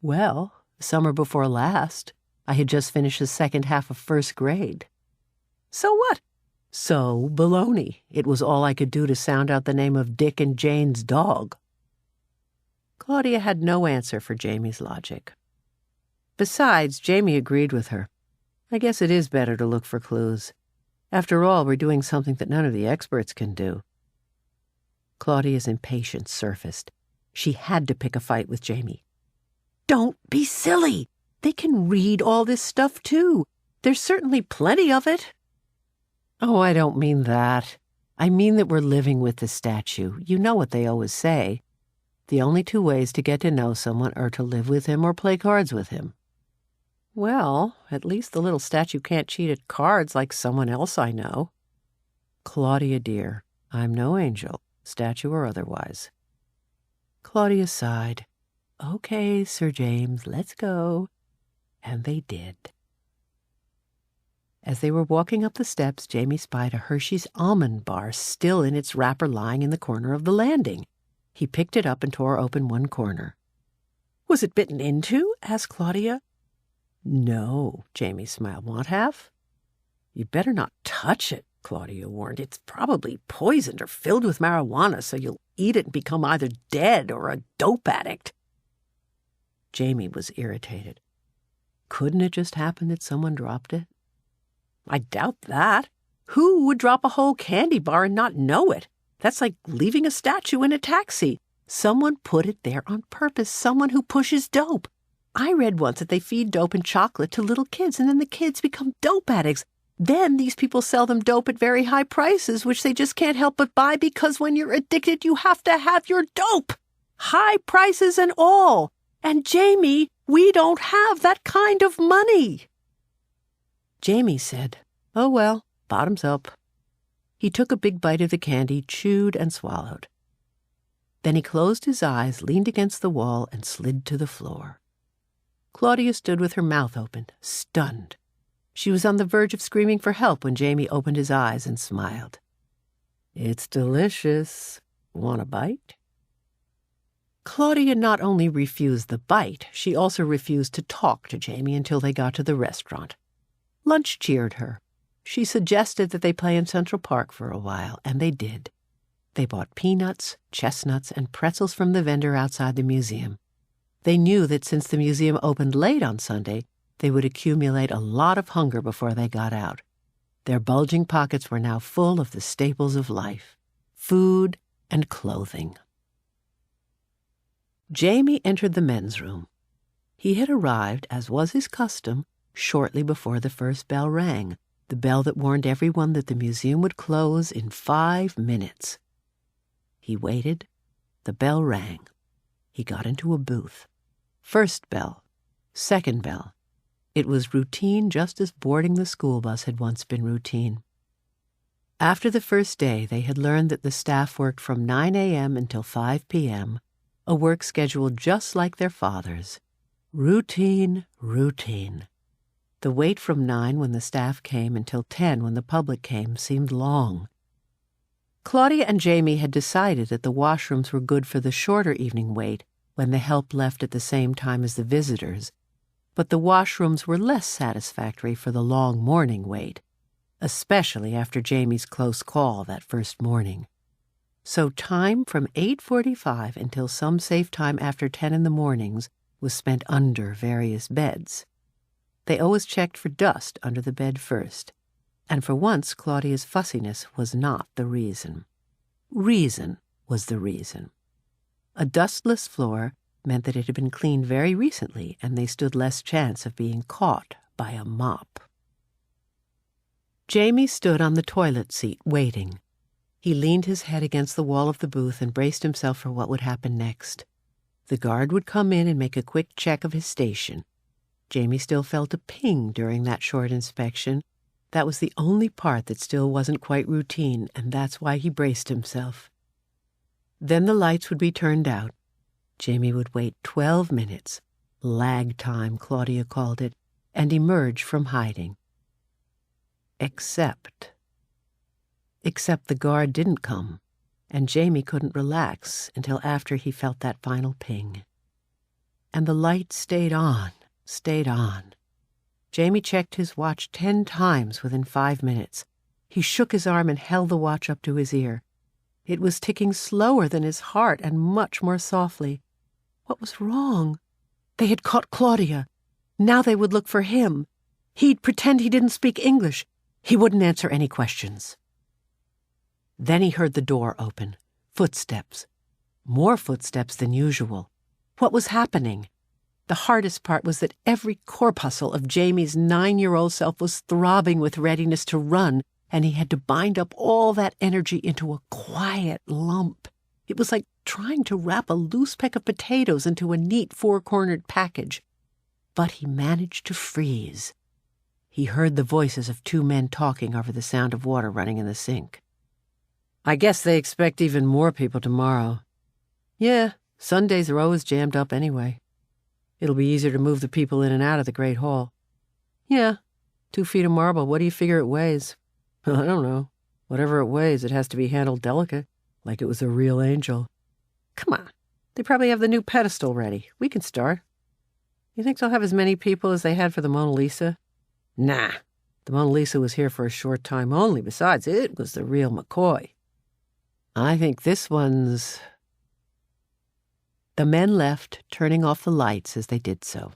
"Well, the summer before last, I had just finished the second half of first grade." "So what?" "So, baloney. It was all I could do to sound out the name of Dick and Jane's dog." Claudia had no answer for Jamie's logic. Besides, Jamie agreed with her. "I guess it is better to look for clues. After all, we're doing something that none of the experts can do." Claudia's impatience surfaced. She had to pick a fight with Jamie. "Don't be silly. They can read all this stuff, too. There's certainly plenty of it." "Oh, I don't mean that. I mean that we're living with the statue. You know what they always say. The only two ways to get to know someone are to live with him or play cards with him." Well, at least the little statue can't cheat at cards like someone else I know. Claudia, dear, I'm no angel, statue or otherwise. Claudia sighed. Okay, Sir James, let's go. And they did. As they were walking up the steps, Jamie spied a Hershey's almond bar still in its wrapper lying in the corner of the landing. He picked it up and tore open one corner. Was it bitten into? Asked Claudia. No, Jamie smiled. Want half? You better not touch it, Claudia warned. It's probably poisoned or filled with marijuana, so you'll eat it and become either dead or a dope addict. Jamie was irritated. Couldn't it just happen that someone dropped it? I doubt that. Who would drop a whole candy bar and not know it? That's like leaving a statue in a taxi. Someone put it there on purpose, someone who pushes dope. I read once that they feed dope and chocolate to little kids, and then the kids become dope addicts. Then these people sell them dope at very high prices, which they just can't help but buy because when you're addicted, you have to have your dope. High prices and all. And Jamie, we don't have that kind of money. Jamie said, Oh well, bottoms up. He took a big bite of the candy, chewed and swallowed. Then he closed his eyes, leaned against the wall, and slid to the floor. Claudia stood with her mouth open, stunned. She was on the verge of screaming for help when Jamie opened his eyes and smiled. It's delicious. Want a bite? Claudia not only refused the bite, she also refused to talk to Jamie until they got to the restaurant. Lunch cheered her. She suggested that they play in Central Park for a while, and they did. They bought peanuts, chestnuts, and pretzels from the vendor outside the museum. They knew that since the museum opened late on Sunday, they would accumulate a lot of hunger before they got out. Their bulging pockets were now full of the staples of life, food and clothing. Jamie entered the men's room. He had arrived, as was his custom, shortly before the first bell rang, the bell that warned everyone that the museum would close in 5 minutes. He waited. The bell rang. He got into a booth. First bell. Second bell. It was routine just as boarding the school bus had once been routine. After the first day, they had learned that the staff worked from 9 a.m. until 5 p.m., a work schedule just like their father's. Routine, routine. The wait from 9 when the staff came until 10 when the public came seemed long. Claudia and Jamie had decided that the washrooms were good for the shorter evening wait when the help left at the same time as the visitors, but the washrooms were less satisfactory for the long morning wait, especially after Jamie's close call that first morning. So time from 8:45 until some safe time after 10 in the mornings was spent under various beds. They always checked for dust under the bed first, and for once Claudia's fussiness was not the reason. Reason was the reason. A dustless floor meant that it had been cleaned very recently, and they stood less chance of being caught by a mop. Jamie stood on the toilet seat, waiting. He leaned his head against the wall of the booth and braced himself for what would happen next. The guard would come in and make a quick check of his station. Jamie still felt a ping during that short inspection. That was the only part that still wasn't quite routine, and that's why he braced himself. Then the lights would be turned out. Jamie would wait 12 minutes, lag time, Claudia called it, and emerge from hiding. Except the guard didn't come, and Jamie couldn't relax until after he felt that final ping. And the light stayed on. Jamie checked his watch 10 times within 5 minutes. He shook his arm and held the watch up to his ear. It was ticking slower than his heart and much more softly. What was wrong? They had caught Claudia. Now they would look for him. He'd pretend he didn't speak English. He wouldn't answer any questions. Then he heard the door open. Footsteps. More footsteps than usual. What was happening? The hardest part was that every corpuscle of Jamie's 9-year-old self was throbbing with readiness to run, and he had to bind up all that energy into a quiet lump. It was like trying to wrap a loose peck of potatoes into a neat 4-cornered package. but he managed to freeze. He heard the voices of two men talking over the sound of water running in the sink. I guess they expect even more people tomorrow. Yeah, Sundays are always jammed up anyway. It'll be easier to move the people in and out of the Great Hall. Yeah, 2 feet of marble, what do you figure it weighs? I don't know. Whatever it weighs, it has to be handled delicate, like it was a real angel. Come on, they probably have the new pedestal ready. We can start. You think they'll have as many people as they had for the Mona Lisa? Nah, the Mona Lisa was here for a short time only. Besides, it was the real McCoy. I think this one's... The men left, turning off the lights as they did so.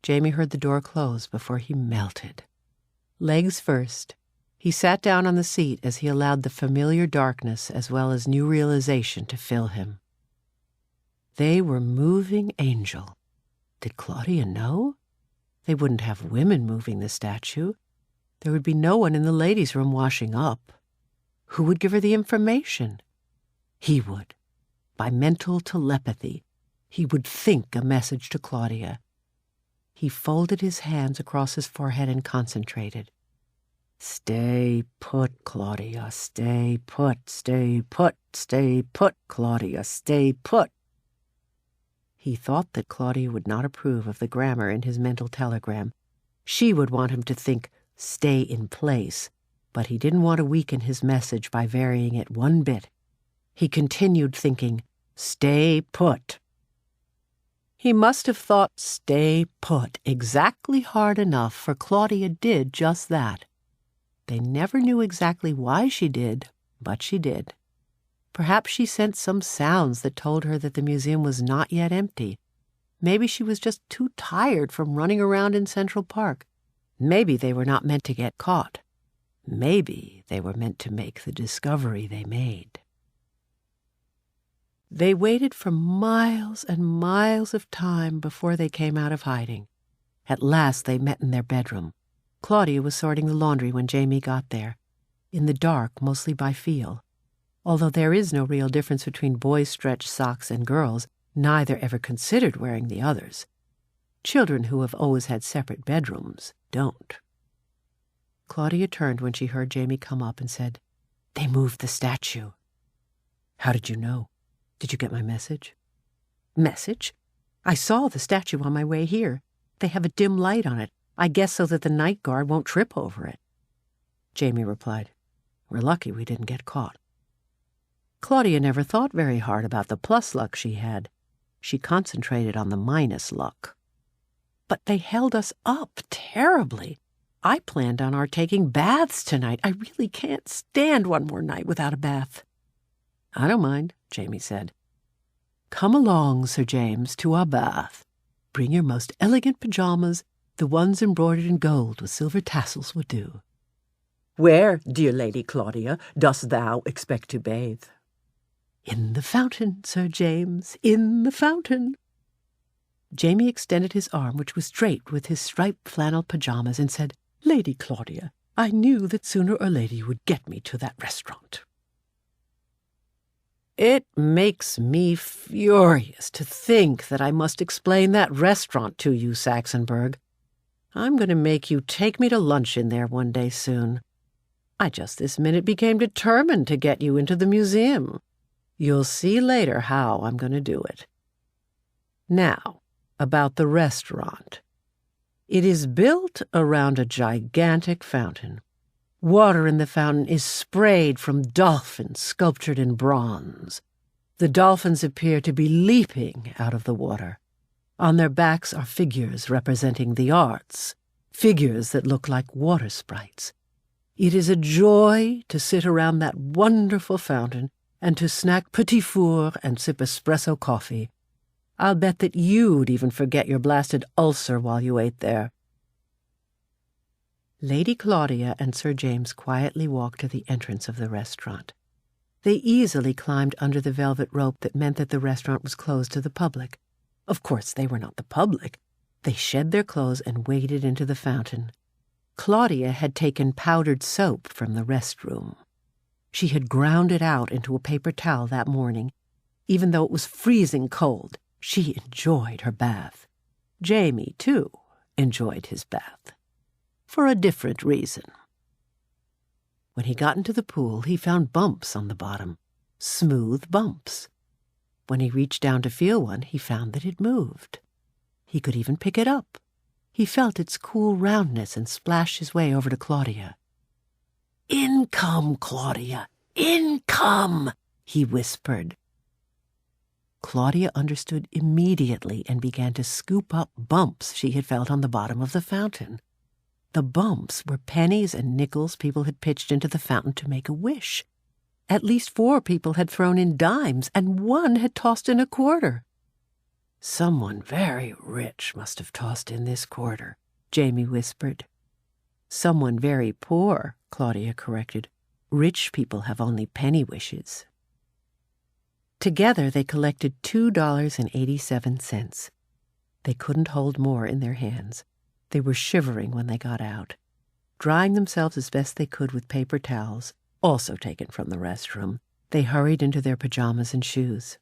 Jamie heard the door close before he melted. Legs first, he sat down on the seat as he allowed the familiar darkness as well as new realization to fill him. They were moving Angel. Did Claudia know? They wouldn't have women moving the statue. There would be no one in the ladies' room washing up. Who would give her the information? He would. By mental telepathy, he would think a message to Claudia. He folded his hands across his forehead and concentrated. Stay put, Claudia, stay put, stay put, stay put, Claudia, stay put. He thought that Claudia would not approve of the grammar in his mental telegram. She would want him to think, stay in place, but he didn't want to weaken his message by varying it one bit. He continued thinking, stay put. He must have thought stay put exactly hard enough, for Claudia did just that. They never knew exactly why she did, but she did. Perhaps she sensed some sounds that told her that the museum was not yet empty. Maybe she was just too tired from running around in Central Park. Maybe they were not meant to get caught. Maybe they were meant to make the discovery they made. They waited for miles and miles of time before they came out of hiding. At last they met in their bedroom. Claudia was sorting the laundry when Jamie got there, in the dark, mostly by feel. Although there is no real difference between boys' stretch socks and girls, neither ever considered wearing the others. Children who have always had separate bedrooms don't. Claudia turned when she heard Jamie come up and said, "They moved the statue." "How did you know? Did you get my message?" "Message? I saw the statue on my way here. They have a dim light on it. I guess so that the night guard won't trip over it." Jamie replied, "We're lucky we didn't get caught." Claudia never thought very hard about the plus luck she had. She concentrated on the minus luck. "But they held us up terribly. I planned on our taking baths tonight. I really can't stand one more night without a bath." "I don't mind," Jamie said. "Come along, Sir James, to our bath. Bring your most elegant pajamas. The ones embroidered in gold with silver tassels will do." "Where, dear Lady Claudia, dost thou expect to bathe?" "In the fountain, Sir James, in the fountain." Jamie extended his arm, which was draped with his striped flannel pajamas, and said, "Lady Claudia, I knew that sooner or later you would get me to that restaurant." It makes me furious to think that I must explain that restaurant to you, Saxonburg. I'm going to make you take me to lunch in there one day soon. I just this minute became determined to get you into the museum. You'll see later how I'm going to do it. Now, about the restaurant. It is built around a gigantic fountain. Water in the fountain is sprayed from dolphins sculptured in bronze. The dolphins appear to be leaping out of the water. On their backs are figures representing the arts, figures that look like water sprites. It is a joy to sit around that wonderful fountain and to snack petit four and sip espresso coffee. I'll bet that you'd even forget your blasted ulcer while you ate there. Lady Claudia and Sir James quietly walked to the entrance of the restaurant. They easily climbed under the velvet rope that meant that the restaurant was closed to the public. Of course, they were not the public. They shed their clothes and waded into the fountain. Claudia had taken powdered soap from the restroom. She had ground it out into a paper towel that morning. Even though it was freezing cold, she enjoyed her bath. Jamie, too, enjoyed his bath. For a different reason. When he got into the pool, he found bumps on the bottom. Smooth bumps. When he reached down to feel one, he found that it moved. He could even pick it up. He felt its cool roundness and splashed his way over to Claudia. "In come, Claudia! In come!" he whispered. Claudia understood immediately and began to scoop up bumps she had felt on the bottom of the fountain. The bumps were pennies and nickels people had pitched into the fountain to make a wish. At least 4 people had thrown in dimes, and 1 had tossed in a quarter. "Someone very rich must have tossed in this quarter," Jamie whispered. "Someone very poor," Claudia corrected. "Rich people have only penny wishes." Together they collected $2.87. They couldn't hold more in their hands. They were shivering when they got out. Drying themselves as best they could with paper towels, also taken from the restroom, they hurried into their pajamas and shoes.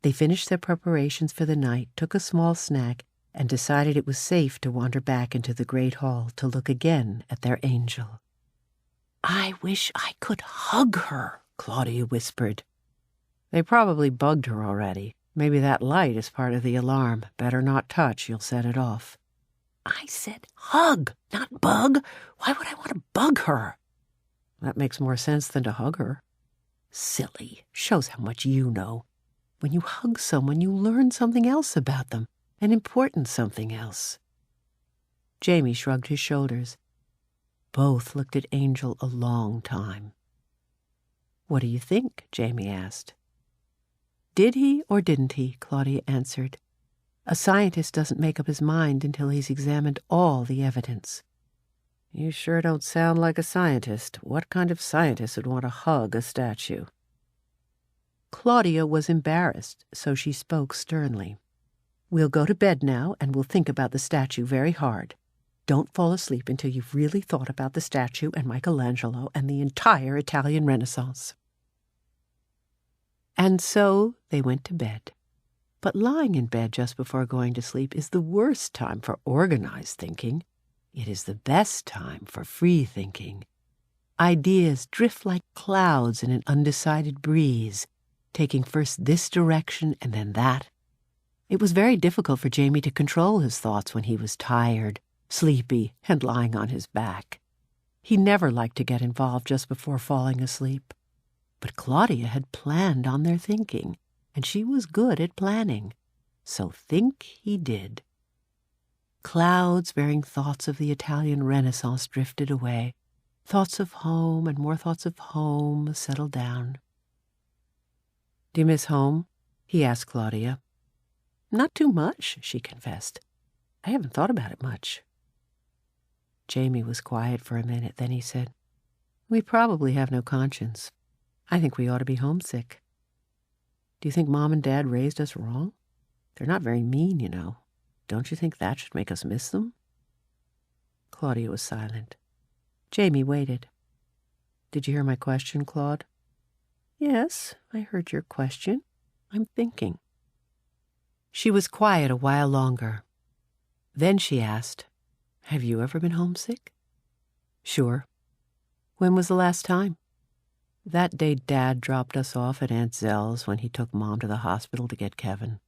They finished their preparations for the night, took a small snack, and decided it was safe to wander back into the great hall to look again at their angel. "I wish I could hug her," Claudia whispered. "They probably bugged her already. Maybe that light is part of the alarm. Better not touch, you'll set it off." "I said hug, not bug. Why would I want to bug her?" "That makes more sense than to hug her." "Silly. Shows how much you know. When you hug someone, you learn something else about them, an important something else." Jamie shrugged his shoulders. Both looked at Angel a long time. "What do you think?" Jamie asked. "Did he or didn't he?" Claudia answered. "A scientist doesn't make up his mind until he's examined all the evidence." "You sure don't sound like a scientist. What kind of scientist would want to hug a statue?" Claudia was embarrassed, so she spoke sternly. "We'll go to bed now, and we'll think about the statue very hard. Don't fall asleep until you've really thought about the statue and Michelangelo and the entire Italian Renaissance." And so they went to bed. But lying in bed just before going to sleep is the worst time for organized thinking. It is the best time for free thinking. Ideas drift like clouds in an undecided breeze, taking first this direction and then that. It was very difficult for Jamie to control his thoughts when he was tired, sleepy, and lying on his back. He never liked to get involved just before falling asleep. But Claudia had planned on their thinking, and she was good at planning. So think he did. Clouds bearing thoughts of the Italian Renaissance drifted away. Thoughts of home and more thoughts of home settled down. "Do you miss home?" he asked Claudia. "Not too much," she confessed. "I haven't thought about it much." Jamie was quiet for a minute. Then he said, "We probably have no conscience. I think we ought to be homesick. Do you think Mom and Dad raised us wrong? They're not very mean, you know. Don't you think that should make us miss them?" Claudia was silent. Jamie waited. "Did you hear my question, Claude?" "Yes, I heard your question. I'm thinking." She was quiet a while longer. Then she asked, "Have you ever been homesick?" "Sure." "When was the last time?" "That day Dad dropped us off at Aunt Zell's when he took Mom to the hospital to get Kevin."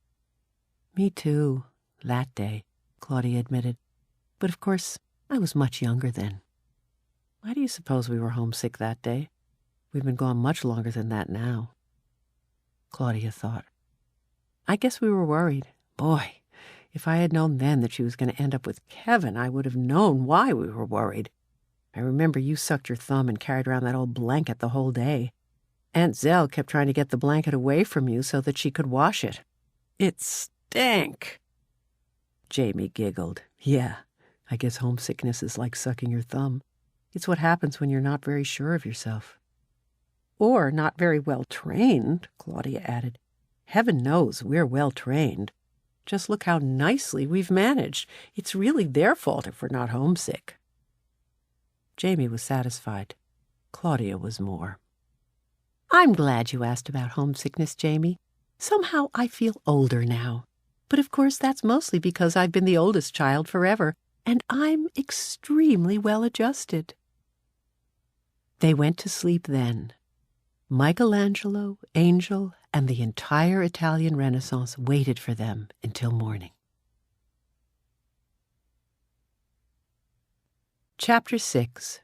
"Me too, that day," Claudia admitted. "But of course, I was much younger then." "Why do you suppose we were homesick that day? We've been gone much longer than that now." Claudia thought. "I guess we were worried. Boy, if I had known then that she was going to end up with Kevin, I would have known why we were worried. I remember you sucked your thumb and carried around that old blanket the whole day. Aunt Zell kept trying to get the blanket away from you so that she could wash it. It stank." Jamie giggled. "Yeah, I guess homesickness is like sucking your thumb. It's what happens when you're not very sure of yourself." "Or not very well trained," Claudia added. "Heaven knows we're well trained. Just look how nicely we've managed. It's really their fault if we're not homesick." Jamie was satisfied. Claudia was more. "I'm glad you asked about homesickness, Jamie. Somehow I feel older now. But of course that's mostly because I've been the oldest child forever, and I'm extremely well adjusted." They went to sleep then. Michelangelo, Angel, and the entire Italian Renaissance waited for them until morning. Chapter 6.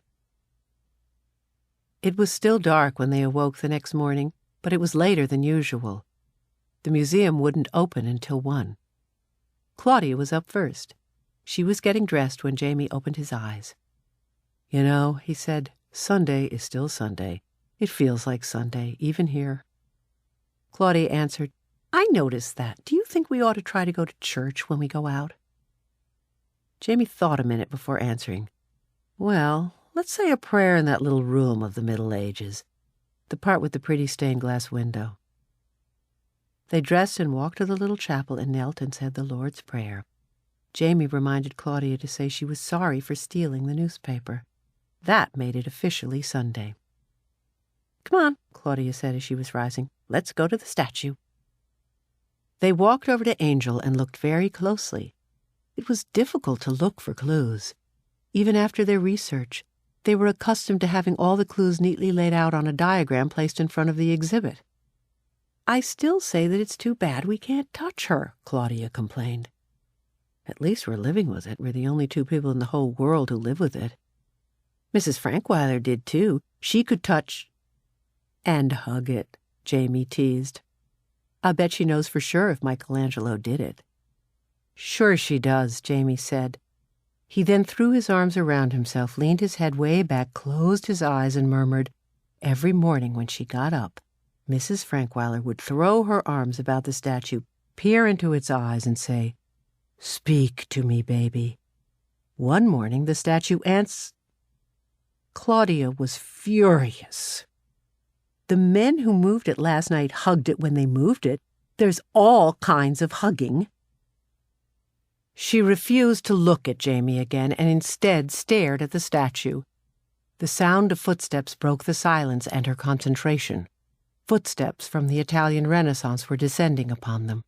It was still dark when they awoke the next morning, but it was later than usual. The museum wouldn't open until 1. Claudia was up first. She was getting dressed when Jamie opened his eyes. "You know," he said, "Sunday is still Sunday. It feels like Sunday, even here." Claudia answered, "I noticed that. Do you think we ought to try to go to church when we go out?" Jamie thought a minute before answering. "Well, let's say a prayer in that little room of the Middle Ages, the part with the pretty stained glass window." They dressed and walked to the little chapel and knelt and said the Lord's Prayer. Jamie reminded Claudia to say she was sorry for stealing the newspaper. That made it officially Sunday. "Come on," Claudia said as she was rising. "Let's go to the statue." They walked over to Angel and looked very closely. It was difficult to look for clues. Even after their research, they were accustomed to having all the clues neatly laid out on a diagram placed in front of the exhibit. "I still say that it's too bad we can't touch her," Claudia complained. "At least we're living with it. We're the only 2 people in the whole world who live with it. Mrs. Frankweiler did, too. She could touch—" "And hug it," Jamie teased. "I bet she knows for sure if Michelangelo did it." "Sure she does," Jamie said. He then threw his arms around himself, leaned his head way back, closed his eyes, and murmured, "Every morning when she got up, Mrs. Frankweiler would throw her arms about the statue, peer into its eyes, and say, 'Speak to me, baby.' One morning the statue Claudia was furious. The men who moved it last night hugged it when they moved it. There's all kinds of hugging." She refused to look at Jamie again and instead stared at the statue. The sound of footsteps broke the silence and her concentration. Footsteps from the Italian Renaissance were descending upon them.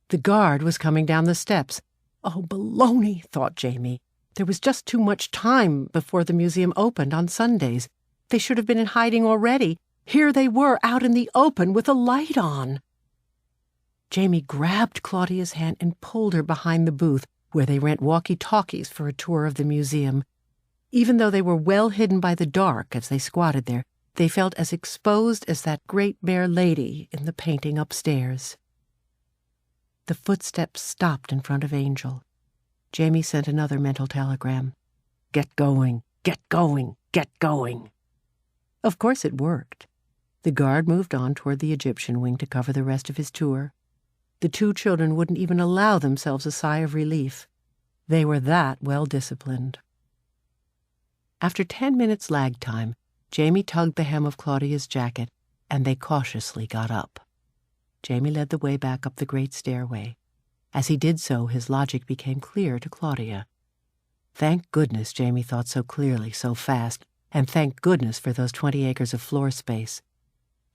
The guard was coming down the steps. "Oh, baloney," thought Jamie. There was just too much time before the museum opened on Sundays. They should have been in hiding already. Here they were out in the open with a light on. Jamie grabbed Claudia's hand and pulled her behind the booth where they rent walkie-talkies for a tour of the museum. Even though they were well hidden by the dark as they squatted there, they felt as exposed as that great bare lady in the painting upstairs. The footsteps stopped in front of Angel. Jamie sent another mental telegram. "Get going, get going, get going." Of course it worked. The guard moved on toward the Egyptian wing to cover the rest of his tour. The 2 children wouldn't even allow themselves a sigh of relief. They were that well disciplined. After 10 minutes lag time, Jamie tugged the hem of Claudia's jacket, and they cautiously got up. Jamie led the way back up the great stairway. As he did so, his logic became clear to Claudia. Thank goodness Jamie thought so clearly, so fast, and thank goodness for those 20 acres of floor space.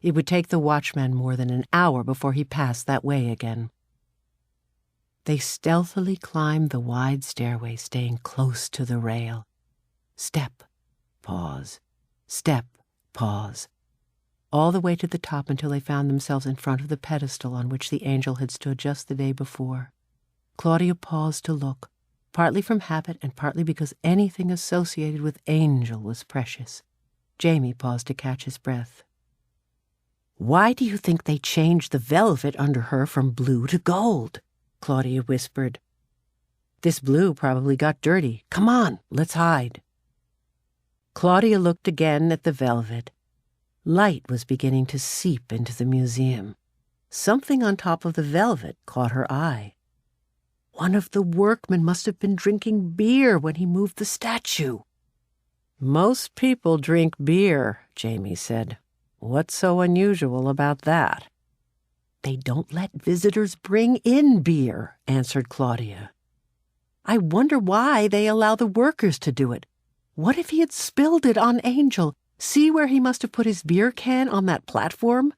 It would take the watchman more than an hour before he passed that way again. They stealthily climbed the wide stairway, staying close to the rail. Step, pause, step, pause. All the way to the top until they found themselves in front of the pedestal on which the angel had stood just the day before. Claudia paused to look, partly from habit and partly because anything associated with Angel was precious. Jamie paused to catch his breath. "Why do you think they changed the velvet under her from blue to gold?" Claudia whispered. "This blue probably got dirty. Come on, let's hide." Claudia looked again at the velvet. Light was beginning to seep into the museum. Something on top of the velvet caught her eye. One of the workmen must have been drinking beer when he moved the statue. "Most people drink beer," Jamie said. "What's so unusual about that?" "They don't let visitors bring in beer," answered Claudia. "I wonder why they allow the workers to do it. What if he had spilled it on Angel? See where he must have put his beer can on that platform?"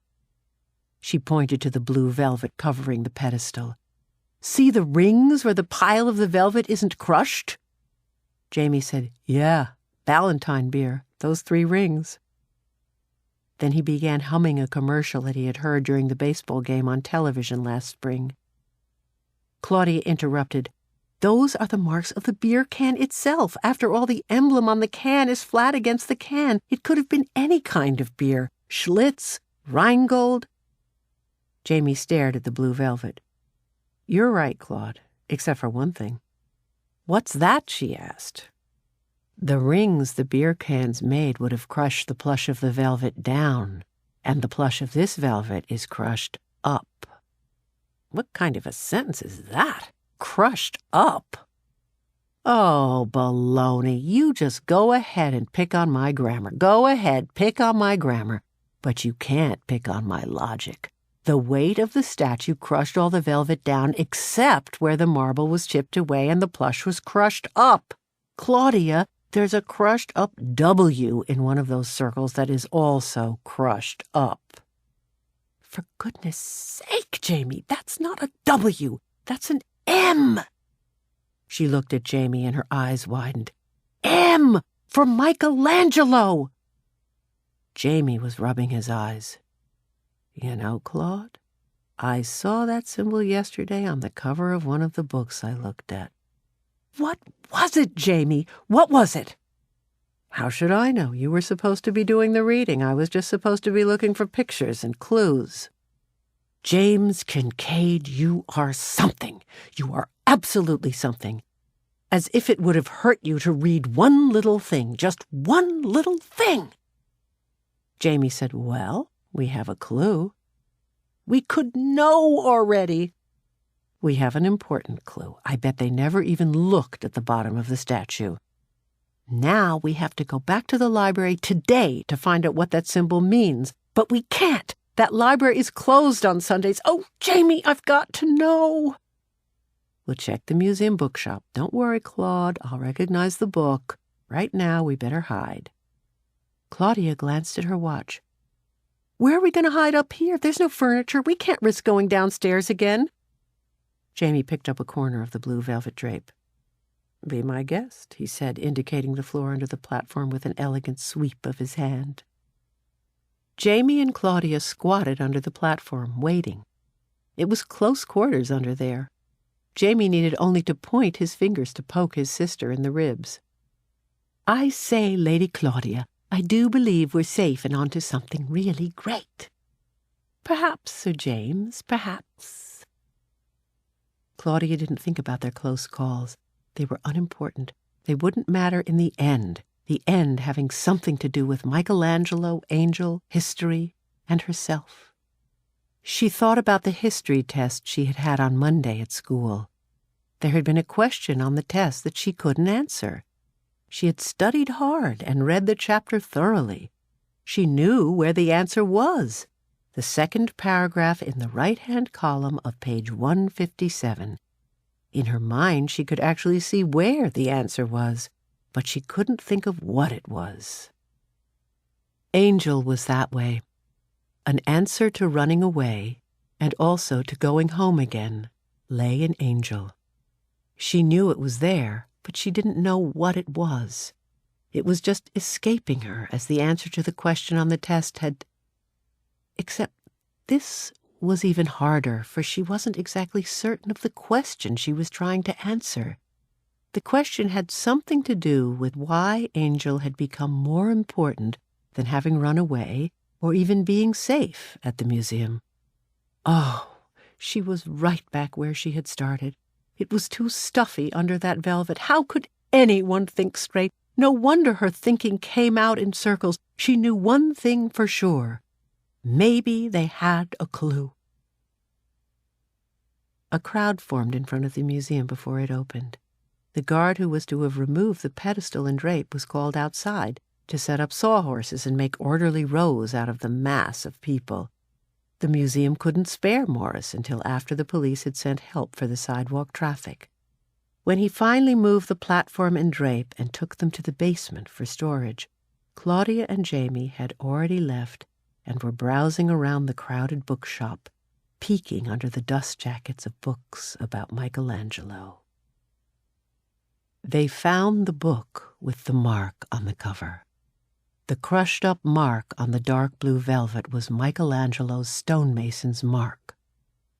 She pointed to the blue velvet covering the pedestal. See the rings where the pile of the velvet isn't crushed?" Jamie said, "Yeah, Ballantine beer, those 3 rings." Then he began humming a commercial that he had heard during the baseball game on television last spring. Claudia interrupted. "Those are the marks of the beer can itself. After all, the emblem on the can is flat against the can. It could have been any kind of beer. Schlitz, Rheingold." Jamie stared at the blue velvet. "You're right, Claude, except for one thing." "What's that?" she asked. "The rings the beer cans made would have crushed the plush of the velvet down, and the plush of this velvet is crushed up." What kind of a sentence is that? Crushed up? "Oh, baloney, you just go ahead and pick on my grammar. Go ahead, pick on my grammar. But you can't pick on my logic. The weight of the statue crushed all the velvet down except where the marble was chipped away and the plush was crushed up. Claudia, there's a crushed up W in one of those circles that is also crushed up." "For goodness sake, Jamie, that's not a W. That's an M." She looked at Jamie and her eyes widened. "M for Michelangelo." Jamie was rubbing his eyes. "You know, Claude, I saw that symbol yesterday on the cover of one of the books I looked at." "What was it, Jamie? What was it?" "How should I know? You were supposed to be doing the reading. I was just supposed to be looking for pictures and clues." "James Kincaid, you are something. You are absolutely something. As if it would have hurt you to read one little thing, just one little thing." Jamie said, "Well, we have a clue." "We could know already." "We have an important clue. I bet they never even looked at the bottom of the statue. Now we have to go back to the library today to find out what that symbol means. But we can't. That library is closed on Sundays. Oh, Jamie, I've got to know." "We'll check the museum bookshop. Don't worry, Claude. I'll recognize the book. Right now, we better hide." Claudia glanced at her watch. "Where are we going to hide up here? There's no furniture. We can't risk going downstairs again." Jamie picked up a corner of the blue velvet drape. "Be my guest," he said, indicating the floor under the platform with an elegant sweep of his hand. Jamie and Claudia squatted under the platform, waiting. It was close quarters under there. Jamie needed only to point his fingers to poke his sister in the ribs. "I say, Lady Claudia, I do believe we're safe and onto something really great." "Perhaps, Sir James, perhaps." Claudia didn't think about their close calls. They were unimportant. They wouldn't matter in the end having something to do with Michelangelo, Angel, history, and herself. She thought about the history test she had had on Monday at school. There had been a question on the test that she couldn't answer. She had studied hard and read the chapter thoroughly. She knew where the answer was. The second paragraph in the right-hand column of page 157. In her mind, she could actually see where the answer was, but she couldn't think of what it was. Angel was that way. An answer to running away, and also to going home again, lay in Angel. She knew it was there, but she didn't know what it was. It was just escaping her as the answer to the question on the test had... Except this was even harder, for she wasn't exactly certain of the question she was trying to answer. The question had something to do with why Angel had become more important than having run away or even being safe at the museum. Oh, she was right back where she had started. It was too stuffy under that velvet. How could anyone think straight? No wonder her thinking came out in circles. She knew one thing for sure. Maybe they had a clue. A crowd formed in front of the museum before it opened. The guard who was to have removed the pedestal and drape was called outside to set up sawhorses and make orderly rows out of the mass of people. The museum couldn't spare Morris until after the police had sent help for the sidewalk traffic. When he finally moved the platform and drape and took them to the basement for storage, Claudia and Jamie had already left and were browsing around the crowded bookshop, peeking under the dust jackets of books about Michelangelo. They found the book with the mark on the cover. The crushed-up mark on the dark blue velvet was Michelangelo's stonemason's mark.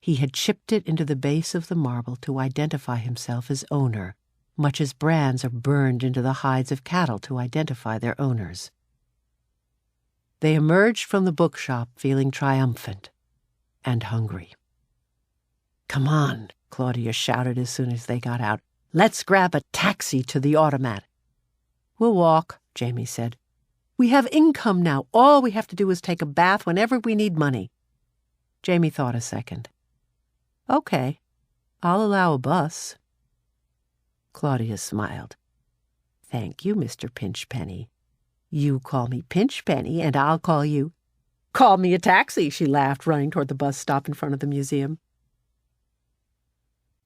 He had chipped it into the base of the marble to identify himself as owner, much as brands are burned into the hides of cattle to identify their owners. They emerged from the bookshop feeling triumphant and hungry. "Come on," Claudia shouted as soon as they got out. "Let's grab a taxi to the automat." "We'll walk," Jamie said. "We have income now. All we have to do is take a bath whenever we need money." Jamie thought a second. "Okay, I'll allow a bus." Claudia smiled. "Thank you, Mr. Pinchpenny. You call me Pinchpenny, and I'll call you—" "Call me a taxi," she laughed, running toward the bus stop in front of the museum.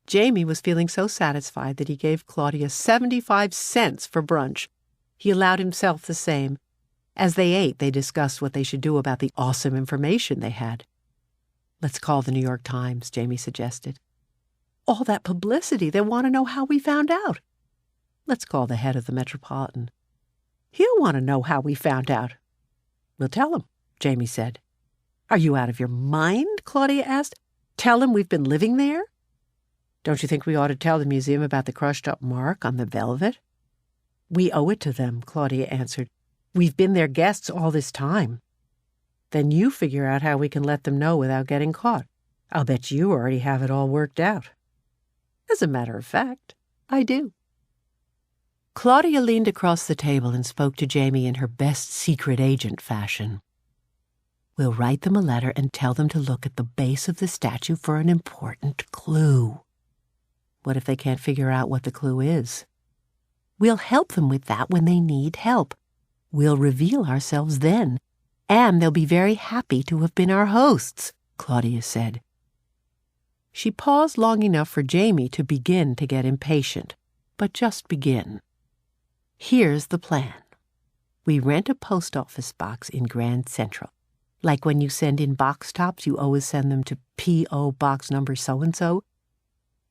Jamie was feeling so satisfied that he gave Claudia 75 cents for brunch. He allowed himself the same. As they ate, they discussed what they should do about the awesome information they had. "Let's call the New York Times," Jamie suggested. "All that publicity, they want to know how we found out." "Let's call the head of the Metropolitan." "He'll want to know how we found out." "We'll tell him," Jamie said. "Are you out of your mind?" Claudia asked. "Tell him we've been living there?" "Don't you think we ought to tell the museum about the crushed-up mark on the velvet?" "We owe it to them," Claudia answered. "We've been their guests all this time." "Then you figure out how we can let them know without getting caught. I'll bet you already have it all worked out." "As a matter of fact, I do." Claudia leaned across the table and spoke to Jamie in her best secret agent fashion. "We'll write them a letter and tell them to look at the base of the statue for an important clue." "What if they can't figure out what the clue is?" "We'll help them with that when they need help. We'll reveal ourselves then, and they'll be very happy to have been our hosts," Claudia said. She paused long enough for Jamie to begin to get impatient, but just begin. "Here's the plan. We rent a post office box in Grand Central. Like when you send in box tops, you always send them to P.O. Box number so-and-so.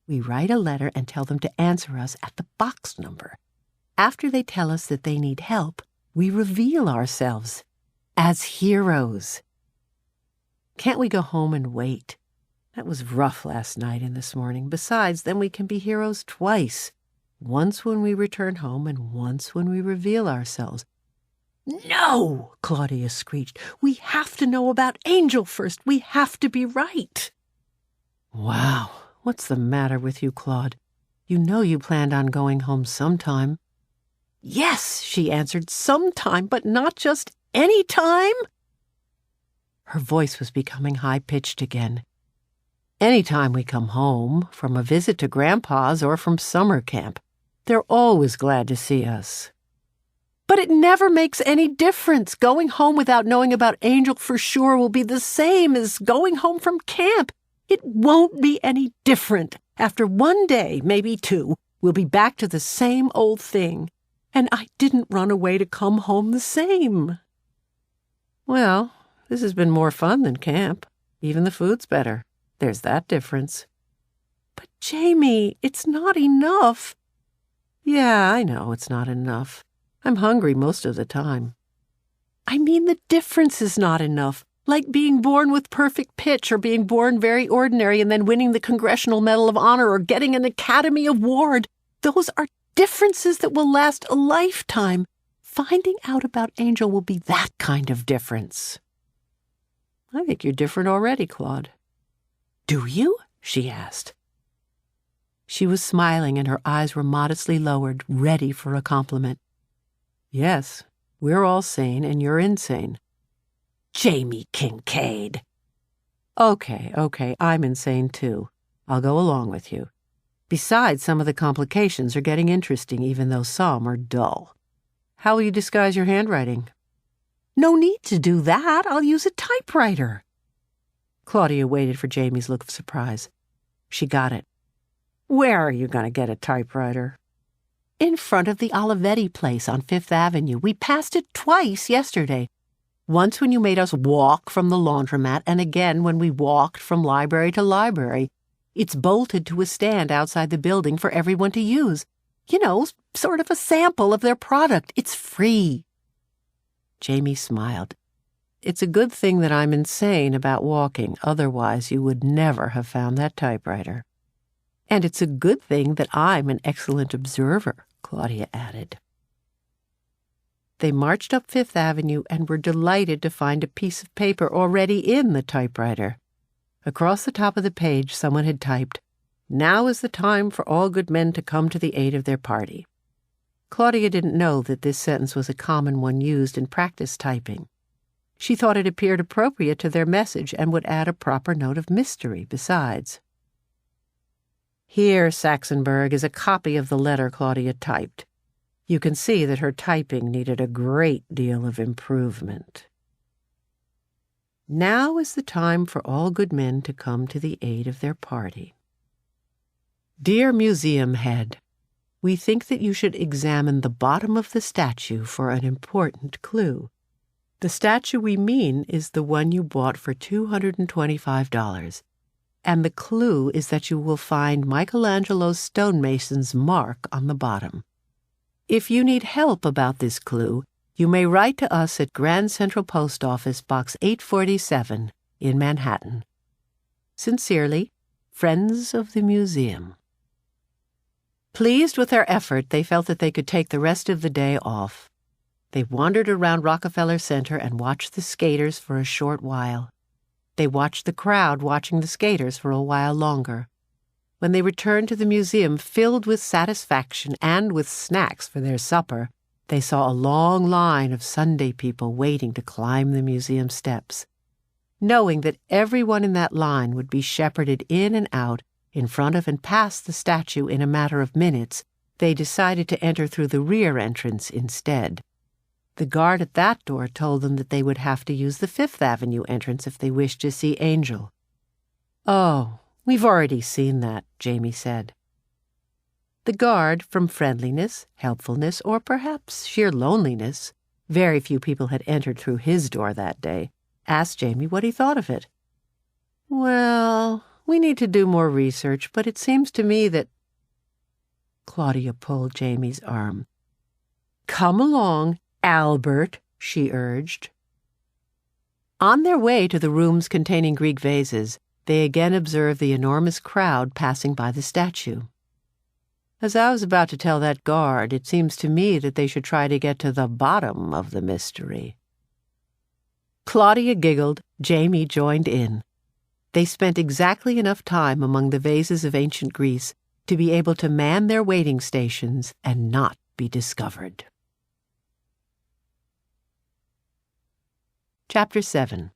We write a letter and tell them to answer us at the box number. After they tell us that they need help, we reveal ourselves as heroes." "Can't we go home and wait? That was rough last night and this morning. Besides, then we can be heroes twice. Once when we return home and once when we reveal ourselves." "No!" Claudia screeched. "We have to know about Angel first. We have to be right." "Wow, what's the matter with you, Claude? You know you planned on going home sometime." "Yes," she answered, "sometime, but not just any time." Her voice was becoming high-pitched again. "Any time we come home, from a visit to Grandpa's or from summer camp. They're always glad to see us." "But it never makes any difference. Going home without knowing about Angel for sure will be the same as going home from camp. It won't be any different. After one day, maybe two, we'll be back to the same old thing. And I didn't run away to come home the same." "Well, this has been more fun than camp. Even the food's better. There's that difference." "But Jamie, it's not enough." "Yeah, I know it's not enough. I'm hungry most of the time." "I mean the difference is not enough. Like being born with perfect pitch or being born very ordinary and then winning the Congressional Medal of Honor or getting an Academy Award. Those are differences that will last a lifetime. Finding out about Angel will be that kind of difference." "I think you're different already, Claude." "Do you?" she asked. She was smiling and her eyes were modestly lowered, ready for a compliment. "Yes, we're all sane and you're insane." "Jamie Kincaid." Okay, I'm insane too. I'll go along with you. Besides, some of the complications are getting interesting, even though some are dull. How will you disguise your handwriting?" "No need to do that. I'll use a typewriter." Claudia waited for Jamie's look of surprise. She got it. "Where are you going to get a typewriter?" "In front of the Olivetti place on Fifth Avenue. We passed it twice yesterday." Once when you made us walk from the laundromat, and again when we walked from library to library. It's bolted to a stand outside the building for everyone to use. You know, sort of a sample of their product. It's free." Jamie smiled. "It's a good thing that I'm insane about walking, otherwise you would never have found that typewriter. And it's a good thing that I'm an excellent observer," Claudia added. They marched up Fifth Avenue and were delighted to find a piece of paper already in the typewriter. Across the top of the page, someone had typed, "Now is the time for all good men to come to the aid of their party." Claudia didn't know that this sentence was a common one used in practice typing. She thought it appeared appropriate to their message and would add a proper note of mystery besides. "Here, Saxonburg, is a copy of the letter Claudia typed. You can see that her typing needed a great deal of improvement. Now is the time for all good men to come to the aid of their party. Dear Museum Head, we think that you should examine the bottom of the statue for an important clue. The statue we mean is the one you bought for $225, and the clue is that you will find Michelangelo's stonemason's mark on the bottom. If you need help about this clue, you may write to us at Grand Central Post Office, Box 847 in Manhattan. Sincerely, Friends of the Museum." Pleased with their effort, they felt that they could take the rest of the day off. They wandered around Rockefeller Center and watched the skaters for a short while. They watched the crowd watching the skaters for a while longer. When they returned to the museum filled with satisfaction and with snacks for their supper, they saw a long line of Sunday people waiting to climb the museum steps. Knowing that everyone in that line would be shepherded in and out, in front of and past the statue in a matter of minutes, they decided to enter through the rear entrance instead. The guard at that door told them that they would have to use the Fifth Avenue entrance if they wished to see Angel. "Oh, we've already seen that," Jamie said. The guard, from friendliness, helpfulness, or perhaps sheer loneliness, very few people had entered through his door that day, asked Jamie what he thought of it. "Well, we need to do more research, but it seems to me that—" Claudia pulled Jamie's arm. "Come along, Albert," she urged. On their way to the rooms containing Greek vases, they again observed the enormous crowd passing by the statue. "As I was about to tell that guard, it seems to me that they should try to get to the bottom of the mystery." Claudia giggled. Jamie joined in. They spent exactly enough time among the vases of ancient Greece to be able to man their waiting stations and not be discovered. Chapter 7.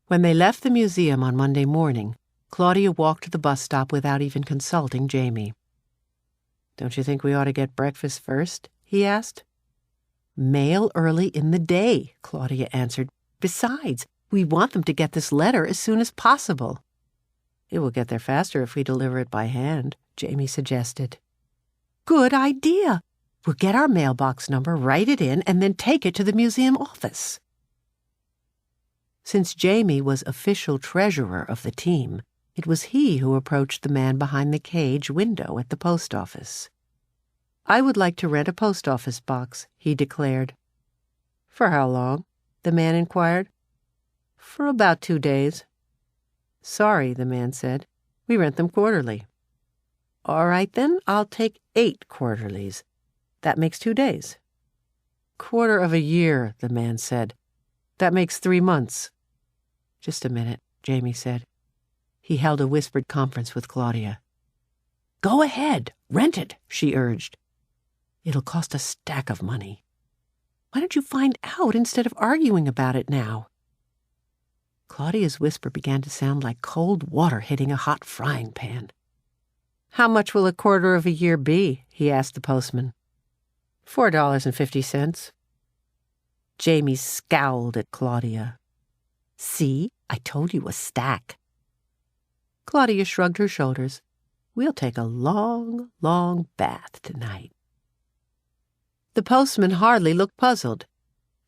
When they left the museum on Monday morning, Claudia walked to the bus stop without even consulting Jamie. "Don't you think we ought to get breakfast first?" he asked. "Mail early in the day," Claudia answered. "Besides, we want them to get this letter as soon as possible." "It will get there faster if we deliver it by hand," Jamie suggested. "Good idea. We'll get our mailbox number, write it in, and then take it to the museum office." Since Jamie was official treasurer of the team, it was he who approached the man behind the cage window at the post office. "I would like to rent a post office box," he declared. "For how long?" the man inquired. "For about 2 days. "Sorry," the man said. "We rent them quarterly." "All right, then, I'll take 8 quarterlies. That makes 2 days. "Quarter of a year," the man said. "That makes 3 months. "Just a minute," Jamie said. He held a whispered conference with Claudia. "Go ahead, rent it," she urged. "It'll cost a stack of money. Why don't you find out instead of arguing about it now?" Claudia's whisper began to sound like cold water hitting a hot frying pan. "How much will a quarter of a year be?" he asked the postman. $4.50. Jamie scowled at Claudia. "See, I told you a stack." Claudia shrugged her shoulders. "We'll take a long, long bath tonight." The postman hardly looked puzzled.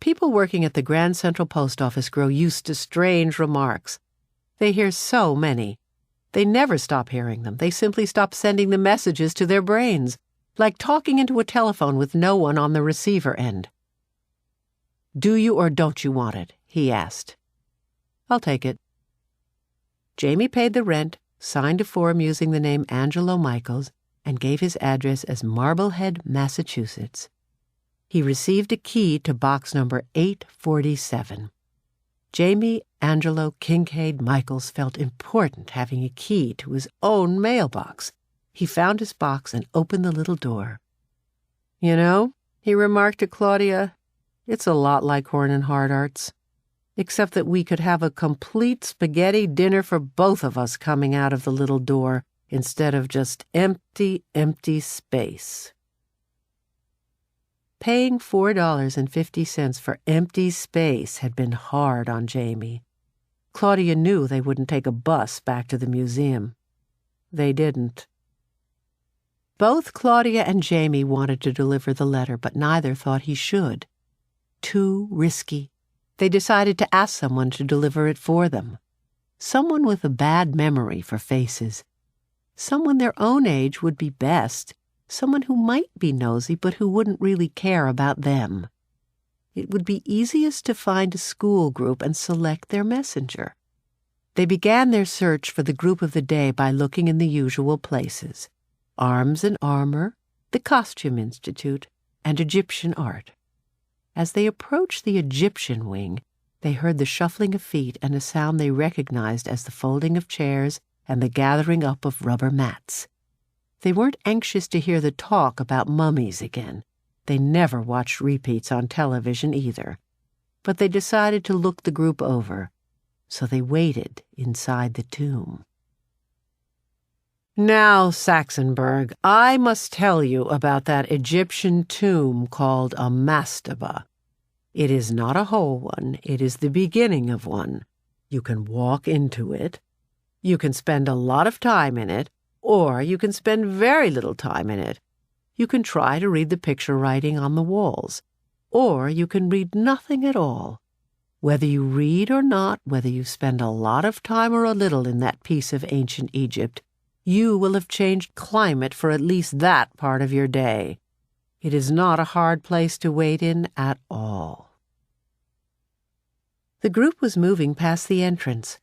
People working at the Grand Central Post Office grow used to strange remarks. They hear so many. They never stop hearing them. They simply stop sending the messages to their brains, like talking into a telephone with no one on the receiver end. "Do you or don't you want it?" he asked. "I'll take it." Jamie paid the rent, signed a form using the name Angelo Michaels, and gave his address as Marblehead, Massachusetts. He received a key to box number 847. Jamie Angelo Kincaid Michaels felt important having a key to his own mailbox. He found his box and opened the little door. "You know," he remarked to Claudia, "it's a lot like Horn and Hardart's, except that we could have a complete spaghetti dinner for both of us coming out of the little door instead of just empty, empty space." Paying $4.50 for empty space had been hard on Jamie. Claudia knew they wouldn't take a bus back to the museum. They didn't. Both Claudia and Jamie wanted to deliver the letter, but neither thought he should. Too risky. They decided to ask someone to deliver it for them. Someone with a bad memory for faces. Someone their own age would be best. Someone who might be nosy but who wouldn't really care about them. It would be easiest to find a school group and select their messenger. They began their search for the group of the day by looking in the usual places: Arms and Armor, the Costume Institute, and Egyptian Art. As they approached the Egyptian wing, they heard the shuffling of feet and a sound they recognized as the folding of chairs and the gathering up of rubber mats. They weren't anxious to hear the talk about mummies again. They never watched repeats on television either. But they decided to look the group over, so they waited inside the tomb. "Now, Saxonburg, I must tell you about that Egyptian tomb called a mastaba. It is not a whole one. It is the beginning of one. You can walk into it. You can spend a lot of time in it, or you can spend very little time in it. You can try to read the picture writing on the walls, or you can read nothing at all. Whether you read or not, whether you spend a lot of time or a little in that piece of ancient Egypt, you will have changed climate for at least that part of your day. It is not a hard place to wait in at all." The group was moving past the entrance.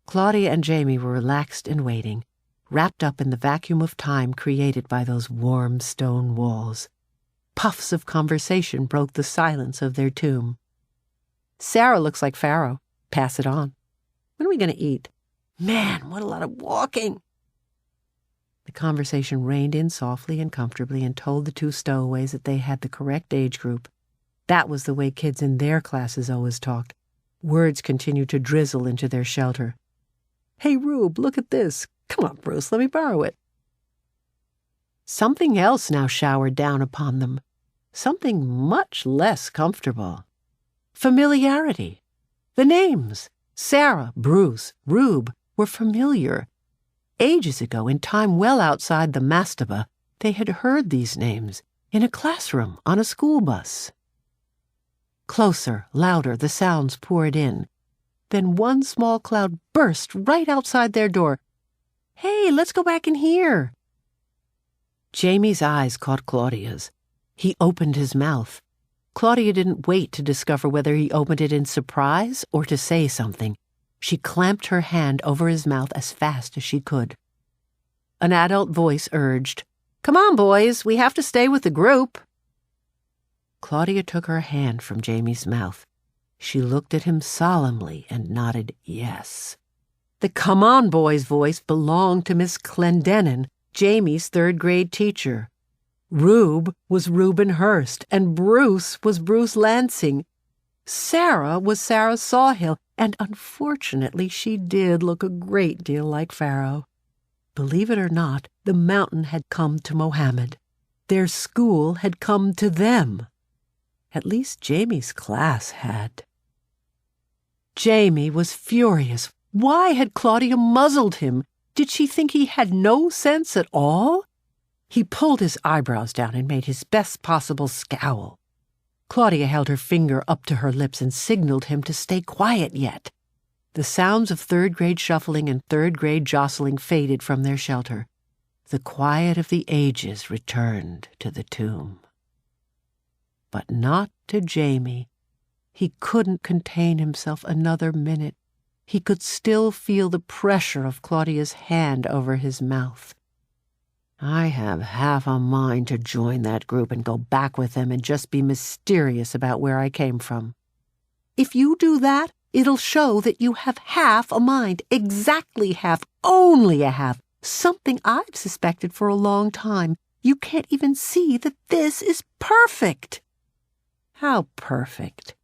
Claudia and Jamie were relaxed and waiting, wrapped up in the vacuum of time created by those warm stone walls. Puffs of conversation broke the silence of their tomb. "Sarah looks like Pharaoh. Pass it on. When are we going to eat? Man, what a lot of walking." The conversation reined in softly and comfortably and told the two stowaways that they had the correct age group. That was the way kids in their classes always talked. Words continued to drizzle into their shelter. "Hey, Rube, look at this. Come on, Bruce, let me borrow it." Something else now showered down upon them. Something much less comfortable. Familiarity. The names, Sarah, Bruce, Rube, were familiar. Ages ago, in time well outside the mastaba, they had heard these names, in a classroom, on a school bus. Closer, louder, the sounds poured in. Then one small cloud burst right outside their door. "Hey, let's go back in here." Jamie's eyes caught Claudia's. He opened his mouth. Claudia didn't wait to discover whether he opened it in surprise or to say something. She clamped her hand over his mouth as fast as she could. An adult voice urged, "Come on, boys, we have to stay with the group." Claudia took her hand from Jamie's mouth. She looked at him solemnly and nodded yes. The "come on, boys" voice belonged to Miss Clendenin, Jamie's third-grade teacher. Rube was Reuben Hurst, and Bruce was Bruce Lansing. Sarah was Sarah Sawhill, and unfortunately she did look a great deal like Pharaoh. Believe it or not, the mountain had come to Mohammed. Their school had come to them. At least Jamie's class had. Jamie was furious. Why had Claudia muzzled him? Did she think he had no sense at all? He pulled his eyebrows down and made his best possible scowl. Claudia held her finger up to her lips and signaled him to stay quiet yet. The sounds of third-grade shuffling and third-grade jostling faded from their shelter. The quiet of the ages returned to the tomb. But not to Jamie. He couldn't contain himself another minute. He could still feel the pressure of Claudia's hand over his mouth. I have half a mind to join that group and go back with them and just be mysterious about where I came from. If you do that, it'll show that you have half a mind, exactly half, only a half, something I've suspected for a long time. You can't even see that this is perfect. How perfect?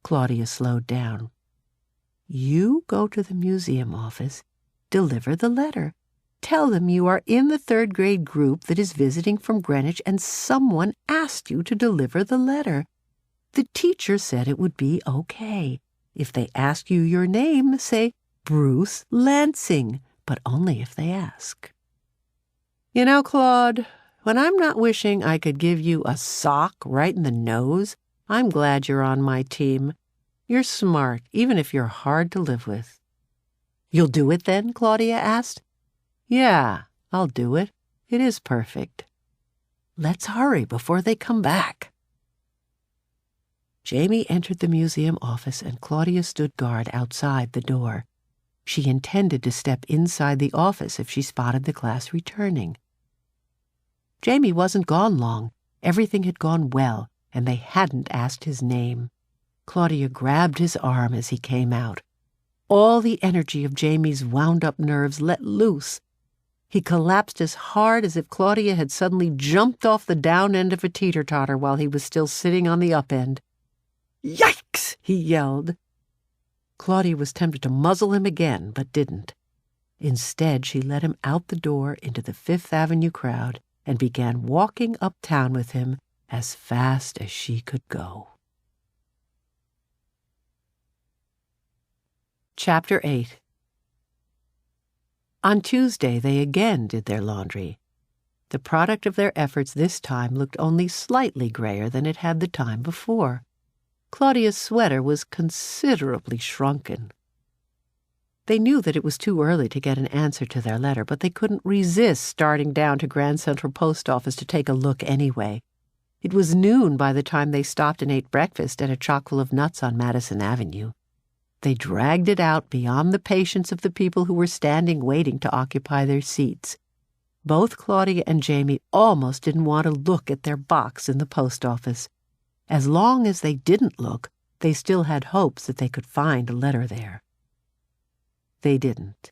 Claudia slowed down. You go to the museum office, deliver the letter. Tell them you are in the third-grade group that is visiting from Greenwich and someone asked you to deliver the letter. The teacher said it would be okay. If they ask you your name, say Bruce Lansing, but only if they ask. You know, Claude, when I'm not wishing I could give you a sock right in the nose, I'm glad you're on my team. You're smart, even if you're hard to live with. You'll do it then? Claudia asked. Yeah, I'll do it. It is perfect. Let's hurry before they come back. Jamie entered the museum office and Claudia stood guard outside the door. She intended to step inside the office if she spotted the class returning. Jamie wasn't gone long. Everything had gone well, and they hadn't asked his name. Claudia grabbed his arm as he came out. All the energy of Jamie's wound-up nerves let loose. He collapsed as hard as if Claudia had suddenly jumped off the down end of a teeter-totter while he was still sitting on the up end. Yikes! He yelled. Claudia was tempted to muzzle him again, but didn't. Instead, she led him out the door into the Fifth Avenue crowd and began walking uptown with him as fast as she could go. Chapter 8. On Tuesday, they again did their laundry. The product of their efforts this time looked only slightly grayer than it had the time before. Claudia's sweater was considerably shrunken. They knew that it was too early to get an answer to their letter, but they couldn't resist starting down to Grand Central Post Office to take a look anyway. It was noon by the time they stopped and ate breakfast at a chock full of nuts on Madison Avenue. They dragged it out beyond the patience of the people who were standing waiting to occupy their seats. Both Claudia and Jamie almost didn't want to look at their box in the post office. As long as they didn't look, they still had hopes that they could find a letter there. They didn't.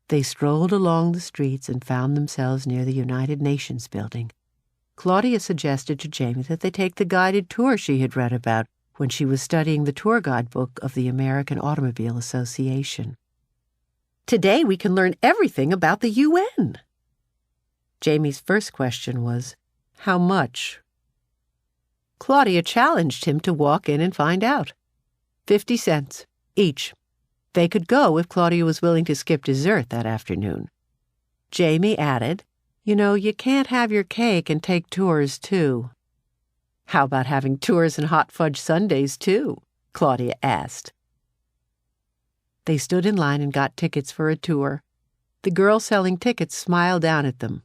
They strolled along the streets and found themselves near the United Nations building. Claudia suggested to Jamie that they take the guided tour she had read about when she was studying the tour guide book of the American Automobile Association. Today we can learn everything about the UN. Jamie's first question was, how much? Claudia challenged him to walk in and find out. 50 cents, each. They could go if Claudia was willing to skip dessert that afternoon. Jamie added, you know, you can't have your cake and take tours, too. How about having tours and hot fudge sundaes, too? Claudia asked. They stood in line and got tickets for a tour. The girl selling tickets smiled down at them.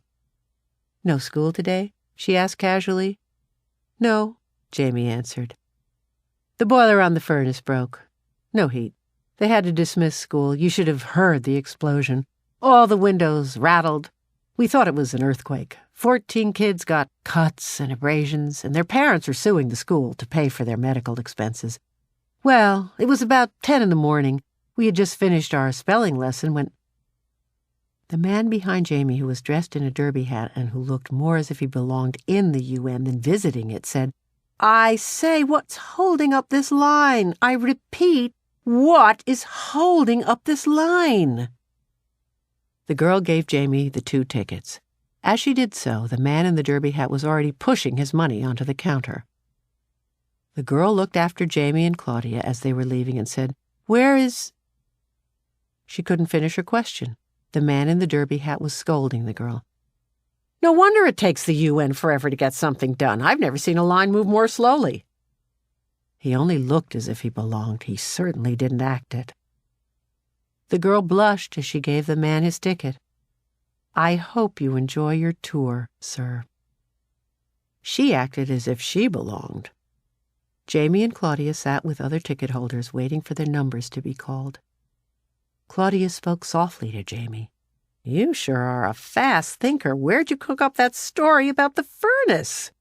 No school today? She asked casually. No, Jamie answered. The boiler on the furnace broke. No heat. They had to dismiss school. You should have heard the explosion. All the windows rattled. We thought it was an earthquake. 14 kids got cuts and abrasions, and their parents are suing the school to pay for their medical expenses. Well, it was about 10 in the morning. We had just finished our spelling lesson when... The man behind Jamie, who was dressed in a derby hat and who looked more as if he belonged in the UN than visiting it, said, I say, what's holding up this line? I repeat, what is holding up this line? The girl gave Jamie the 2 tickets. As she did so, the man in the derby hat was already pushing his money onto the counter. The girl looked after Jamie and Claudia as they were leaving and said, Where is... She couldn't finish her question. The man in the derby hat was scolding the girl. No wonder it takes the UN forever to get something done. I've never seen a line move more slowly. He only looked as if he belonged. He certainly didn't act it. The girl blushed as she gave the man his ticket. I hope you enjoy your tour, sir. She acted as if she belonged. Jamie and Claudia sat with other ticket holders waiting for their numbers to be called. Claudia spoke softly to Jamie. You sure are a fast thinker. Where'd you cook up that story about the furnace?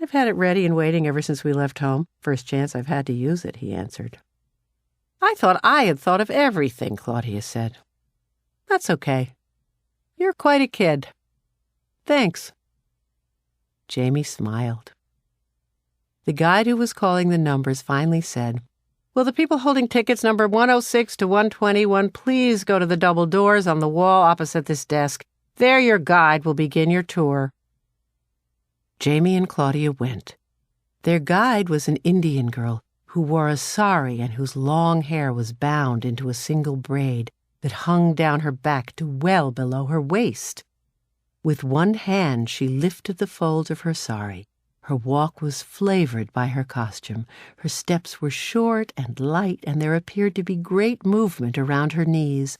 I've had it ready and waiting ever since we left home. First chance I've had to use it, he answered. I thought I had thought of everything, Claudia said. That's okay. You're quite a kid. Thanks. Jamie smiled. The guide who was calling the numbers finally said, Will the people holding tickets number 106 to 121 please go to the double doors on the wall opposite this desk? There your guide will begin your tour. Jamie and Claudia went. Their guide was an Indian girl who wore a sari and whose long hair was bound into a single braid that hung down her back to well below her waist. With one hand she lifted the folds of her sari. Her walk was flavored by her costume. Her steps were short and light, and there appeared to be great movement around her knees.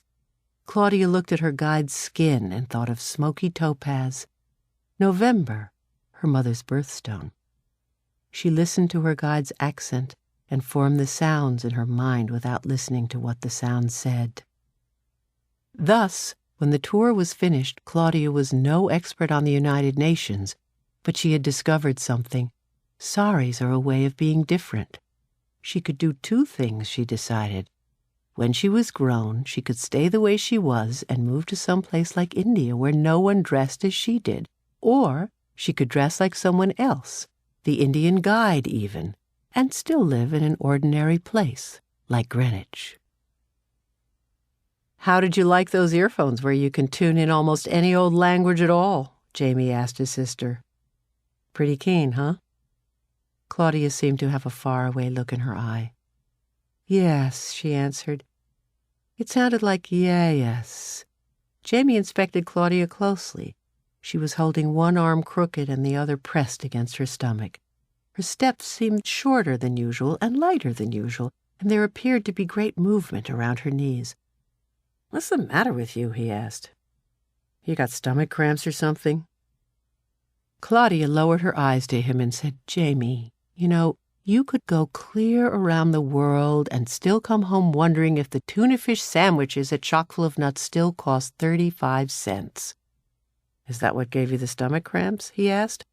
Claudia looked at her guide's skin and thought of smoky topaz. November, her mother's birthstone. She listened to her guide's accent and formed the sounds in her mind without listening to what the sounds said. Thus, when the tour was finished, Claudia was no expert on the United Nations, but she had discovered something. Saris are a way of being different. She could do two things, she decided. When she was grown, she could stay the way she was and move to some place like India where no one dressed as she did, or she could dress like someone else, the Indian guide even, and still live in an ordinary place, like Greenwich. How did you like those earphones where you can tune in almost any old language at all? Jamie asked his sister. Pretty keen, huh? Claudia seemed to have a faraway look in her eye. Yes, she answered. It sounded like yes. Jamie inspected Claudia closely. She was holding one arm crooked and the other pressed against her stomach. Her steps seemed shorter than usual and lighter than usual, and there appeared to be great movement around her knees. What's the matter with you? He asked. You got stomach cramps or something? Claudia lowered her eyes to him and said, Jamie, you could go clear around the world and still come home wondering if the tuna fish sandwiches at Chock-full of Nuts still cost 35 cents. Is that what gave you the stomach cramps? He asked.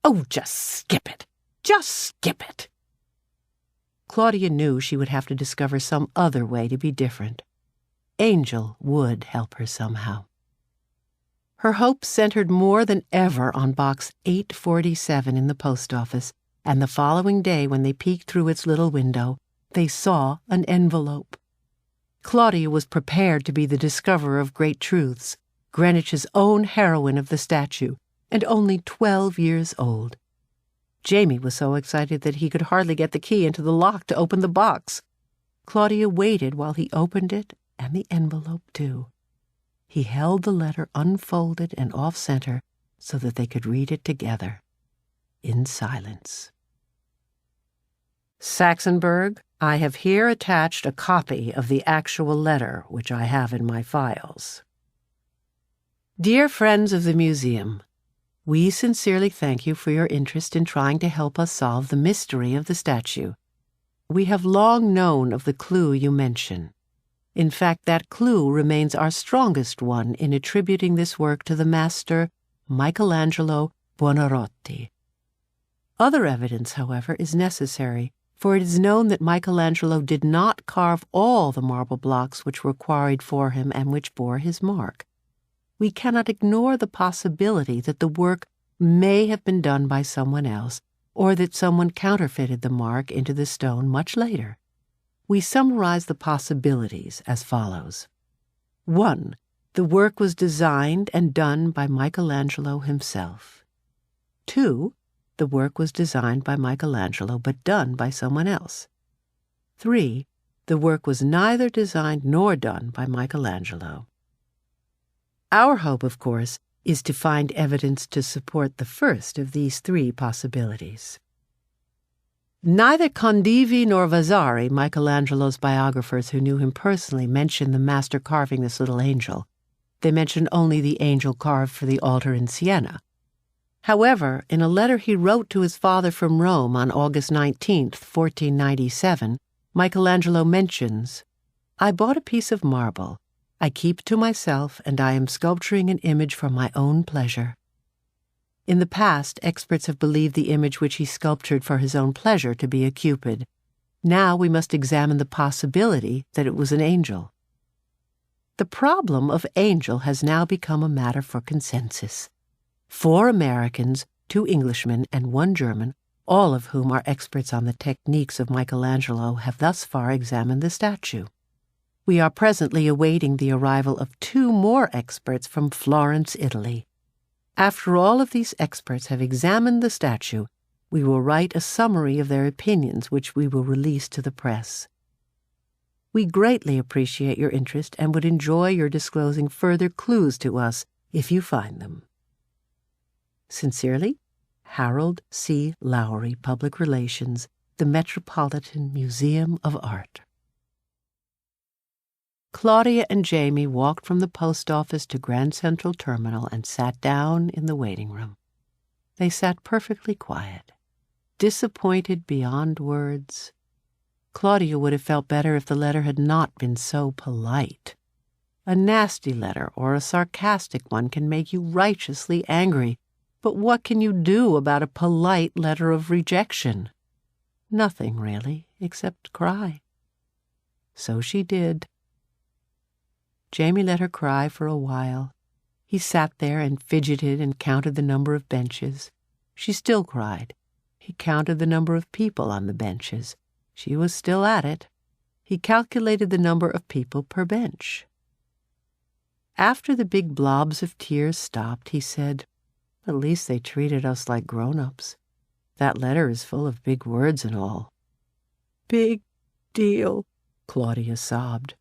Oh, just skip it. Just skip it. Claudia knew she would have to discover some other way to be different. Angel would help her somehow. Her hopes centered more than ever on box 847 in the post office, and the following day when they peeked through its little window, they saw an envelope. Claudia was prepared to be the discoverer of great truths, Greenwich's own heroine of the statue, and only 12 years old. Jamie was so excited that he could hardly get the key into the lock to open the box. Claudia waited while he opened it and the envelope, too. He held the letter unfolded and off-center so that they could read it together, in silence. Saxonburg, I have here attached a copy of the actual letter which I have in my files. Dear friends of the museum, we sincerely thank you for your interest in trying to help us solve the mystery of the statue. We have long known of the clue you mention. In fact, that clue remains our strongest one in attributing this work to the master Michelangelo Buonarroti. Other evidence, however, is necessary, for it is known that Michelangelo did not carve all the marble blocks which were quarried for him and which bore his mark. We cannot ignore the possibility that the work may have been done by someone else, or that someone counterfeited the mark into the stone much later. We summarize the possibilities as follows. 1. The work was designed and done by Michelangelo himself. 2. The work was designed by Michelangelo but done by someone else. 3. The work was neither designed nor done by Michelangelo. Our hope, of course, is to find evidence to support the first of these three possibilities. Neither Condivi nor Vasari, Michelangelo's biographers who knew him personally, mention the master carving this little angel. They mention only the angel carved for the altar in Siena. However, in a letter he wrote to his father from Rome on August 19, 1497, Michelangelo mentions, "I bought a piece of marble. I keep to myself, and I am sculpturing an image for my own pleasure." In the past, experts have believed the image which he sculptured for his own pleasure to be a Cupid. Now we must examine the possibility that it was an angel. The problem of angel has now become a matter for consensus. 4 Americans, 2 Englishmen, and 1 German, all of whom are experts on the techniques of Michelangelo, have thus far examined the statue. We are presently awaiting the arrival of 2 more experts from Florence, Italy. After all of these experts have examined the statue, we will write a summary of their opinions, which we will release to the press. We greatly appreciate your interest and would enjoy your disclosing further clues to us if you find them. Sincerely, Harold C. Lowry, Public Relations, the Metropolitan Museum of Art. Claudia and Jamie walked from the post office to Grand Central Terminal and sat down in the waiting room. They sat perfectly quiet, disappointed beyond words. Claudia would have felt better if the letter had not been so polite. A nasty letter or a sarcastic one can make you righteously angry, but what can you do about a polite letter of rejection? Nothing, really, except cry. So she did. Jamie let her cry for a while. He sat there and fidgeted and counted the number of benches. She still cried. He counted the number of people on the benches. She was still at it. He calculated the number of people per bench. After the big blobs of tears stopped, he said, "At least they treated us like grown-ups. That letter is full of big words and all." "Big deal," Claudia sobbed.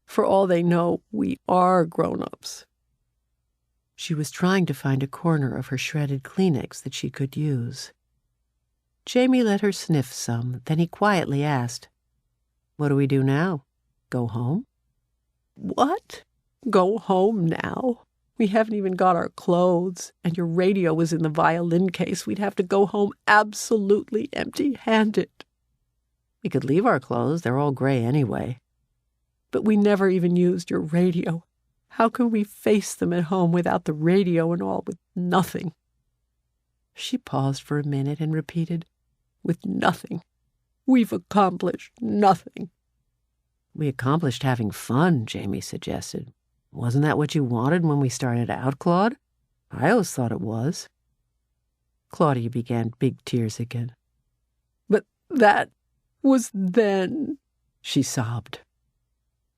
"For all they know, we are grown-ups." She was trying to find a corner of her shredded Kleenex that she could use. Jamie let her sniff some, then he quietly asked, "What do we do now? Go home?" "What? Go home now? We haven't even got our clothes, and your radio was in the violin case. We'd have to go home absolutely empty-handed." "We could leave our clothes. They're all gray anyway." "But we never even used your radio. How can we face them at home without the radio and all, with nothing?" She paused for a minute and repeated, "With nothing. We've accomplished nothing." "We accomplished having fun," Jamie suggested. "Wasn't that what you wanted when we started out, Claude? I always thought it was." Claudia began big tears again. "But that was then," she sobbed.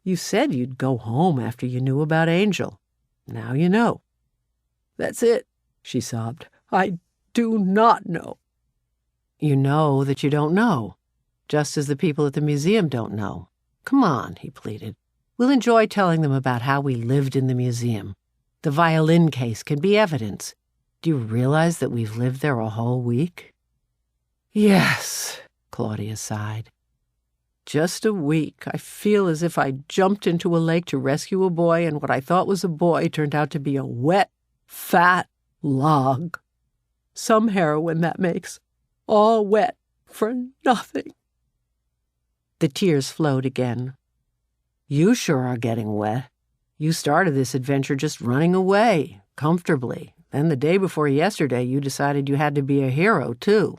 "You said you'd go home after you knew about Angel. Now you know." "That's it," she sobbed. "I do not know." "You know that you don't know, just as the people at the museum don't know. Come on," he pleaded. "We'll enjoy telling them about how we lived in the museum. The violin case can be evidence. Do you realize that we've lived there a whole week?" "Yes," Claudia sighed. "Just a week. I feel as if I jumped into a lake to rescue a boy, and what I thought was a boy turned out to be a wet, fat log. Some heroin, that makes. All wet for nothing." The tears flowed again. "You sure are getting wet. You started this adventure just running away, comfortably. Then the day before yesterday, you decided you had to be a hero, too."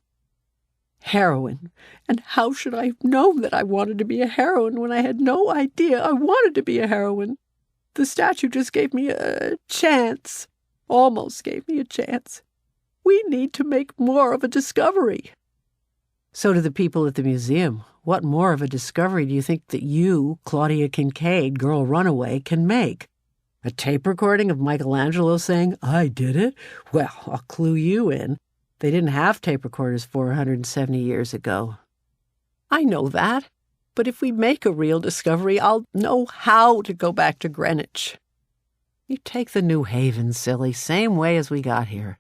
"Heroine? And how should I have known that I wanted to be a heroine when I had no idea I wanted to be a heroine? The statue just gave me a chance. Almost gave me a chance. We need to make more of a discovery." "So do the people at the museum. What more of a discovery do you think that you, Claudia Kincaid, girl runaway, can make? A tape recording of Michelangelo saying, 'I did it'? Well, I'll clue you in. They didn't have tape recorders 470 years ago." "I know that. But if we make a real discovery, I'll know how to go back to Greenwich." You take the New Haven, silly, same way as we got here.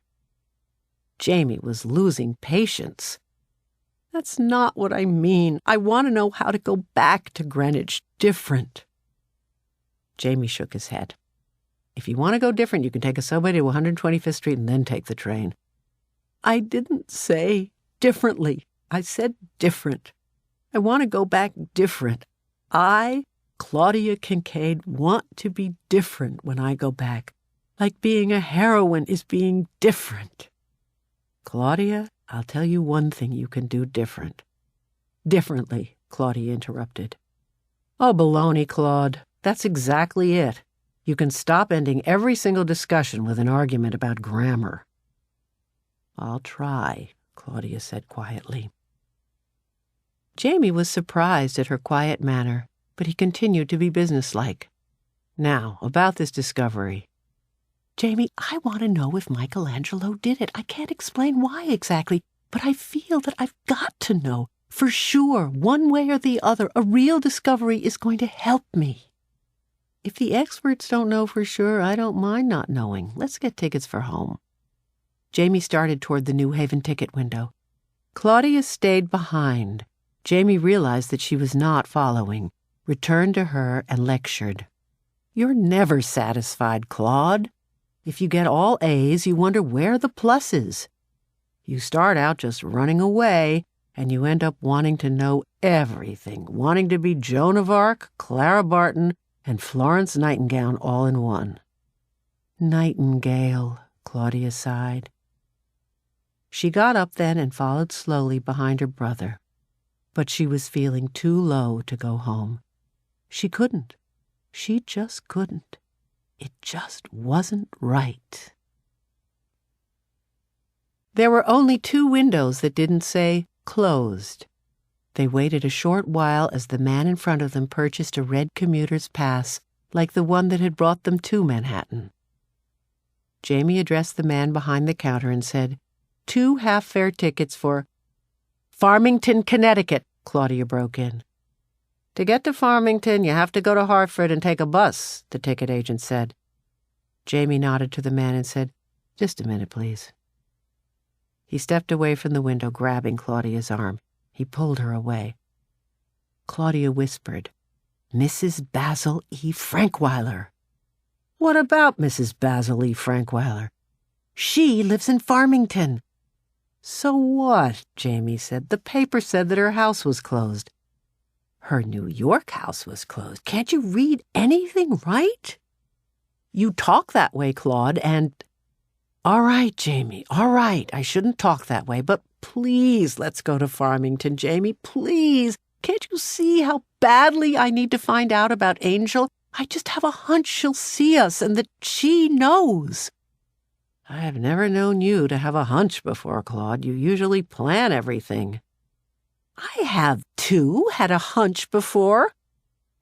Jamie was losing patience. That's not what I mean. I want to know how to go back to Greenwich different. Jamie shook his head. If you want to go different, you can take a subway to 125th Street and then take the train. I didn't say differently. I said different. I want to go back different. I, Claudia Kincaid, want to be different when I go back. Like being a heroine is being different. Claudia, I'll tell you one thing you can do different. Differently, Claudia interrupted. Oh, baloney, Claude. That's exactly it. You can stop ending every single discussion with an argument about grammar. I'll try, Claudia said quietly. Jamie was surprised at her quiet manner, but he continued to be businesslike. Now, about this discovery. Jamie, I want to know if Michelangelo did it. I can't explain why exactly, but I feel that I've got to know. For sure, one way or the other, a real discovery is going to help me. If the experts don't know for sure, I don't mind not knowing. Let's get tickets for home. Jamie started toward the New Haven ticket window. Claudia stayed behind. Jamie realized that she was not following, returned to her, and lectured. You're never satisfied, Claude. If you get all A's, you wonder where the plus is. You start out just running away, and you end up wanting to know everything, wanting to be Joan of Arc, Clara Barton, and Florence Nightingale all in one. Nightingale, Claudia sighed. She got up then and followed slowly behind her brother. But she was feeling too low to go home. She couldn't. She just couldn't. It just wasn't right. There were only 2 windows that didn't say closed. They waited a short while as the man in front of them purchased a red commuter's pass like the one that had brought them to Manhattan. Jamie addressed the man behind the counter and said, 2 half-fare tickets for Farmington, Connecticut, Claudia broke in. To get to Farmington, you have to go to Hartford and take a bus, the ticket agent said. Jamie nodded to the man and said, Just a minute, please. He stepped away from the window, grabbing Claudia's arm. He pulled her away. Claudia whispered, Mrs. Basil E. Frankweiler. What about Mrs. Basil E. Frankweiler? She lives in Farmington. So what? Jamie said. The paper said that her house was closed. Her New York house was closed. Can't you read anything right? You talk that way, Claude, and... All right, Jamie, all right. I shouldn't talk that way, but please let's go to Farmington, Jamie, please. Can't you see how badly I need to find out about Angel? I just have a hunch she'll see us and that she knows. I have never known you to have a hunch before, Claude. You usually plan everything. I have, too, had a hunch before.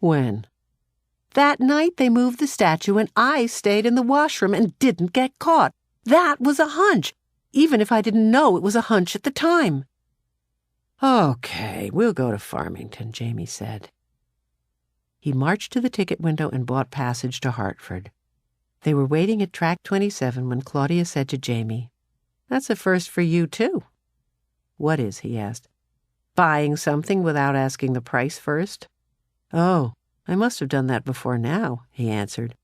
When? That night they moved the statue and I stayed in the washroom and didn't get caught. That was a hunch, even if I didn't know it was a hunch at the time. Okay, we'll go to Farmington, Jamie said. He marched to the ticket window and bought passage to Hartford. They were waiting at track 27 when Claudia said to Jamie, That's a first for you, too. What is? He asked. Buying something without asking the price first? Oh, I must have done that before now, he answered.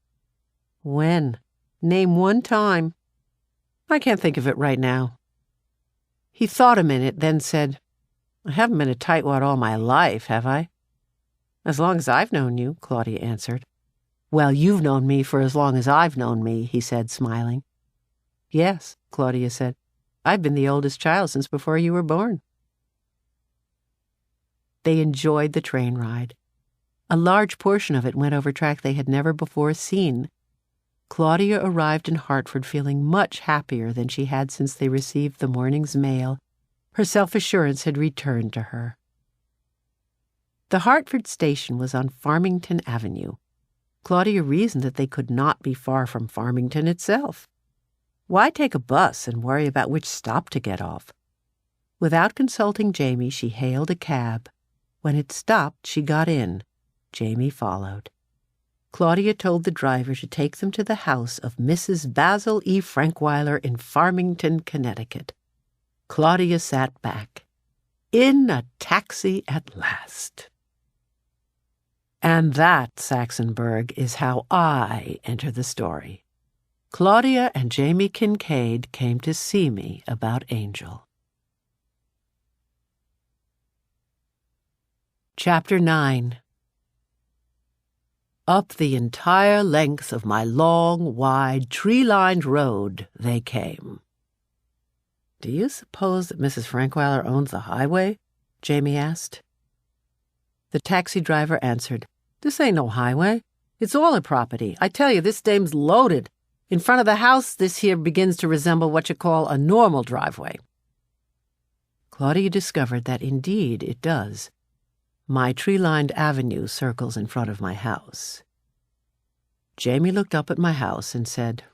When? Name one time. I can't think of it right now. He thought a minute, then said, I haven't been a tightwad all my life, have I? As long as I've known you, Claudia answered. Well, you've known me for as long as I've known me, he said, smiling. Yes, Claudia said. I've been the oldest child since before you were born. They enjoyed the train ride. A large portion of it went over track they had never before seen. Claudia arrived in Hartford feeling much happier than she had since they received the morning's mail. Her self-assurance had returned to her. The Hartford station was on Farmington Avenue. Claudia reasoned that they could not be far from Farmington itself. Why take a bus and worry about which stop to get off? Without consulting Jamie, she hailed a cab. When it stopped, she got in. Jamie followed. Claudia told the driver to take them to the house of Mrs. Basil E. Frankweiler in Farmington, Connecticut. Claudia sat back, in a taxi at last. And that, Saxonburg, is how I enter the story. Claudia and Jamie Kincaid came to see me about Angel. Chapter 9. Up the entire length of my long, wide, tree-lined road they came. "Do you suppose that Mrs. Frankweiler owns the highway?" Jamie asked. The taxi driver answered, "This ain't no highway. It's all her property. I tell you, this dame's loaded. In front of the house, this here begins to resemble what you call a normal driveway." Claudia discovered that indeed it does. My tree-lined avenue circles in front of my house. Jamie looked up at my house and said,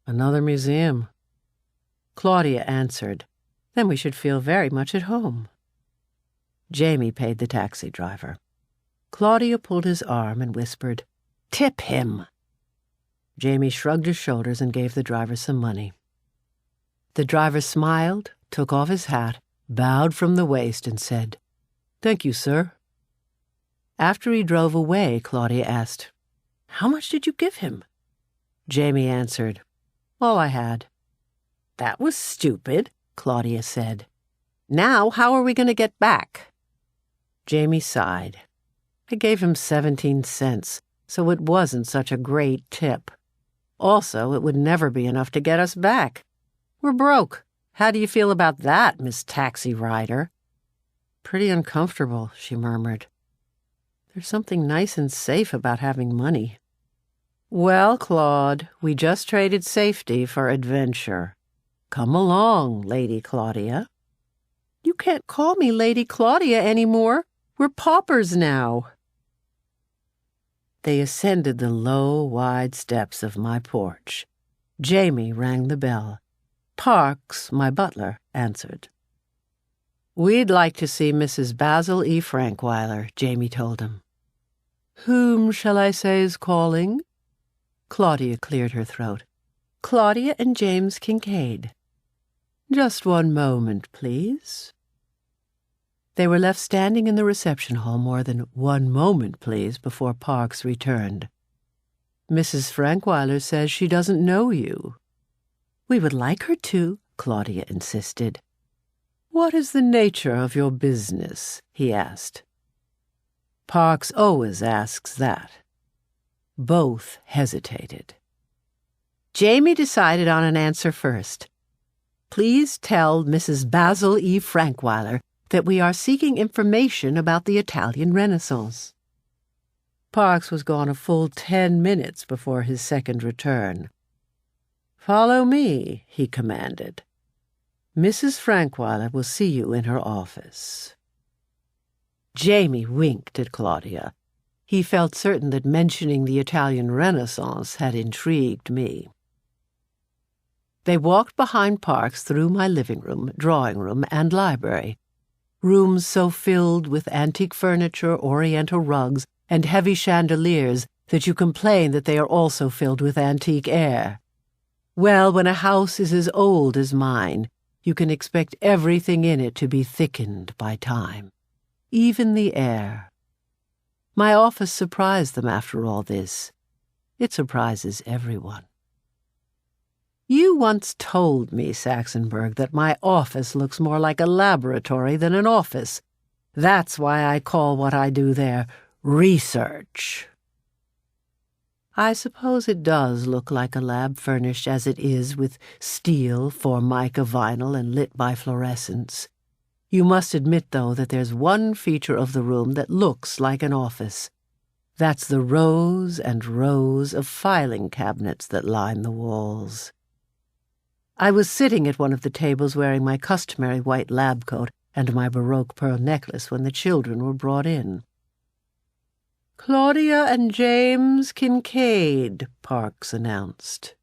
"Another museum." Claudia answered, "Then we should feel very much at home." Jamie paid the taxi driver. Claudia pulled his arm and whispered, "Tip him." Jamie shrugged his shoulders and gave the driver some money. The driver smiled, took off his hat, bowed from the waist, and said, "Thank you, sir." After he drove away, Claudia asked, "How much did you give him?" Jamie answered, "All I had." "That was stupid," Claudia said. "Now how are we going to get back?" Jamie sighed. I gave him 17 cents, so it wasn't such a great tip. Also, it would never be enough to get us back. We're broke. How do you feel about that, Miss Taxi Rider? "Pretty uncomfortable," she murmured. "There's something nice and safe about having money." "Well, Claude, we just traded safety for adventure. Come along, Lady Claudia." "You can't call me Lady Claudia anymore. We're paupers now." They ascended the low, wide steps of my porch. Jamie rang the bell. Parks, my butler, answered. "We'd like to see Mrs. Basil E. Frankweiler," Jamie told him. "Whom shall I say is calling?" Claudia cleared her throat. "Claudia and James Kincaid." "Just one moment, please." They were left standing in the reception hall more than one moment, please, before Parks returned. "Mrs. Frankweiler says she doesn't know you." "We would like her to," Claudia insisted. "What is the nature of your business?" he asked. Parks always asks that. Both hesitated. Jamie decided on an answer first. "Please tell Mrs. Basil E. Frankweiler that we are seeking information about the Italian Renaissance." Parks was gone a full 10 minutes before his second return. "Follow me," he commanded. "Mrs. Frankweiler will see you in her office." Jamie winked at Claudia. He felt certain that mentioning the Italian Renaissance had intrigued me. They walked behind Parks through my living room, drawing room, and library. Rooms so filled with antique furniture, oriental rugs, and heavy chandeliers that you complain that they are also filled with antique air. Well, when a house is as old as mine, you can expect everything in it to be thickened by time, even the air. My office surprised them after all this. It surprises everyone. "You once told me, Saxonburg, that my office looks more like a laboratory than an office. That's why I call what I do there research." "I suppose it does look like a lab furnished as it is with steel, formica vinyl, and lit by fluorescence. You must admit, though, that there's one feature of the room that looks like an office. That's the rows and rows of filing cabinets that line the walls." I was sitting at one of the tables wearing my customary white lab coat and my Baroque pearl necklace when the children were brought in. "Claudia and James Kincaid," Parks announced.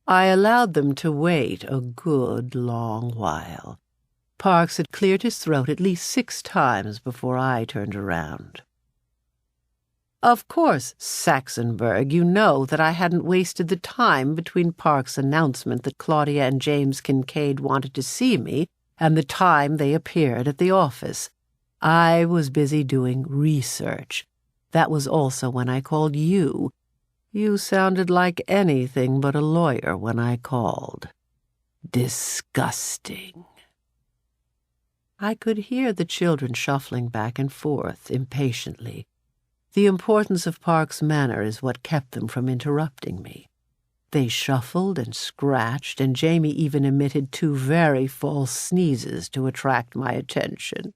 I allowed them to wait a good long while. Parks had cleared his throat at least 6 times before I turned around. Of course, Saxonburg, you know that I hadn't wasted the time between Park's announcement that Claudia and James Kincaid wanted to see me and the time they appeared at the office. I was busy doing research. That was also when I called you. You sounded like anything but a lawyer when I called. Disgusting. I could hear the children shuffling back and forth impatiently. The importance of Park's manner is what kept them from interrupting me. They shuffled and scratched, and Jamie even emitted 2 very false sneezes to attract my attention.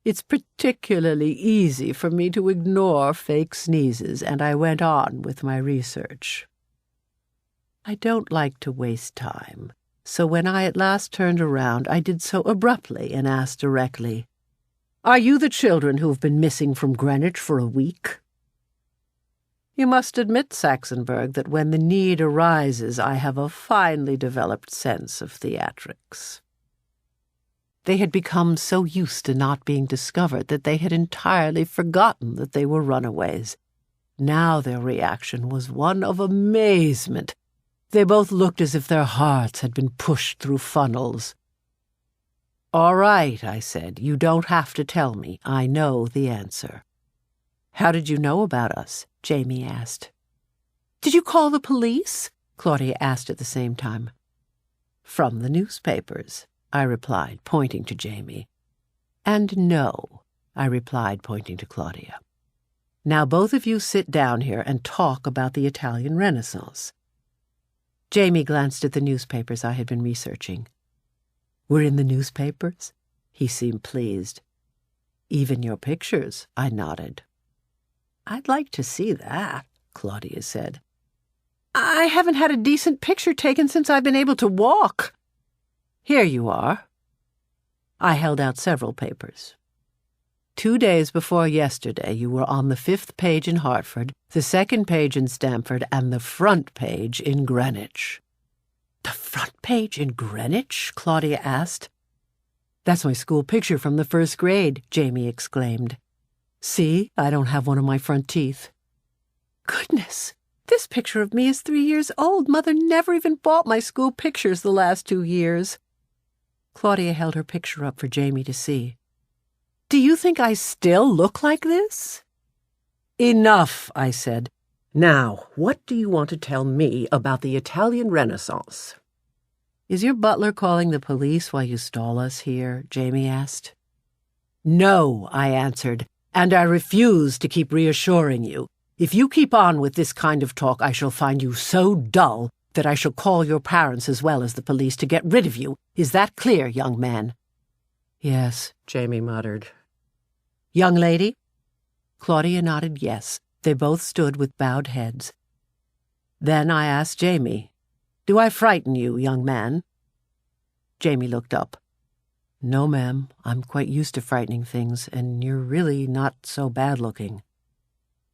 It's particularly easy for me to ignore fake sneezes, and I went on with my research. I don't like to waste time, so when I at last turned around, I did so abruptly and asked directly, "Are you the children who have been missing from Greenwich for a week?" You must admit, Saxonburg, that when the need arises, I have a finely developed sense of theatrics. They had become so used to not being discovered that they had entirely forgotten that they were runaways. Now their reaction was one of amazement. They both looked as if their hearts had been pushed through funnels. "All right," I said. "You don't have to tell me. I know the answer." "How did you know about us?" Jamie asked. "Did you call the police?" Claudia asked at the same time. "From the newspapers," I replied, pointing to Jamie. "And no," I replied, pointing to Claudia. "Now both of you sit down here and talk about the Italian Renaissance." Jamie glanced at the newspapers I had been researching. "We're in the newspapers?" He seemed pleased. "Even your pictures," I nodded. "I'd like to see that," Claudia said. "I haven't had a decent picture taken since I've been able to walk." "Here you are." I held out several papers. 2 days before yesterday, you were on the 5th page in Hartford, the 2nd page in Stamford, and the front page in Greenwich." "The front page in Greenwich?" Claudia asked. "That's my school picture from the 1st grade," Jamie exclaimed. "See, I don't have one of my front teeth." "Goodness, this picture of me is 3 years old. Mother never even bought my school pictures the last 2 years. Claudia held her picture up for Jamie to see. "Do you think I still look like this?" "Enough," I said. "Now, what do you want to tell me about the Italian Renaissance?" "Is your butler calling the police while you stall us here?" Jamie asked. "No," I answered, "and I refuse to keep reassuring you. If you keep on with this kind of talk, I shall find you so dull that I shall call your parents as well as the police to get rid of you. Is that clear, young man?" "Yes," Jamie muttered. "Young lady?" Claudia nodded yes. They both stood with bowed heads. Then I asked Jamie, "Do I frighten you, young man?" Jamie looked up. "No, ma'am. I'm quite used to frightening things, and you're really not so bad-looking."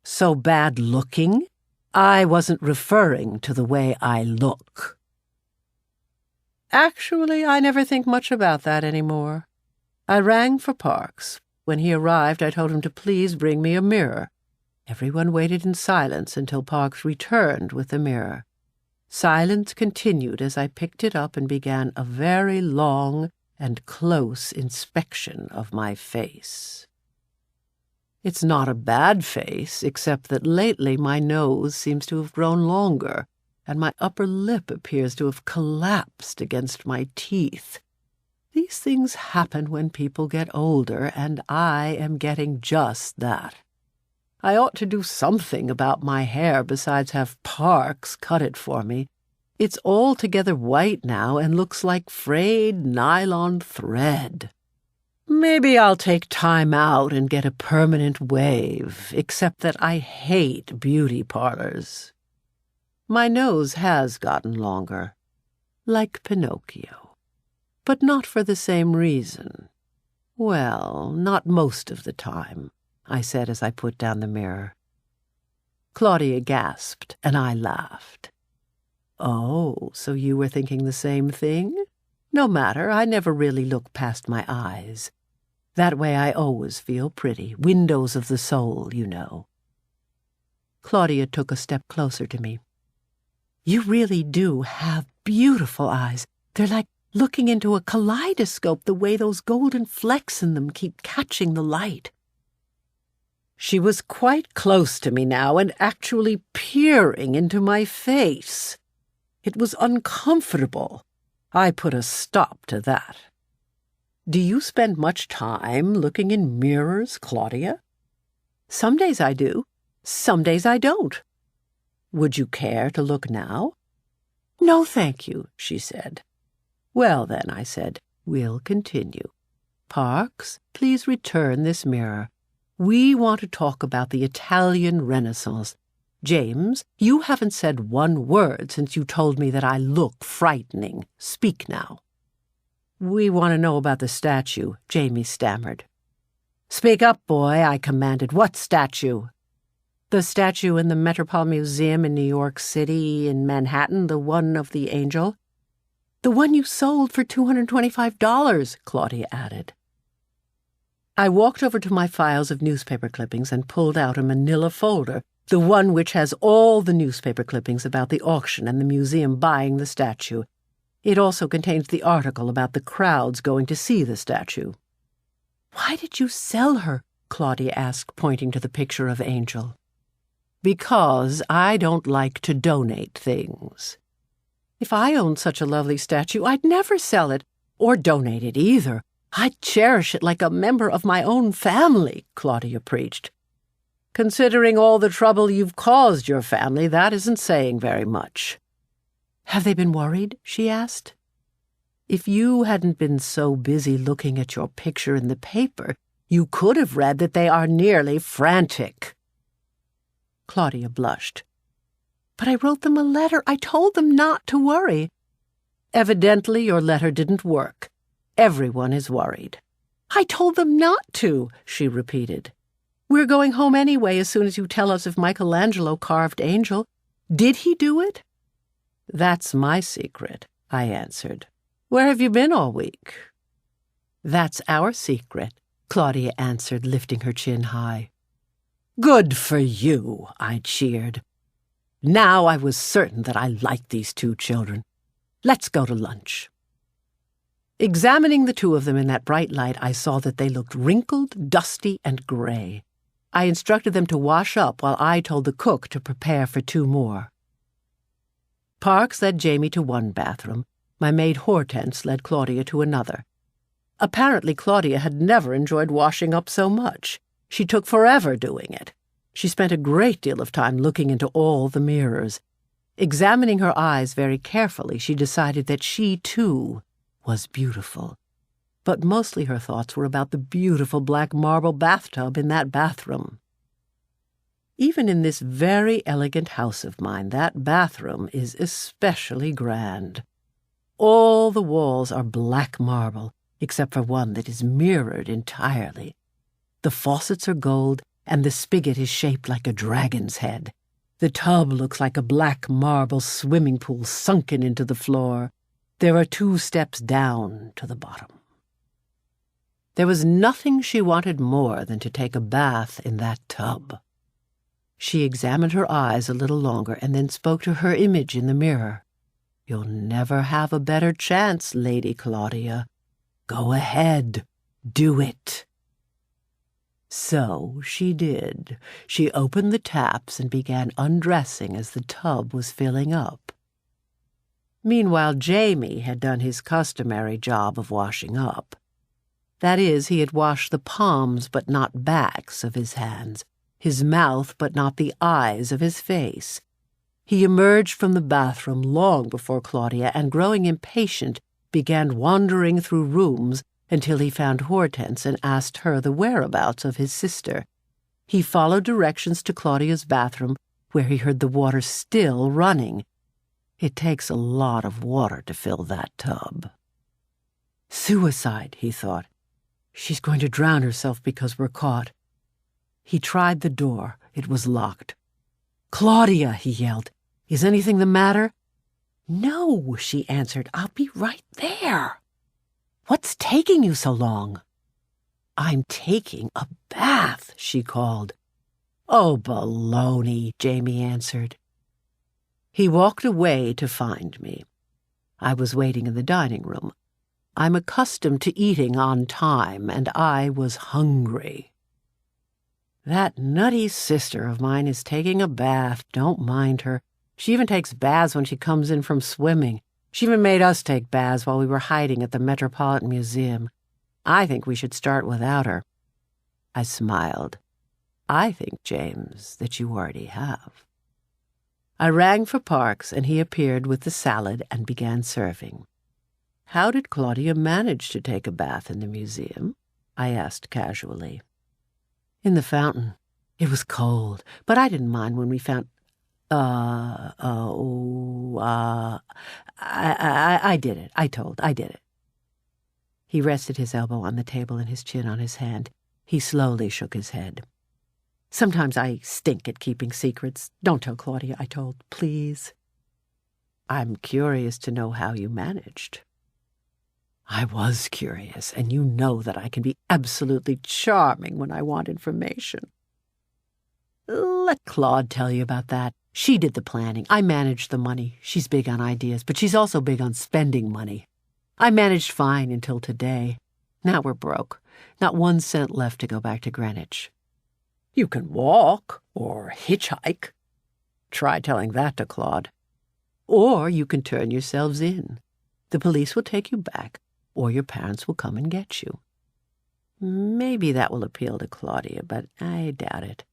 "So bad-looking? I wasn't referring to the way I look." "Actually, I never think much about that anymore. I rang for Parks. When he arrived, I told him to please bring me a mirror. Everyone waited in silence until Parks returned with the mirror. Silence continued as I picked it up and began a very long and close inspection of my face. It's not a bad face, except that lately my nose seems to have grown longer, and my upper lip appears to have collapsed against my teeth. These things happen when people get older, and I am getting just that. I ought to do something about my hair besides have Parks cut it for me. It's altogether white now and looks like frayed nylon thread. Maybe I'll take time out and get a permanent wave, except that I hate beauty parlors. My nose has gotten longer, like Pinocchio. But not for the same reason. Well, not most of the time, I said as I put down the mirror. Claudia gasped, and I laughed. "Oh, so you were thinking the same thing? No matter, I never really look past my eyes. That way I always feel pretty. Windows of the soul, you know." Claudia took a step closer to me. "You really do have beautiful eyes. They're like looking into a kaleidoscope, the way those golden flecks in them keep catching the light." She was quite close to me now and actually peering into my face. It was uncomfortable. I put a stop to that. "Do you spend much time looking in mirrors, Claudia?" "Some days I do. Some days I don't." "Would you care to look now?" "No, thank you," she said. "Well, then," I said, "we'll continue. Parks, please return this mirror. We want to talk about the Italian Renaissance. James, you haven't said one word since you told me that I look frightening. Speak now." "We want to know about the statue," Jamie stammered. "Speak up, boy," I commanded. "What statue?" "The statue in the Metropolitan Museum in New York City, in Manhattan, the one of the angel." "The one you sold for $225, Claudia added. I walked over to my files of newspaper clippings and pulled out a manila folder, the one which has all the newspaper clippings about the auction and the museum buying the statue. It also contains the article about the crowds going to see the statue. "Why did you sell her?" Claudia asked, pointing to the picture of Angel. "Because I don't like to donate things. If I owned such a lovely statue, I'd never sell it, or donate it either. I'd cherish it like a member of my own family," Claudia preached. "Considering all the trouble you've caused your family, that isn't saying very much." "Have they been worried?" she asked. "If you hadn't been so busy looking at your picture in the paper, you could have read that they are nearly frantic." Claudia blushed. "But I wrote them a letter. I told them not to worry." "Evidently your letter didn't work. Everyone is worried." "I told them not to," she repeated. "We're going home anyway as soon as you tell us if Michelangelo carved Angel. Did he do it?" "That's my secret," I answered. "Where have you been all week?" "That's our secret," Claudia answered, lifting her chin high. "Good for you," I cheered. Now I was certain that I liked these two children. "Let's go to lunch." Examining the two of them in that bright light, I saw that they looked wrinkled, dusty, and gray. I instructed them to wash up while I told the cook to prepare for two more. Parks led Jamie to one bathroom. My maid Hortense led Claudia to another. Apparently Claudia had never enjoyed washing up so much. She took forever doing it. She spent a great deal of time looking into all the mirrors. Examining her eyes very carefully, she decided that she, too, was beautiful. But mostly her thoughts were about the beautiful black marble bathtub in that bathroom. Even in this very elegant house of mine, that bathroom is especially grand. All the walls are black marble, except for one that is mirrored entirely. The faucets are gold, and the spigot is shaped like a dragon's head. The tub looks like a black marble swimming pool sunken into the floor. There are 2 steps down to the bottom. There was nothing she wanted more than to take a bath in that tub. She examined her eyes a little longer and then spoke to her image in the mirror. "You'll never have a better chance, Lady Claudia. Go ahead, do it." So she did. She opened the taps and began undressing as the tub was filling up. Meanwhile, Jamie had done his customary job of washing up. That is, he had washed the palms but not backs of his hands, his mouth but not the eyes of his face. He emerged from the bathroom long before Claudia and, growing impatient, began wandering through rooms until he found Hortense and asked her the whereabouts of his sister. He followed directions to Claudia's bathroom, where he heard the water still running. It takes a lot of water to fill that tub. "Suicide," he thought. "She's going to drown herself because we're caught." He tried the door. It was locked. "Claudia," he yelled, "is anything the matter?" "No," she answered. "I'll be right there." "What's taking you so long?" "I'm taking a bath," she called. "Oh, baloney," Jamie answered. He walked away to find me. I was waiting in the dining room. I'm accustomed to eating on time, and I was hungry. "That nutty sister of mine is taking a bath. Don't mind her. She even takes baths when she comes in from swimming. She even made us take baths while we were hiding at the Metropolitan Museum. I think we should start without her." I smiled. "I think, James, that you already have." I rang for Parks, and he appeared with the salad and began serving. "How did Claudia manage to take a bath in the museum?" I asked casually. "In the fountain. It was cold, but I didn't mind when we found... I did it. I did it." He rested his elbow on the table and his chin on his hand. He slowly shook his head. "Sometimes I stink at keeping secrets. Don't tell Claudia, I told, please." "I'm curious to know how you managed." I was curious, and you know that I can be absolutely charming when I want information. "Let Claude tell you about that. She did the planning. I managed the money. She's big on ideas, but she's also big on spending money. I managed fine until today. Now we're broke. Not 1 cent left to go back to Greenwich." "You can walk or hitchhike." "Try telling that to Claude. Or you can turn yourselves in. The police will take you back, or your parents will come and get you." Maybe that will appeal to Claudia, but I doubt it,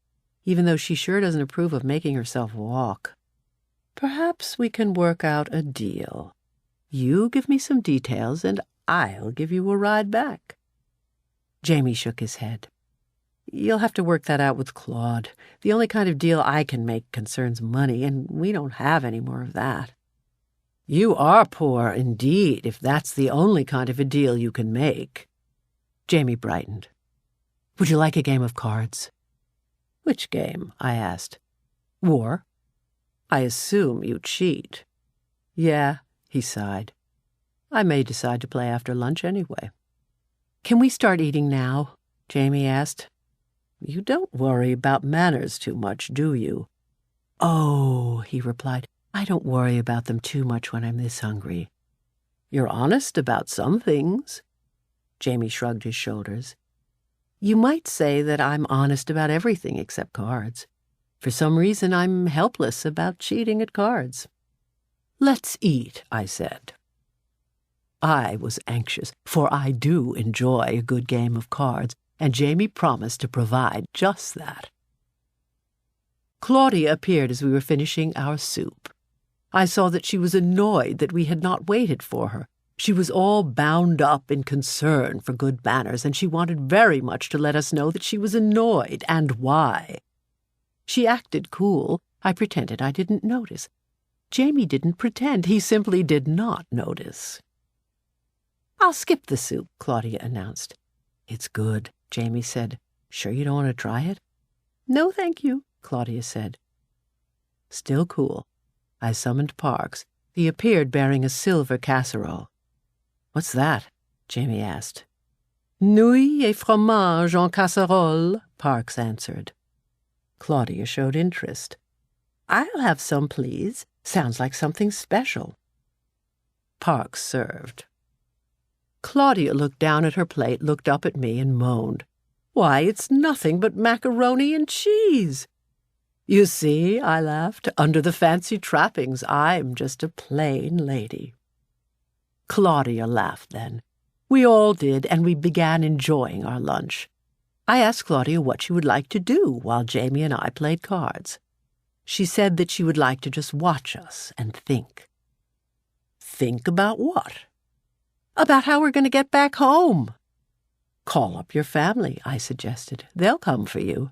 even though she sure doesn't approve of making herself walk. "Perhaps we can work out a deal. You give me some details, and I'll give you a ride back." Jamie shook his head. "You'll have to work that out with Claude. The only kind of deal I can make concerns money, and we don't have any more of that." "You are poor indeed, if that's the only kind of a deal you can make." Jamie brightened. "Would you like a game of cards?" "Which game?" I asked. "War? I assume you cheat." "Yeah," he sighed. "I may decide to play after lunch anyway." "Can we start eating now?" Jamie asked. "You don't worry about manners too much, do you?" "Oh," he replied, "I don't worry about them too much when I'm this hungry." "You're honest about some things." Jamie shrugged his shoulders. "You might say that I'm honest about everything except cards. For some reason, I'm helpless about cheating at cards." "Let's eat," I said. I was anxious, for I do enjoy a good game of cards, and Jamie promised to provide just that. Claudia appeared as we were finishing our soup. I saw that she was annoyed that we had not waited for her. She was all bound up in concern for good manners, and she wanted very much to let us know that she was annoyed, and why. She acted cool. I pretended I didn't notice. Jamie didn't pretend. He simply did not notice. "I'll skip the soup," Claudia announced. "It's good," Jamie said. "Sure you don't want to try it?" "No, thank you," Claudia said. Still cool, I summoned Parks. He appeared bearing a silver casserole. "What's that?" Jamie asked. "Nouilles et fromage en casserole," Parks answered. Claudia showed interest. "I'll have some, please. Sounds like something special." Parks served. Claudia looked down at her plate, looked up at me, and moaned. "Why, it's nothing but macaroni and cheese." "You see," I laughed, "under the fancy trappings, I'm just a plain lady." Claudia laughed then. We all did, and we began enjoying our lunch. I asked Claudia what she would like to do while Jamie and I played cards. She said that she would like to just watch us and think. "Think about what?" "About how we're going to get back home." "Call up your family," I suggested. "They'll come for you."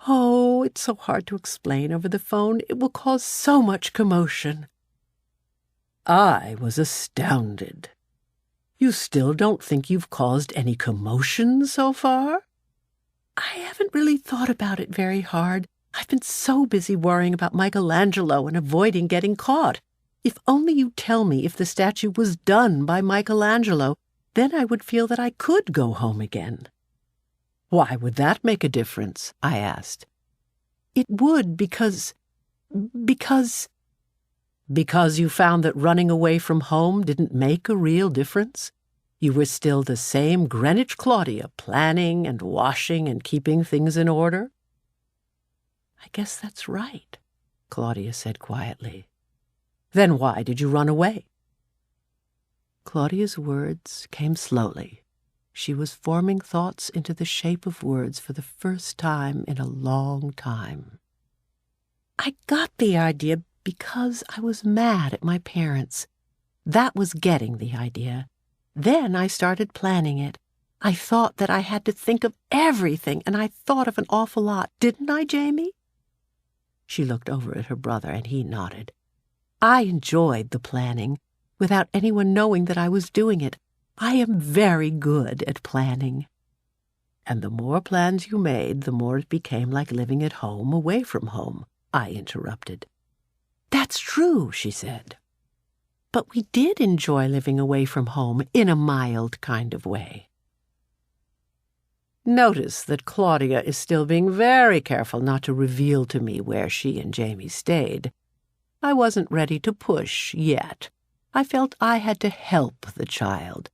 "Oh, it's so hard to explain over the phone. It will cause so much commotion." I was astounded. "You still don't think you've caused any commotion so far?" "I haven't really thought about it very hard. I've been so busy worrying about Michelangelo and avoiding getting caught. If only you tell me if the statue was done by Michelangelo, then I would feel that I could go home again." "Why would that make a difference?" I asked. It would because you found that running away from home didn't make a real difference? You were still the same Greenwich Claudia, planning and washing and keeping things in order? I guess that's right, Claudia said quietly. Then why did you run away? Claudia's words came slowly. She was forming thoughts into the shape of words for the first time in a long time. I got the idea because I was mad at my parents. That was getting the idea. Then I started planning it. I thought that I had to think of everything, and I thought of an awful lot. Didn't I, Jamie? She looked over at her brother, and he nodded. I enjoyed the planning, without anyone knowing that I was doing it. I am very good at planning. And the more plans you made, the more it became like living at home away from home, I interrupted. That's true, she said. But we did enjoy living away from home in a mild kind of way. Notice that Claudia is still being very careful not to reveal to me where she and Jamie stayed. I wasn't ready to push yet. I felt I had to help the child.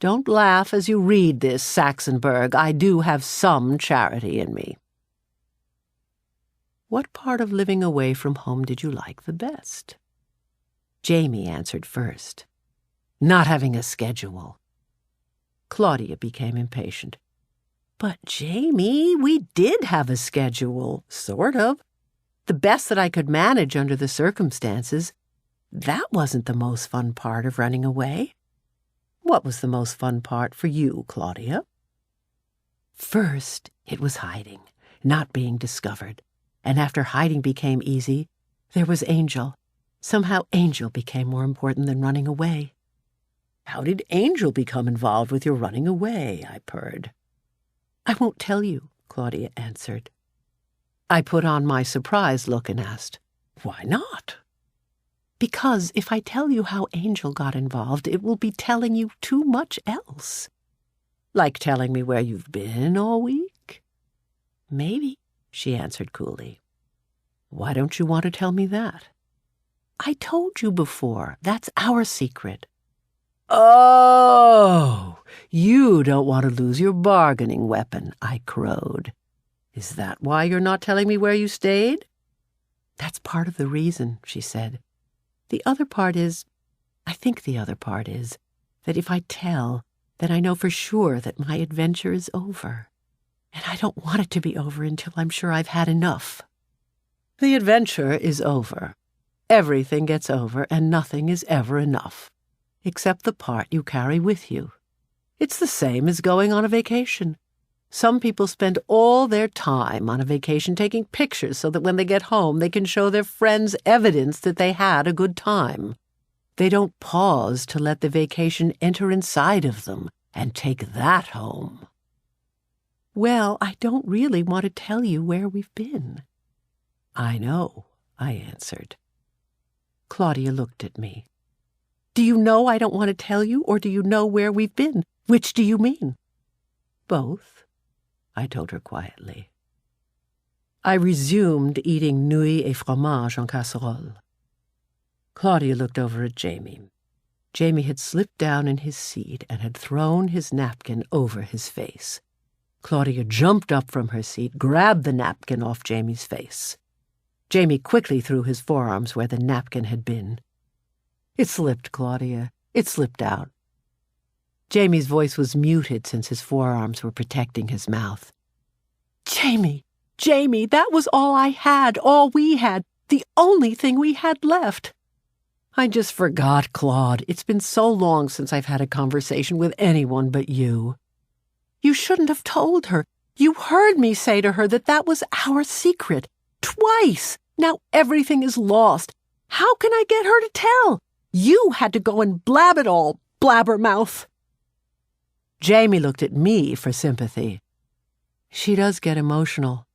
Don't laugh as you read this, Saxonburg. I do have some charity in me. What part of living away from home did you like the best? Jamie answered first. Not having a schedule. Claudia became impatient. But, Jamie, we did have a schedule, sort of. The best that I could manage under the circumstances. That wasn't the most fun part of running away. What was the most fun part for you, Claudia? First, it was hiding, not being discovered. And after hiding became easy, there was Angel. Somehow Angel became more important than running away. How did Angel become involved with your running away? I purred. I won't tell you, Claudia answered. I put on my surprised look and asked, Why not? Because if I tell you how Angel got involved, it will be telling you too much else. Like telling me where you've been all week? Maybe, she answered coolly. Why don't you want to tell me that? I told you before. That's our secret. Oh, you don't want to lose your bargaining weapon, I crowed. Is that why you're not telling me where you stayed? That's part of the reason, she said. I think the other part is, that if I tell, then I know for sure that my adventure is over. And I don't want it to be over until I'm sure I've had enough. The adventure is over. Everything gets over, and nothing is ever enough, except the part you carry with you. It's the same as going on a vacation. Some people spend all their time on a vacation taking pictures so that when they get home they can show their friends evidence that they had a good time. They don't pause to let the vacation enter inside of them and take that home. Well, I don't really want to tell you where we've been. I know, I answered. Claudia looked at me. Do you know I don't want to tell you, or do you know where we've been? Which do you mean? Both, I told her quietly. I resumed eating nouilles et fromage en casserole. Claudia looked over at Jamie. Jamie had slipped down in his seat and had thrown his napkin over his face. Claudia jumped up from her seat, grabbed the napkin off Jamie's face. Jamie quickly threw his forearms where the napkin had been. It slipped, Claudia. It slipped out. Jamie's voice was muted since his forearms were protecting his mouth. Jamie, that was all I had, all we had, the only thing we had left. I just forgot, Claude. It's been so long since I've had a conversation with anyone but you. You shouldn't have told her. You heard me say to her that was our secret. Twice. Now everything is lost. How can I get her to tell? You had to go and blab it all, blabbermouth. Jamie looked at me for sympathy. She does get emotional.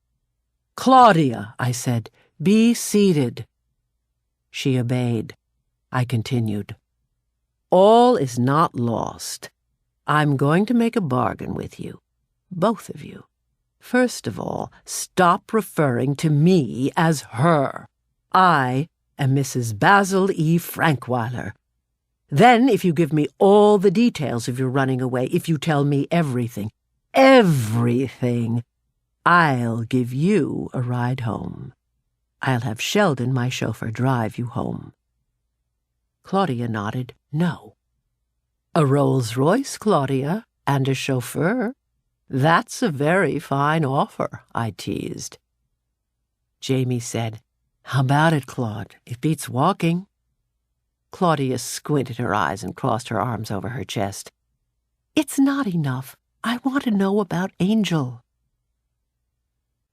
Claudia, I said, be seated. She obeyed. I continued. All is not lost. I'm going to make a bargain with you, both of you. First of all, stop referring to me as her. I am Mrs. Basil E. Frankweiler. Then, if you give me all the details of your running away, if you tell me everything, I'll give you a ride home. I'll have Sheldon, my chauffeur, drive you home." Claudia nodded no. "A Rolls-Royce, Claudia, and a chauffeur. That's a very fine offer," I teased. Jamie said, "How about it, Claude? It beats walking." Claudia squinted her eyes and crossed her arms over her chest. "It's not enough. I want to know about Angel."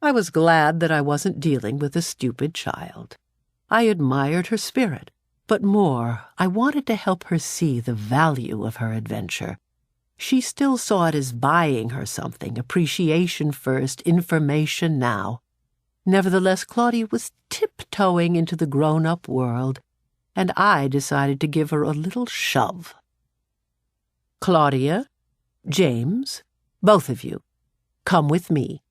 I was glad that I wasn't dealing with a stupid child. I admired her spirit, but more, I wanted to help her see the value of her adventure. She still saw it as buying her something, appreciation first, information now. Nevertheless, Claudia was tiptoeing into the grown-up world, and I decided to give her a little shove. "Claudia, James, both of you, come with me."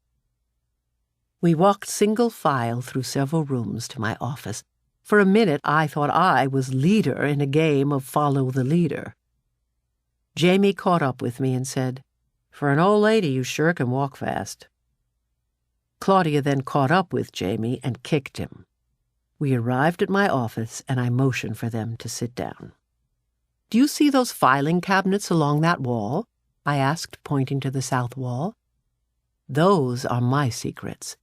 We walked single file through several rooms to my office. For a minute, I thought I was leader in a game of follow the leader. Jamie caught up with me and said, "For an old lady, you sure can walk fast." Claudia then caught up with Jamie and kicked him. We arrived at my office, and I motioned for them to sit down. "Do you see those filing cabinets along that wall?" I asked, pointing to the south wall. "Those are my secrets.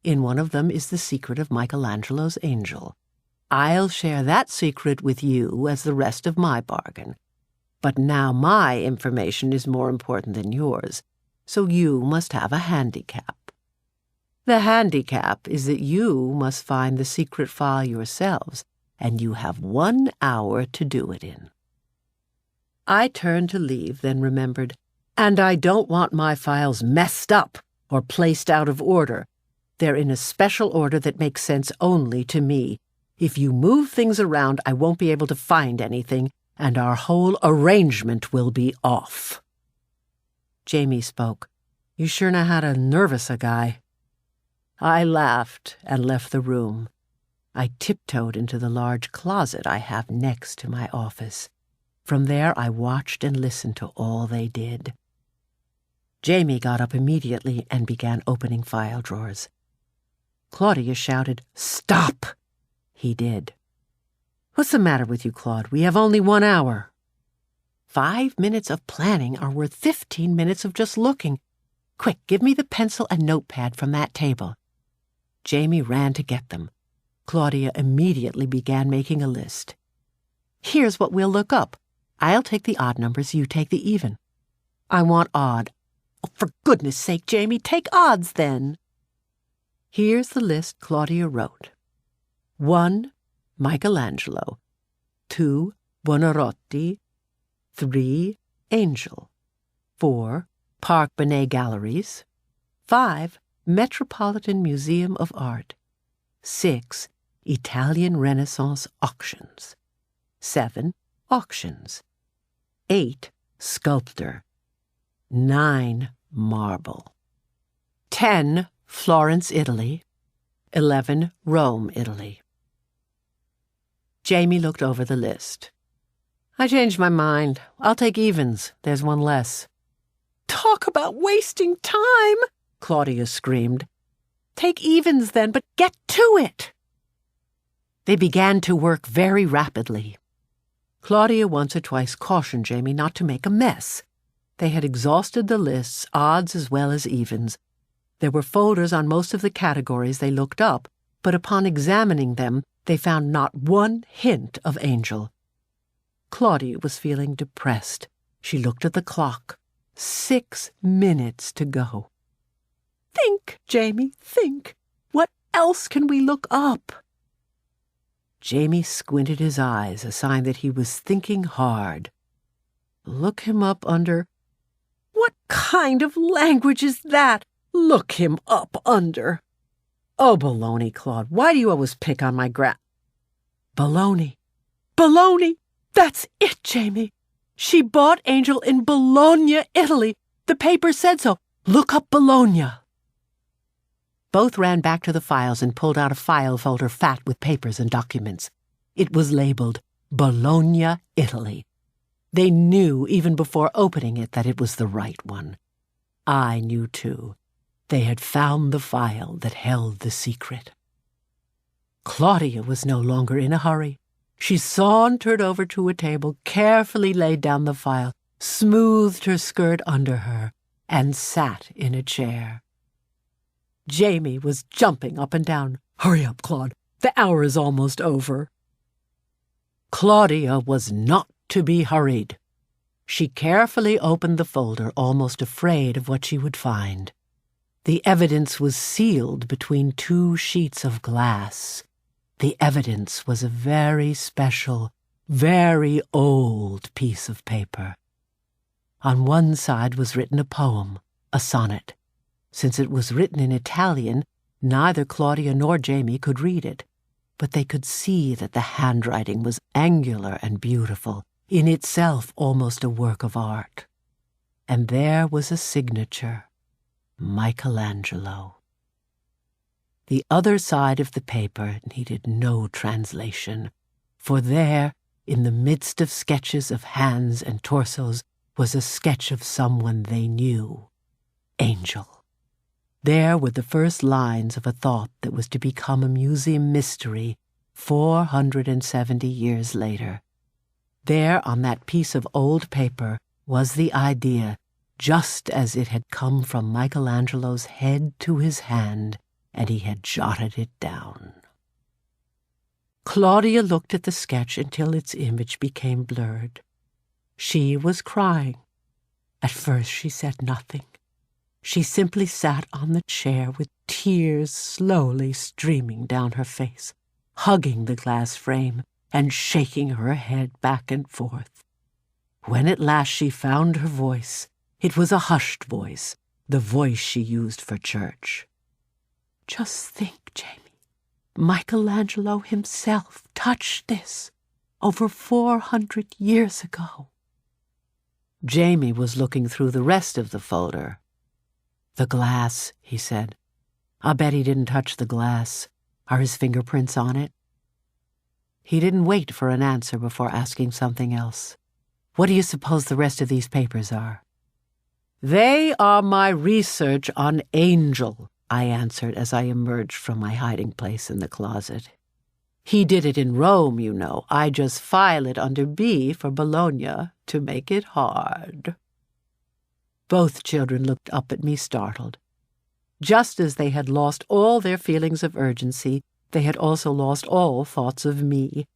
In one of them is the secret of Michelangelo's Angel. I'll share that secret with you as the rest of my bargain. But now my information is more important than yours, so you must have a handicap. The handicap is that you must find the secret file yourselves, and you have 1 hour to do it in." I turned to leave, then remembered, "And I don't want my files messed up or placed out of order. They're in a special order that makes sense only to me. If you move things around, I won't be able to find anything, and our whole arrangement will be off." Jamie spoke. "You sure know how to nervous a guy." I laughed and left the room. I tiptoed into the large closet I have next to my office. From there, I watched and listened to all they did. Jamie got up immediately and began opening file drawers. Claudia shouted, "Stop!" He did. "What's the matter with you, Claude? We have only 1 hour." 5 minutes of planning are worth 15 minutes of just looking. Quick, give me the pencil and notepad from that table. Jamie ran to get them. Claudia immediately began making a list. "Here's what we'll look up. I'll take the odd numbers, you take the even." "I want odd." "Oh, for goodness sake, Jamie, take odds then." Here's the list Claudia wrote. 1. Michelangelo. 2. Buonarroti. 3. Angel. 4. Park Benet Galleries. 5. Metropolitan Museum of Art. 6. Italian Renaissance auctions. 7. Auctions. 8. Sculptor. 9. Marble. 10. Florence, Italy. 11. Rome, Italy. Jamie looked over the list. "I changed my mind. I'll take evens. There's one less." "Talk about wasting time!" Claudia screamed. "Take evens then, but get to it!" They began to work very rapidly. Claudia once or twice cautioned Jamie not to make a mess. They had exhausted the lists, odds as well as evens. There were folders on most of the categories they looked up, but upon examining them, they found not one hint of Angel. Claudia was feeling depressed. She looked at the clock. 6 minutes to go. "Think, Jamie, think. What else can we look up?" Jamie squinted his eyes, a sign that he was thinking hard. "Look him up under—" "What kind of language is that? Look him up under." "Oh, baloney, Claude. Why do you always pick on my Baloney. Baloney! That's it, Jamie. She bought Angel in Bologna, Italy. The paper said so. Look up Bologna." Both ran back to the files and pulled out a file folder fat with papers and documents. It was labeled Bologna, Italy. They knew even before opening it that it was the right one. I knew too. They had found the file that held the secret. Claudia was no longer in a hurry. She sauntered over to a table, carefully laid down the file, smoothed her skirt under her, and sat in a chair. Jamie was jumping up and down. "Hurry up, Claude. The hour is almost over." Claudia was not to be hurried. She carefully opened the folder, almost afraid of what she would find. The evidence was sealed between two sheets of glass. The evidence was a very special, very old piece of paper. On one side was written a poem, a sonnet. Since it was written in Italian, neither Claudia nor Jamie could read it, but they could see that the handwriting was angular and beautiful, in itself almost a work of art. And there was a signature, Michelangelo. The other side of the paper needed no translation, for there, in the midst of sketches of hands and torsos, was a sketch of someone they knew, Angel. There were the first lines of a thought that was to become a museum mystery 470 years later. There, on that piece of old paper, was the idea, just as it had come from Michelangelo's head to his hand, and he had jotted it down. Claudia looked at the sketch until its image became blurred. She was crying. At first she said nothing. She simply sat on the chair with tears slowly streaming down her face, hugging the glass frame and shaking her head back and forth. When at last she found her voice, it was a hushed voice, the voice she used for church. "Just think, Jamie, Michelangelo himself touched this over 400 years ago." Jamie was looking through the rest of the folder. "The glass," he said. "I'll bet he didn't touch the glass. Are his fingerprints on it?" He didn't wait for an answer before asking something else. "What do you suppose the rest of these papers are?" "They are my research on Angel," I answered as I emerged from my hiding place in the closet. "He did it in Rome, you know. I just file it under B for Bologna to make it hard." Both children looked up at me startled. Just as they had lost all their feelings of urgency, they had also lost all thoughts of me.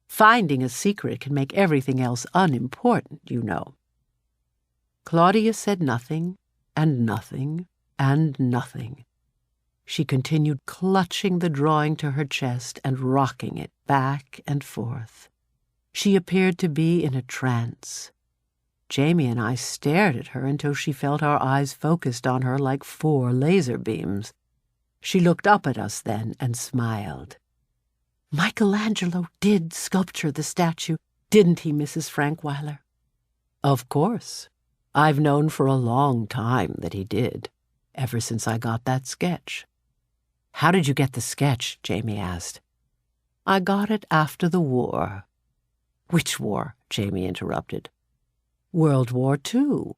Finding a secret can make everything else unimportant, you know. Claudia said nothing, and nothing, and nothing. She continued clutching the drawing to her chest and rocking it back and forth. She appeared to be in a trance. Jamie and I stared at her until she felt our eyes focused on her like 4 laser beams. She looked up at us then and smiled. "Michelangelo did sculpture the statue, didn't he, Mrs. Frankweiler?" "Of course. I've known for a long time that he did, ever since I got that sketch." "How did you get the sketch?" Jamie asked. "I got it after the war." "Which war?" Jamie interrupted. "World War II.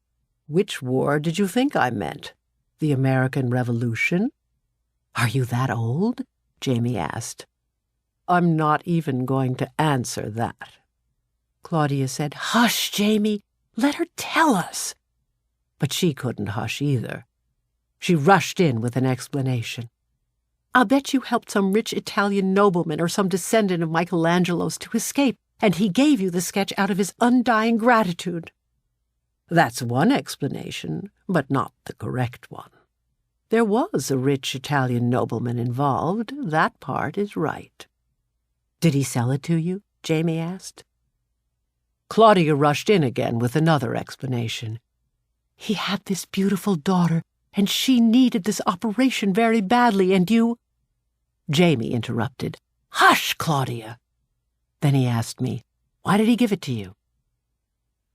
Which war did you think I meant? The American Revolution?" "Are you that old?" Jamie asked. "I'm not even going to answer that." Claudia said, "Hush, Jamie. Let her tell us." But she couldn't hush either. She rushed in with an explanation. "I'll bet you helped some rich Italian nobleman or some descendant of Michelangelo's to escape, and he gave you the sketch out of his undying gratitude." "That's one explanation, but not the correct one. There was a rich Italian nobleman involved. That part is right." "Did he sell it to you?" Jamie asked. Claudia rushed in again with another explanation. "He had this beautiful daughter, and she needed this operation very badly, and you—" Jamie interrupted. "Hush, Claudia!" Then he asked me, "Why did he give it to you?"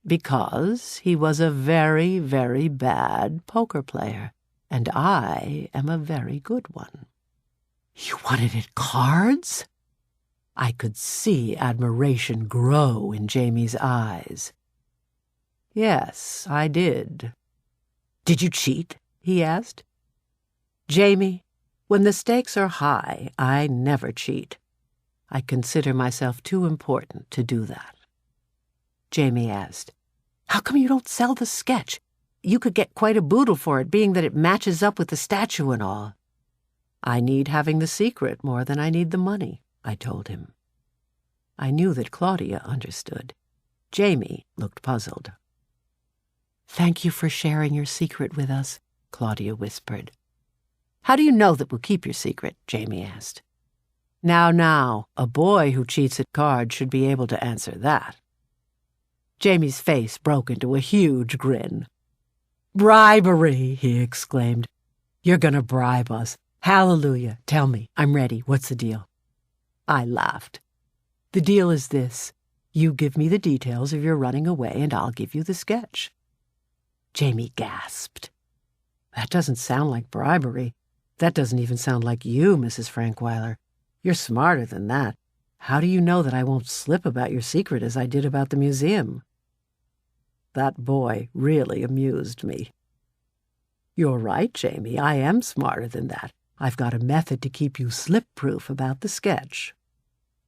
"Because he was a very, very bad poker player, and I am a very good one." "You wanted it cards?" I could see admiration grow in Jamie's eyes. "Yes, I did." "Did you cheat?" he asked. "Jamie, when the stakes are high, I never cheat. I consider myself too important to do that." Jamie asked, "How come you don't sell the sketch? You could get quite a boodle for it, being that it matches up with the statue and all." "I need having the secret more than I need the money," I told him. I knew that Claudia understood. Jamie looked puzzled. "Thank you for sharing your secret with us," Claudia whispered. "How do you know that we'll keep your secret?" Jamie asked. Now, a boy who cheats at cards should be able to answer that." Jamie's face broke into a huge grin. "Bribery!" he exclaimed. "You're going to bribe us. Hallelujah. Tell me. I'm ready. What's the deal?" I laughed. "The deal is this. You give me the details of your running away, and I'll give you the sketch." Jamie gasped. "That doesn't sound like bribery. That doesn't even sound like you, Mrs. Frankweiler. You're smarter than that. How do you know that I won't slip about your secret as I did about the museum?" That boy really amused me. "You're right, Jamie. I am smarter than that. I've got a method to keep you slip-proof about the sketch."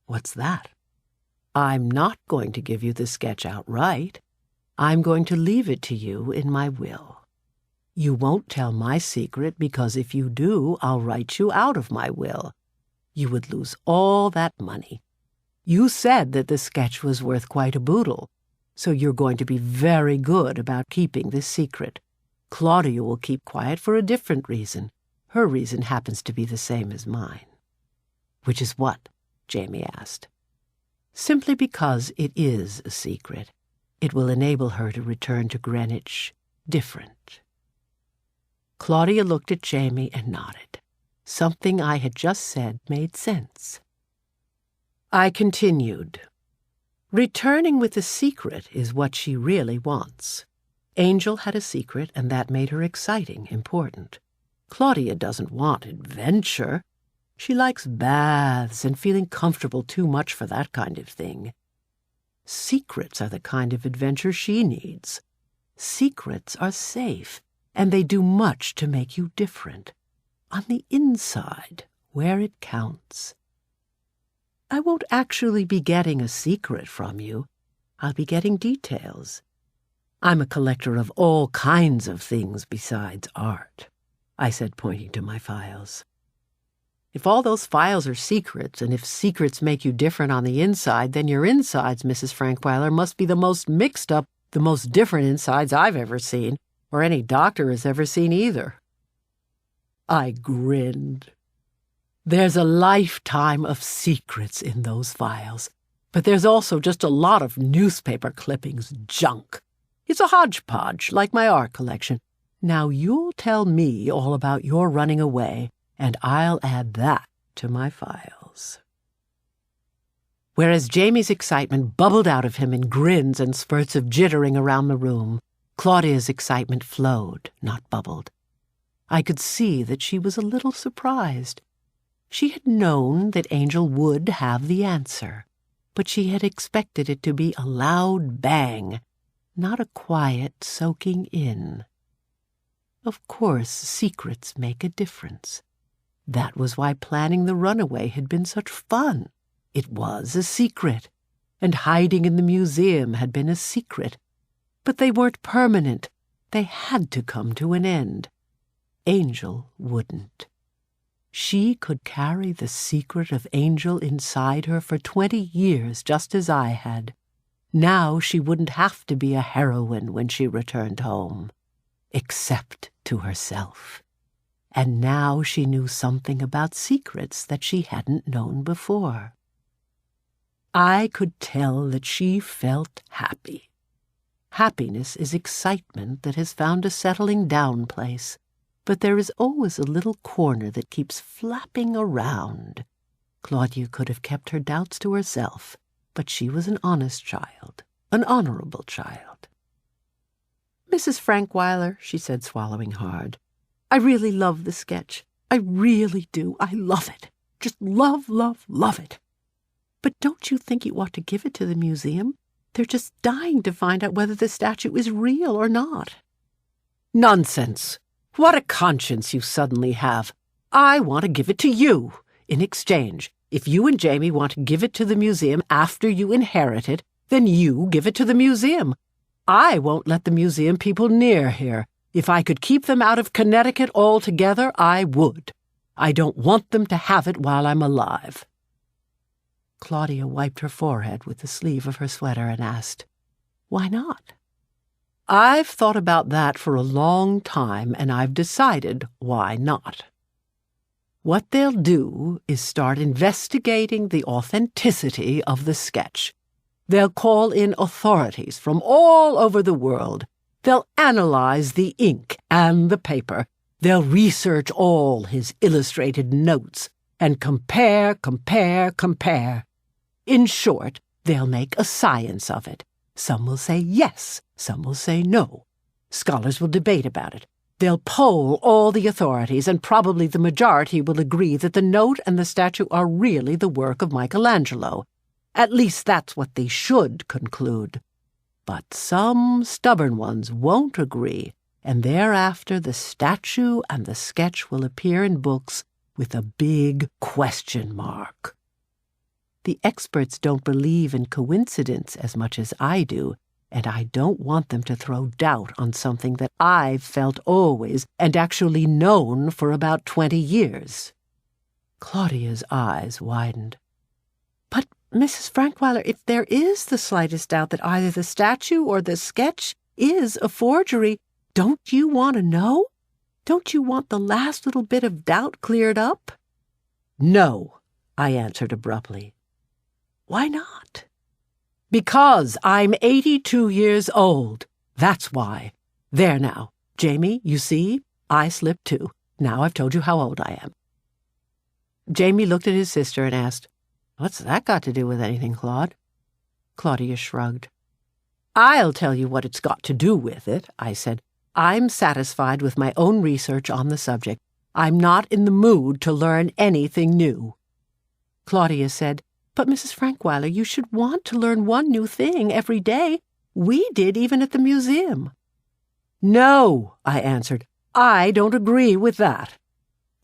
"What's that?" "I'm not going to give you the sketch outright. I'm going to leave it to you in my will. You won't tell my secret because if you do, I'll write you out of my will. You would lose all that money. You said that the sketch was worth quite a boodle, so you're going to be very good about keeping this secret. Claudia will keep quiet for a different reason. Her reason happens to be the same as mine." "Which is what?" Jamie asked. "Simply because it is a secret. It will enable her to return to Greenwich different." Claudia looked at Jamie and nodded. Something I had just said made sense. I continued. "Returning with a secret is what she really wants. Angel had a secret, and that made her exciting, important. Claudia doesn't want adventure. She likes baths and feeling comfortable too much for that kind of thing. Secrets are the kind of adventure she needs. Secrets are safe, and they do much to make you different. On the inside, where it counts. I won't actually be getting a secret from you. I'll be getting details. I'm a collector of all kinds of things besides art," I said, pointing to my files. "If all those files are secrets, and if secrets make you different on the inside, then your insides, Mrs. Frankweiler, must be the most mixed up, the most different insides I've ever seen, or any doctor has ever seen either." I grinned. "There's a lifetime of secrets in those files, but there's also just a lot of newspaper clippings, junk. It's a hodgepodge, like my art collection. Now you'll tell me all about your running away, and I'll add that to my files." Whereas Jamie's excitement bubbled out of him in grins and spurts of jittering around the room, Claudia's excitement flowed, not bubbled. I could see that she was a little surprised. She had known that Angel would have the answer, but she had expected it to be a loud bang, not a quiet soaking in. Of course, secrets make a difference. That was why planning the runaway had been such fun. It was a secret, and hiding in the museum had been a secret. But they weren't permanent. They had to come to an end. Angel wouldn't. She could carry the secret of Angel inside her for 20 years, just as I had. Now she wouldn't have to be a heroine when she returned home, except to herself. And now she knew something about secrets that she hadn't known before. I could tell that she felt happy. Happiness is excitement that has found a settling down place, but there is always a little corner that keeps flapping around. Claudia could have kept her doubts to herself, but she was an honest child, an honorable child. "Mrs. Frankweiler," she said, swallowing hard, I really love the sketch. I really do. I love it. Just love, love, love it. But don't you think you ought to give it to the museum? They're just dying to find out whether the statue is real or not." "Nonsense! What a conscience you suddenly have. I want to give it to you. In exchange, if you and Jamie want to give it to the museum after you inherit it, then you give it to the museum. I won't let the museum people near here. If I could keep them out of Connecticut altogether, I would. I don't want them to have it while I'm alive." Claudia wiped her forehead with the sleeve of her sweater and asked, "Why not?" "I've thought about that for a long time, and I've decided why not. What they'll do is start investigating the authenticity of the sketch. They'll call in authorities from all over the world. They'll analyze the ink and the paper. They'll research all his illustrated notes and compare. In short, they'll make a science of it. Some will say yes, some will say no. Scholars will debate about it. They'll poll all the authorities, and probably the majority will agree that the note and the statue are really the work of Michelangelo. At least that's what they should conclude. But some stubborn ones won't agree, and thereafter the statue and the sketch will appear in books with a big question mark. The experts don't believe in coincidence as much as I do, and I don't want them to throw doubt on something that I've felt always and actually known for about 20 years. Claudia's eyes widened. "But, Mrs. Frankweiler, if there is the slightest doubt that either the statue or the sketch is a forgery, don't you want to know? Don't you want the last little bit of doubt cleared up?" "No," I answered abruptly. "Why not?" "Because I'm 82 years old. That's why. There now. Jamie, you see, I slipped too. Now I've told you how old I am." Jamie looked at his sister and asked, "What's that got to do with anything, Claude?" Claudia shrugged. "I'll tell you what it's got to do with it," I said. "I'm satisfied with my own research on the subject. I'm not in the mood to learn anything new." Claudia said, "But, Mrs. Frankweiler, you should want to learn one new thing every day. We did even at the museum." "No," I answered. "I don't agree with that.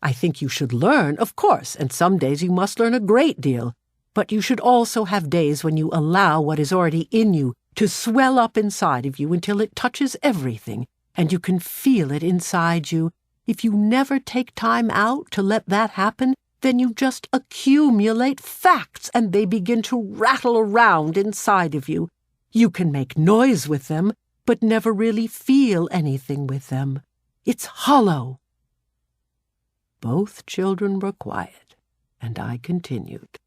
I think you should learn, of course, and some days you must learn a great deal. But you should also have days when you allow what is already in you to swell up inside of you until it touches everything, and you can feel it inside you. If you never take time out to let that happen, then you just accumulate facts, and they begin to rattle around inside of you. You can make noise with them, but never really feel anything with them. It's hollow." Both children were quiet, and I continued.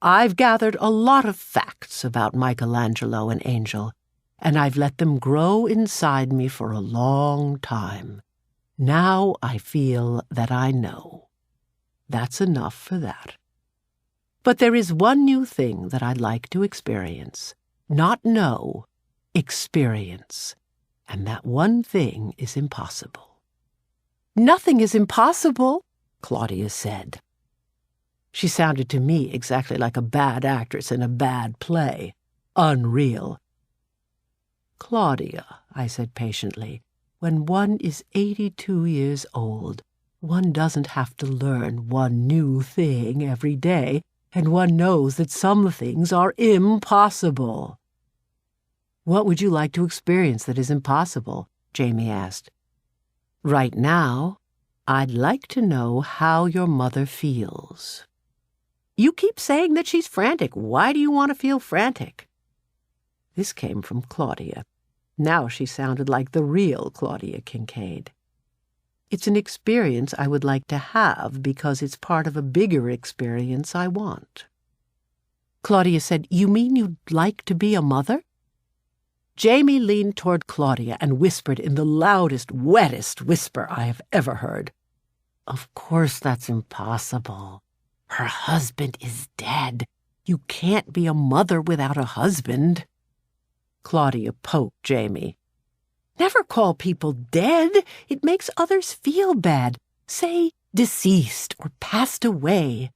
"I've gathered a lot of facts about Michelangelo and Angel, and I've let them grow inside me for a long time. Now I feel that I know. That's enough for that. But there is one new thing that I'd like to experience. Not know, experience. And that one thing is impossible." "Nothing is impossible," Claudia said. She sounded to me exactly like a bad actress in a bad play. Unreal. "Claudia," I said patiently, "when one is 82 years old, one doesn't have to learn one new thing every day, and one knows that some things are impossible." "What would you like to experience that is impossible?" Jamie asked. "Right now, I'd like to know how your mother feels." "You keep saying that she's frantic. Why do you want to feel frantic?" This came from Claudia. Now she sounded like the real Claudia Kincaid. "It's an experience I would like to have because it's part of a bigger experience I want." Claudia said, "You mean you'd like to be a mother?" Jamie leaned toward Claudia and whispered in the loudest, wettest whisper I have ever heard, "Of course that's impossible. Her husband is dead. You can't be a mother without a husband." Claudia poked Jamie. Never call people dead. It makes others feel bad. Say deceased or passed away.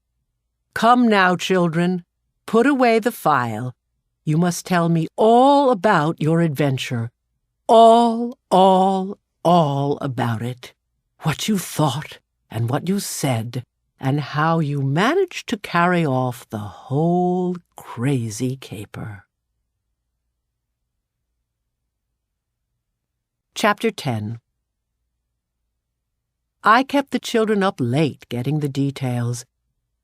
Come now, children. Put away the file. You must tell me all about your adventure. All about it. What you thought and what you said, and how you managed to carry off the whole crazy caper. Chapter 10. I kept the children up late getting the details.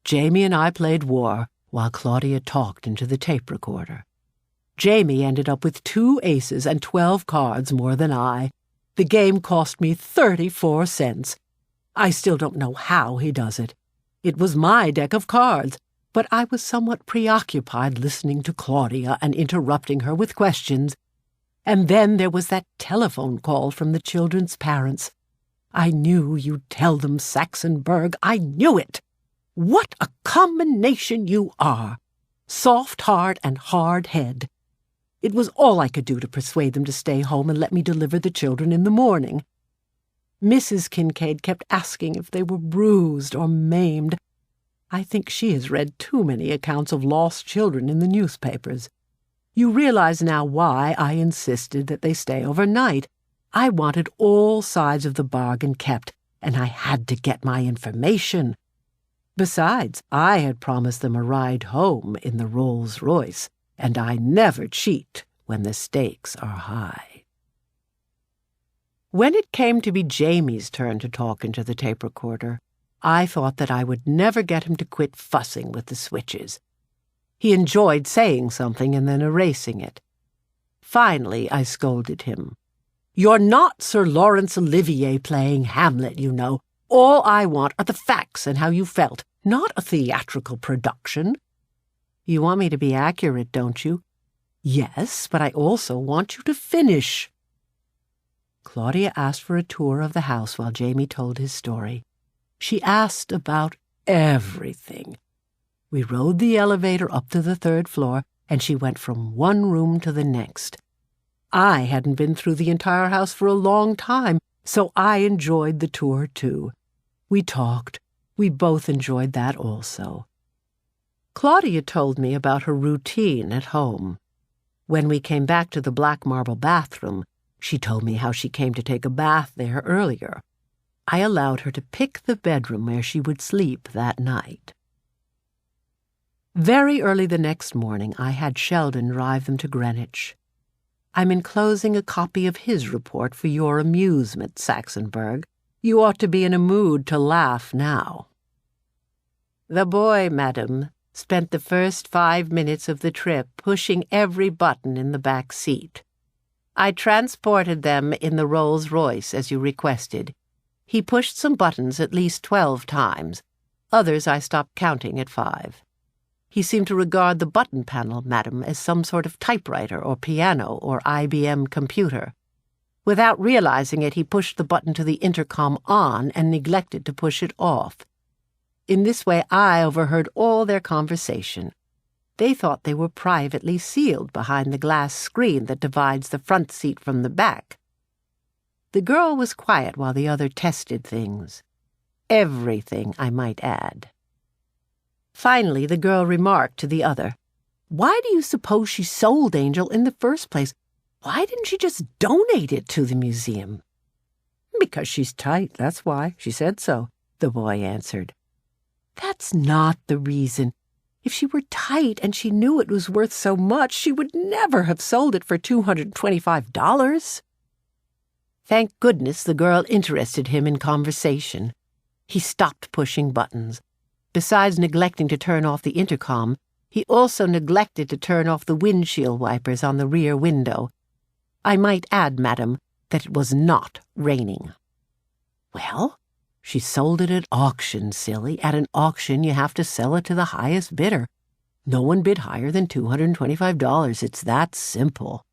Jamie and I played war while Claudia talked into the tape recorder. Jamie ended up with 2 aces and 12 cards more than I. The game cost me 34 cents. I still don't know how he does it. It was my deck of cards, but I was somewhat preoccupied listening to Claudia and interrupting her with questions. And then there was that telephone call from the children's parents. I knew you'd tell them, Saxonburg. I knew it. What a combination you are. Soft heart and hard head. It was all I could do to persuade them to stay home and let me deliver the children in the morning. Mrs. Kincaid kept asking if they were bruised or maimed. I think she has read too many accounts of lost children in the newspapers. You realize now why I insisted that they stay overnight. I wanted all sides of the bargain kept, and I had to get my information. Besides, I had promised them a ride home in the Rolls-Royce, and I never cheat when the stakes are high. When it came to be Jamie's turn to talk into the tape recorder, I thought that I would never get him to quit fussing with the switches. He enjoyed saying something and then erasing it. Finally, I scolded him. You're not Sir Laurence Olivier playing Hamlet, you know. All I want are the facts and how you felt, not a theatrical production. You want me to be accurate, don't you? Yes, but I also want you to finish. Claudia asked for a tour of the house while Jamie told his story. She asked about everything. We rode the elevator up to the 3rd floor, and she went from one room to the next. I hadn't been through the entire house for a long time, so I enjoyed the tour, too. We talked. We both enjoyed that also. Claudia told me about her routine at home. When we came back to the black marble bathroom, she told me how she came to take a bath there earlier. I allowed her to pick the bedroom where she would sleep that night. Very early the next morning, I had Sheldon drive them to Greenwich. I'm enclosing a copy of his report for your amusement, Saxonburg. You ought to be in a mood to laugh now. The boy, madam, spent the first 5 minutes of the trip pushing every button in the back seat. I transported them in the Rolls-Royce as you requested. He pushed some buttons at least 12 times. Others I stopped counting at 5. He seemed to regard the button panel, madam, as some sort of typewriter or piano or IBM computer. Without realizing it, he pushed the button to the intercom on and neglected to push it off. In this way, I overheard all their conversation. They thought they were privately sealed behind the glass screen that divides the front seat from the back. The girl was quiet while the other tested things. Everything, I might add. Finally, the girl remarked to the other, "Why do you suppose she sold Angel in the first place? Why didn't she just donate it to the museum?" "Because she's tight, that's why. She said so," the boy answered. "That's not the reason. If she were tight and she knew it was worth so much, she would never have sold it for $225. Thank goodness the girl interested him in conversation. He stopped pushing buttons. Besides neglecting to turn off the intercom, he also neglected to turn off the windshield wipers on the rear window. I might add, madam, that it was not raining. Well, she sold it at auction, silly. At an auction, you have to sell it to the highest bidder. No one bid higher than $225. It's that simple.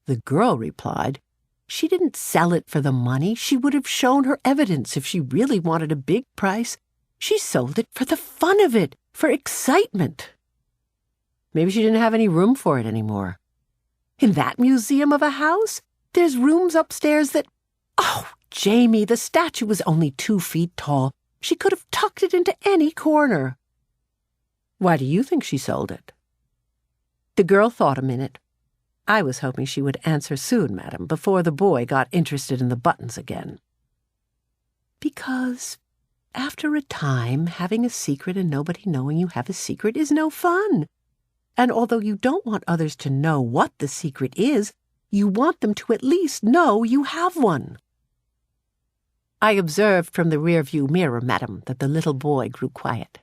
The girl replied, she didn't sell it for the money. She would have shown her evidence if she really wanted a big price. She sold it for the fun of it, for excitement. Maybe she didn't have any room for it anymore. In that museum of a house? There's rooms upstairs that... Oh, Jamie, the statue was only 2 feet tall. She could have tucked it into any corner. Why do you think she sold it? The girl thought a minute. I was hoping she would answer soon, madam, before the boy got interested in the buttons again. Because after a time, having a secret and nobody knowing you have a secret is no fun. And although you don't want others to know what the secret is, you want them to at least know you have one. I observed from the rear-view mirror, madam, that the little boy grew quiet.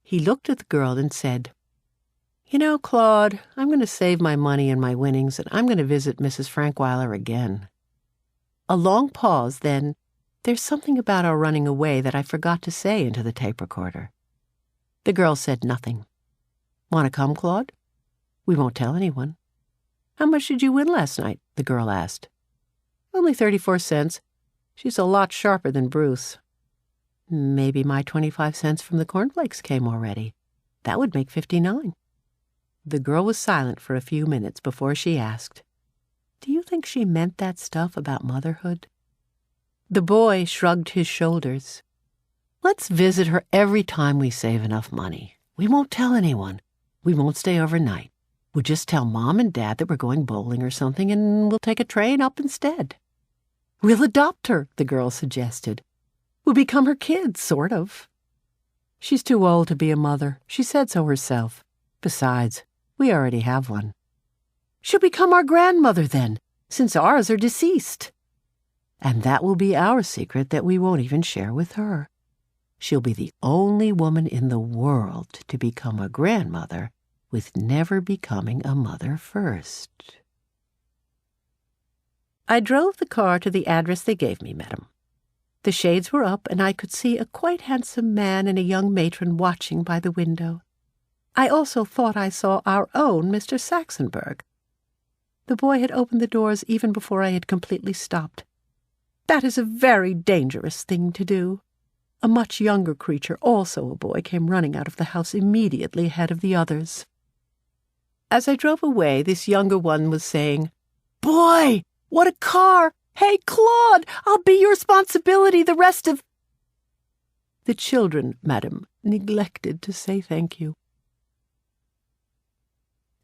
He looked at the girl and said, "You know, Claude, I'm going to save my money and my winnings, and I'm going to visit Mrs. Frankweiler again." A long pause, then, "There's something about our running away that I forgot to say into the tape recorder." The girl said nothing. "Want to come, Claude? We won't tell anyone." "How much did you win last night?" the girl asked. "Only 34 cents. She's a lot sharper than Bruce." "Maybe my 25 cents from the cornflakes came already. That would make 59. The girl was silent for a few minutes before she asked, "Do you think she meant that stuff about motherhood?" The boy shrugged his shoulders. "Let's visit her every time we save enough money. We won't tell anyone. We won't stay overnight. We'll just tell Mom and Dad that we're going bowling or something, and we'll take a train up instead." "We'll adopt her," the girl suggested. "We'll become her kids, sort of." "She's too old to be a mother. She said so herself. Besides, we already have one." "She'll become our grandmother then, since ours are deceased." "And that will be our secret that we won't even share with her. She'll be the only woman in the world to become a grandmother with never becoming a mother first." I drove the car to the address they gave me, madam. The shades were up, and I could see a quite handsome man and a young matron watching by the window. I also thought I saw our own Mr. Saxonberg. The boy had opened the doors even before I had completely stopped. That is a very dangerous thing to do. A much younger creature, also a boy, came running out of the house immediately ahead of the others. As I drove away, this younger one was saying, "Boy, what a car! Hey, Claude, I'll be your responsibility the rest of—" The children, madam, neglected to say thank you.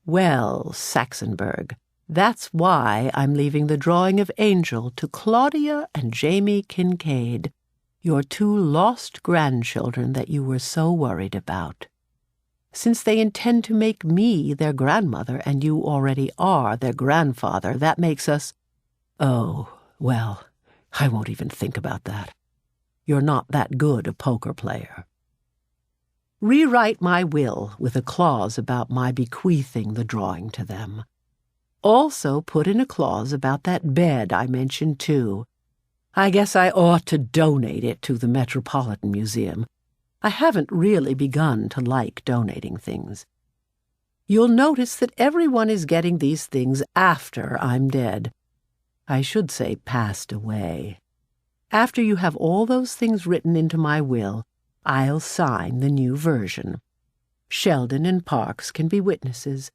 Well, Saxonberg, that's why I'm leaving the drawing of Angel to Claudia and Jamie Kincaid, your 2 lost grandchildren that you were so worried about. Since they intend to make me their grandmother and you already are their grandfather, that makes us— Oh, well, I won't even think about that. You're not that good a poker player. Rewrite my will with a clause about my bequeathing the drawing to them. Also put in a clause about that bed I mentioned, too. I guess I ought to donate it to the Metropolitan Museum. I haven't really begun to like donating things. You'll notice that everyone is getting these things after I'm dead. I should say passed away. After you have all those things written into my will, I'll sign the new version. Sheldon and Parks can be witnesses.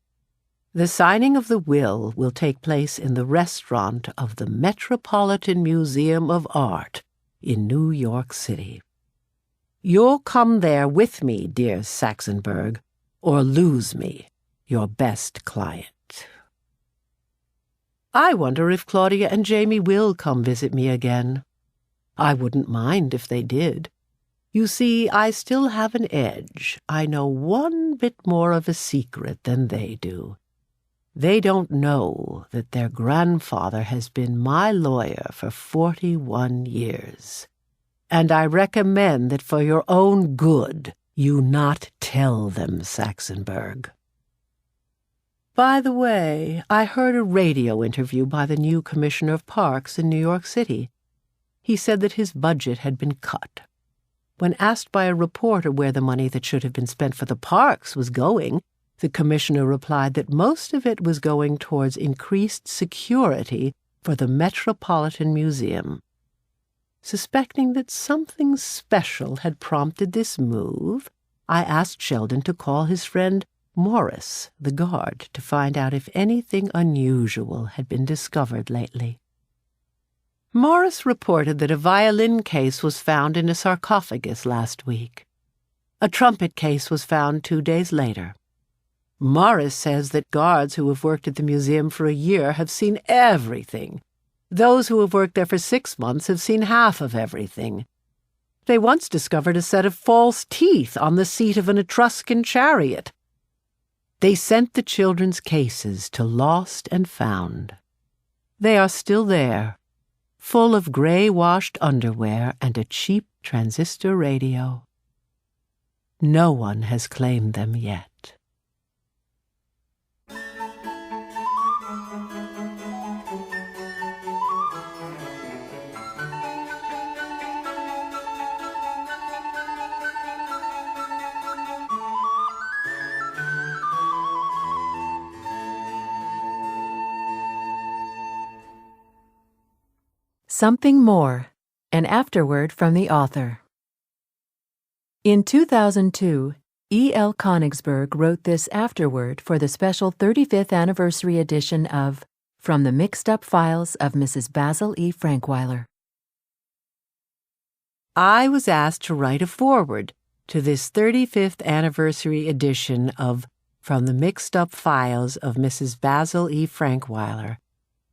The signing of the will take place in the restaurant of the Metropolitan Museum of Art in New York City. You'll come there with me, dear Saxonberg, or lose me, your best client. I wonder if Claudia and Jamie will come visit me again. I wouldn't mind if they did. You see, I still have an edge. I know one bit more of a secret than they do. They don't know that their grandfather has been my lawyer for 41 years. And I recommend that for your own good, you not tell them, Saxonberg. By the way, I heard a radio interview by the new Commissioner of Parks in New York City. He said that his budget had been cut. When asked by a reporter where the money that should have been spent for the parks was going, the commissioner replied that most of it was going towards increased security for the Metropolitan Museum. Suspecting that something special had prompted this move, I asked Sheldon to call his friend Morris, the guard, to find out if anything unusual had been discovered lately. Morris reported that a violin case was found in a sarcophagus last week. A trumpet case was found 2 days later. Morris says that guards who have worked at the museum for a year have seen everything. Those who have worked there for 6 months have seen half of everything. They once discovered a set of false teeth on the seat of an Etruscan chariot. They sent the children's cases to Lost and Found. They are still there, full of gray-washed underwear and a cheap transistor radio. No one has claimed them yet. Something More, an afterword from the author. In 2002, E.L. Konigsburg wrote this afterword for the special 35th anniversary edition of From the Mixed Up Files of Mrs. Basil E. Frankweiler. I was asked to write a foreword to this 35th anniversary edition of From the Mixed Up Files of Mrs. Basil E. Frankweiler,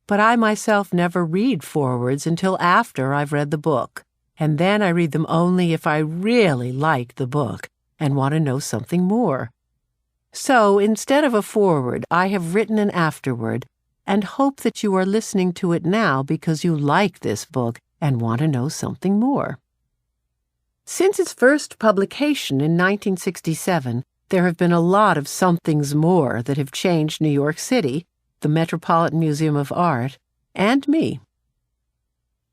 but I myself never read forewords until after I've read the book, and then I read them only if I really like the book and want to know something more. So instead of a foreword, I have written an afterword and hope that you are listening to it now because you like this book and want to know something more. Since its first publication in 1967, there have been a lot of somethings more that have changed New York City, the Metropolitan Museum of Art, and me.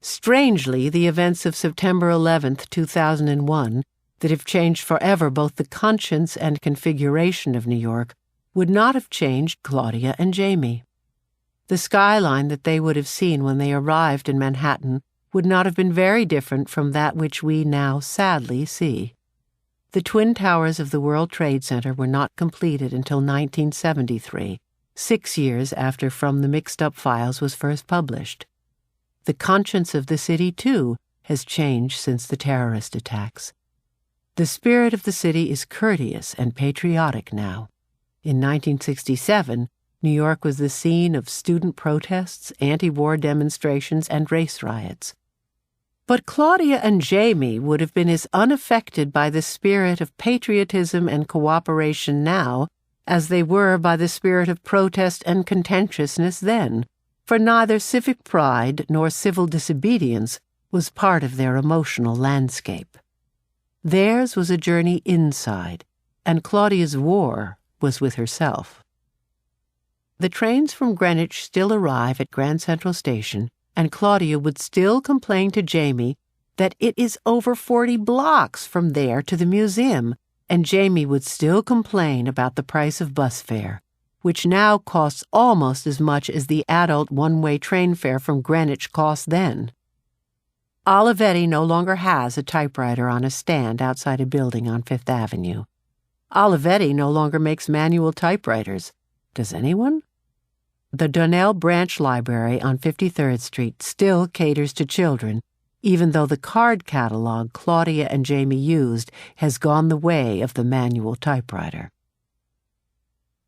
Strangely, the events of September 11th, 2001, that have changed forever both the conscience and configuration of New York, would not have changed Claudia and Jamie. The skyline that they would have seen when they arrived in Manhattan would not have been very different from that which we now sadly see. The Twin Towers of the World Trade Center were not completed until 1973, 6 years after From the Mixed Up Files was first published. The conscience of the city, too, has changed since the terrorist attacks. The spirit of the city is courteous and patriotic now. In 1967, New York was the scene of student protests, anti-war demonstrations, and race riots. But Claudia and Jamie would have been as unaffected by the spirit of patriotism and cooperation now as they were by the spirit of protest and contentiousness then, for neither civic pride nor civil disobedience was part of their emotional landscape. Theirs was a journey inside, and Claudia's war was with herself. The trains from Greenwich still arrive at Grand Central Station, and Claudia would still complain to Jamie that it is over 40 blocks from there to the museum, and Jamie would still complain about the price of bus fare, which now costs almost as much as the adult one-way train fare from Greenwich cost then. Olivetti no longer has a typewriter on a stand outside a building on Fifth Avenue. Olivetti no longer makes manual typewriters. Does anyone? The Donnell Branch Library on 53rd Street still caters to children, even though the card catalog Claudia and Jamie used has gone the way of the manual typewriter.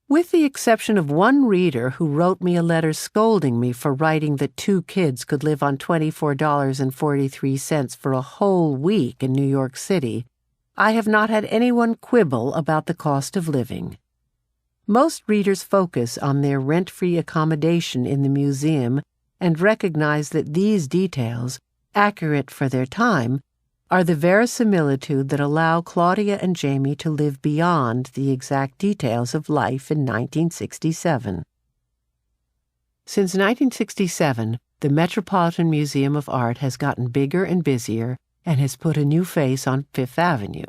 With the exception of one reader who wrote me a letter scolding me for writing that 2 kids could live on $24.43 for a whole week in New York City, I have not had anyone quibble about the cost of living. Most readers focus on their rent-free accommodation in the museum and recognize that these details, accurate for their time, are the verisimilitude that allow Claudia and Jamie to live beyond the exact details of life in 1967. Since 1967, the Metropolitan Museum of Art has gotten bigger and busier and has put a new face on Fifth Avenue.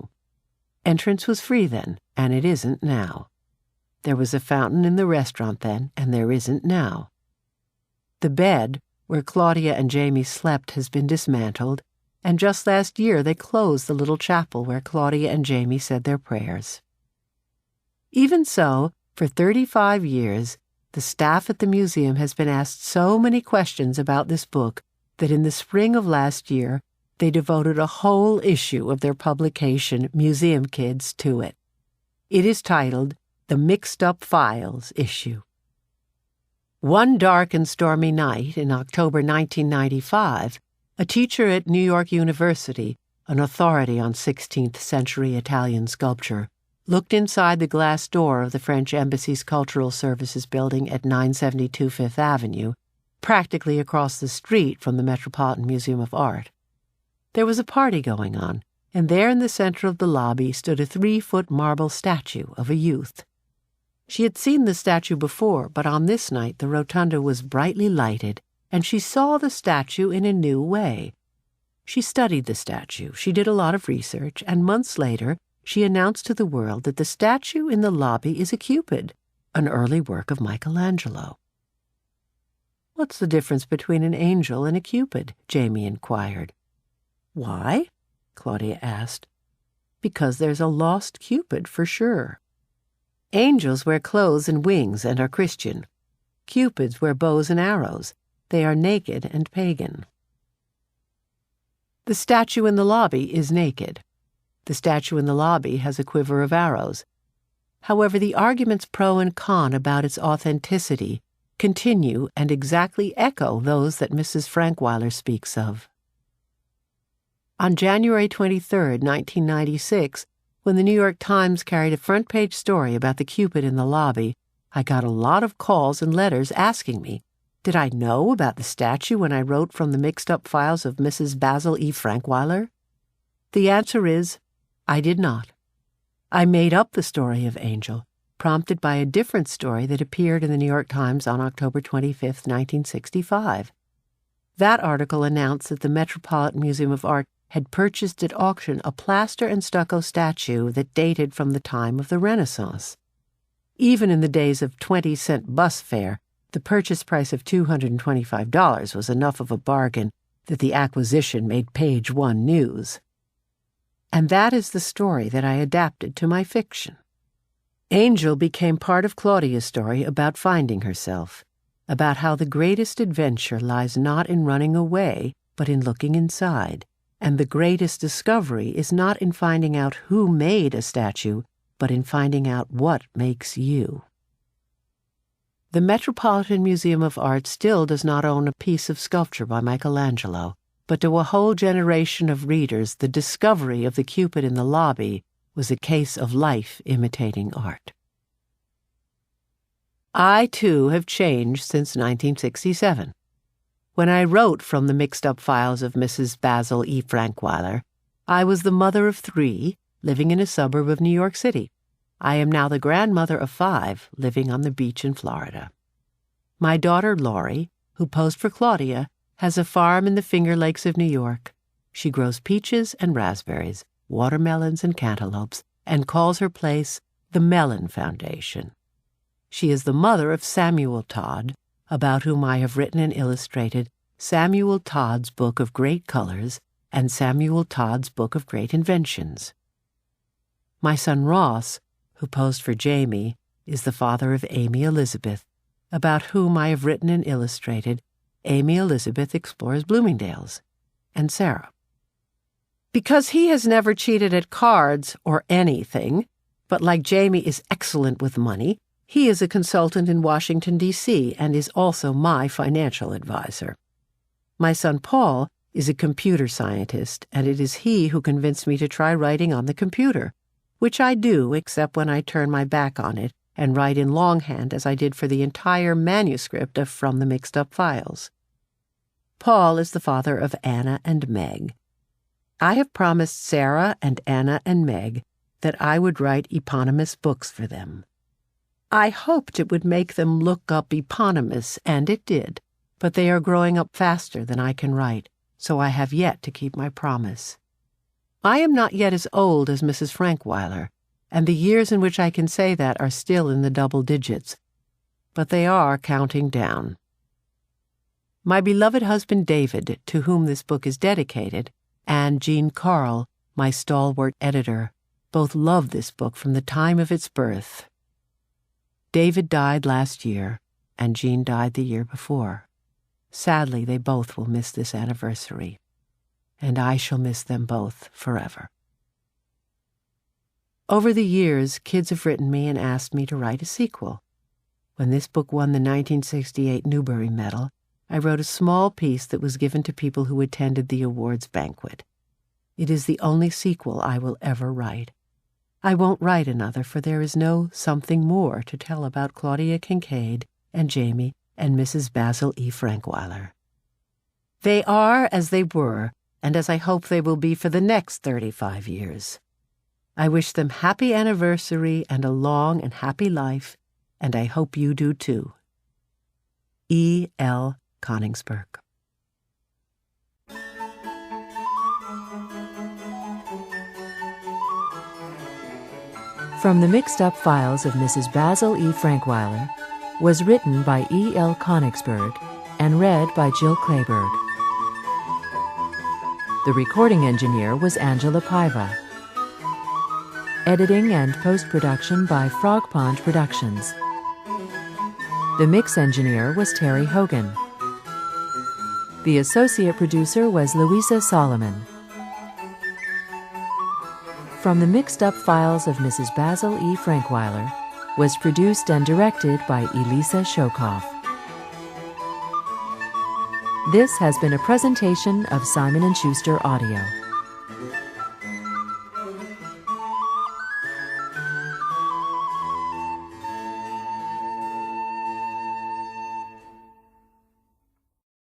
Entrance was free then, and it isn't now. There was a fountain in the restaurant then, and there isn't now. The bed, where Claudia and Jamie slept, has been dismantled, and just last year they closed the little chapel where Claudia and Jamie said their prayers. Even so, for 35 years, the staff at the museum has been asked so many questions about this book that in the spring of last year, they devoted a whole issue of their publication, Museum Kids, to it. It is titled The Mixed Up Files issue. One dark and stormy night in October 1995, a teacher at New York University, an authority on 16th century Italian sculpture, looked inside the glass door of the French Embassy's Cultural Services building at 972 Fifth Avenue, practically across the street from the Metropolitan Museum of Art. There was a party going on, and there in the center of the lobby stood a 3-foot marble statue of a youth. She had seen the statue before, but on this night the rotunda was brightly lighted, and she saw the statue in a new way. She studied the statue, she did a lot of research, and months later she announced to the world that the statue in the lobby is a Cupid, an early work of Michelangelo. "What's the difference between an angel and a Cupid?" Jamie inquired. "Why?" Claudia asked. "Because there's a lost Cupid for sure. Angels wear clothes and wings and are Christian. Cupids wear bows and arrows. They are naked and pagan." The statue in the lobby is naked. The statue in the lobby has a quiver of arrows. However, the arguments pro and con about its authenticity continue and exactly echo those that Mrs. Frankweiler speaks of. On January 23, 1996, when the New York Times carried a front-page story about the Cupid in the lobby, I got a lot of calls and letters asking me, did I know about the statue when I wrote from the mixed-up files of Mrs. Basil E. Frankweiler? The answer is, I did not. I made up the story of Angel, prompted by a different story that appeared in the New York Times on October 25, 1965. That article announced that the Metropolitan Museum of Art had purchased at auction a plaster and stucco statue that dated from the time of the Renaissance. Even in the days of 20-cent bus fare, the purchase price of $225 was enough of a bargain that the acquisition made page one news. And that is the story that I adapted to my fiction. Angel became part of Claudia's story about finding herself, about how the greatest adventure lies not in running away, but in looking inside. And the greatest discovery is not in finding out who made a statue, but in finding out what makes you. The Metropolitan Museum of Art still does not own a piece of sculpture by Michelangelo, but to a whole generation of readers, the discovery of the Cupid in the lobby was a case of life imitating art. I, too, have changed since 1967. When I wrote from the mixed-up files of Mrs. Basil E. Frankweiler, I was the mother of 3, living in a suburb of New York City. I am now the grandmother of 5, living on the beach in Florida. My daughter, Laurie, who posed for Claudia, has a farm in the Finger Lakes of New York. She grows peaches and raspberries, watermelons and cantaloupes, and calls her place the Mellon Foundation. She is the mother of Samuel Todd, about whom I have written and illustrated Samuel Todd's Book of Great Colors and Samuel Todd's Book of Great Inventions. My son Ross, who posed for Jamie, is the father of Amy Elizabeth, about whom I have written and illustrated Amy Elizabeth Explores Bloomingdale's, and Sarah. Because he has never cheated at cards or anything, but like Jamie is excellent with money, he is a consultant in Washington, D.C., and is also my financial advisor. My son Paul is a computer scientist, and it is he who convinced me to try writing on the computer, which I do except when I turn my back on it and write in longhand as I did for the entire manuscript of From the Mixed Up Files. Paul is the father of Anna and Meg. I have promised Sarah and Anna and Meg that I would write eponymous books for them. I hoped it would make them look up eponymous, and it did, but they are growing up faster than I can write, so I have yet to keep my promise. I am not yet as old as Mrs. Frankweiler, and the years in which I can say that are still in the double digits, but they are counting down. My beloved husband David, to whom this book is dedicated, and Jean Carl, my stalwart editor, both loved this book from the time of its birth. David died last year, and Jean died the year before. Sadly, they both will miss this anniversary, and I shall miss them both forever. Over the years, kids have written me and asked me to write a sequel. When this book won the 1968 Newbery Medal, I wrote a small piece that was given to people who attended the awards banquet. It is the only sequel I will ever write. I won't write another, for there is no something more to tell about Claudia Kincaid and Jamie and Mrs. Basil E. Frankweiler. They are as they were, and as I hope they will be for the next 35 years. I wish them happy anniversary and a long and happy life, and I hope you do too. E. L. Konigsburg. From the Mixed-Up Files of Mrs. Basil E. Frankweiler was written by E. L. Konigsburg and read by Jill Clayburgh. The recording engineer was Angela Paiva. Editing and post-production by Frog Pond Productions. The mix engineer was Terry Hogan. The associate producer was Louisa Solomon. From the Mixed-Up Files of Mrs. Basil E. Frankweiler was produced and directed by Elisa Shokoff. This has been a presentation of Simon & Schuster Audio.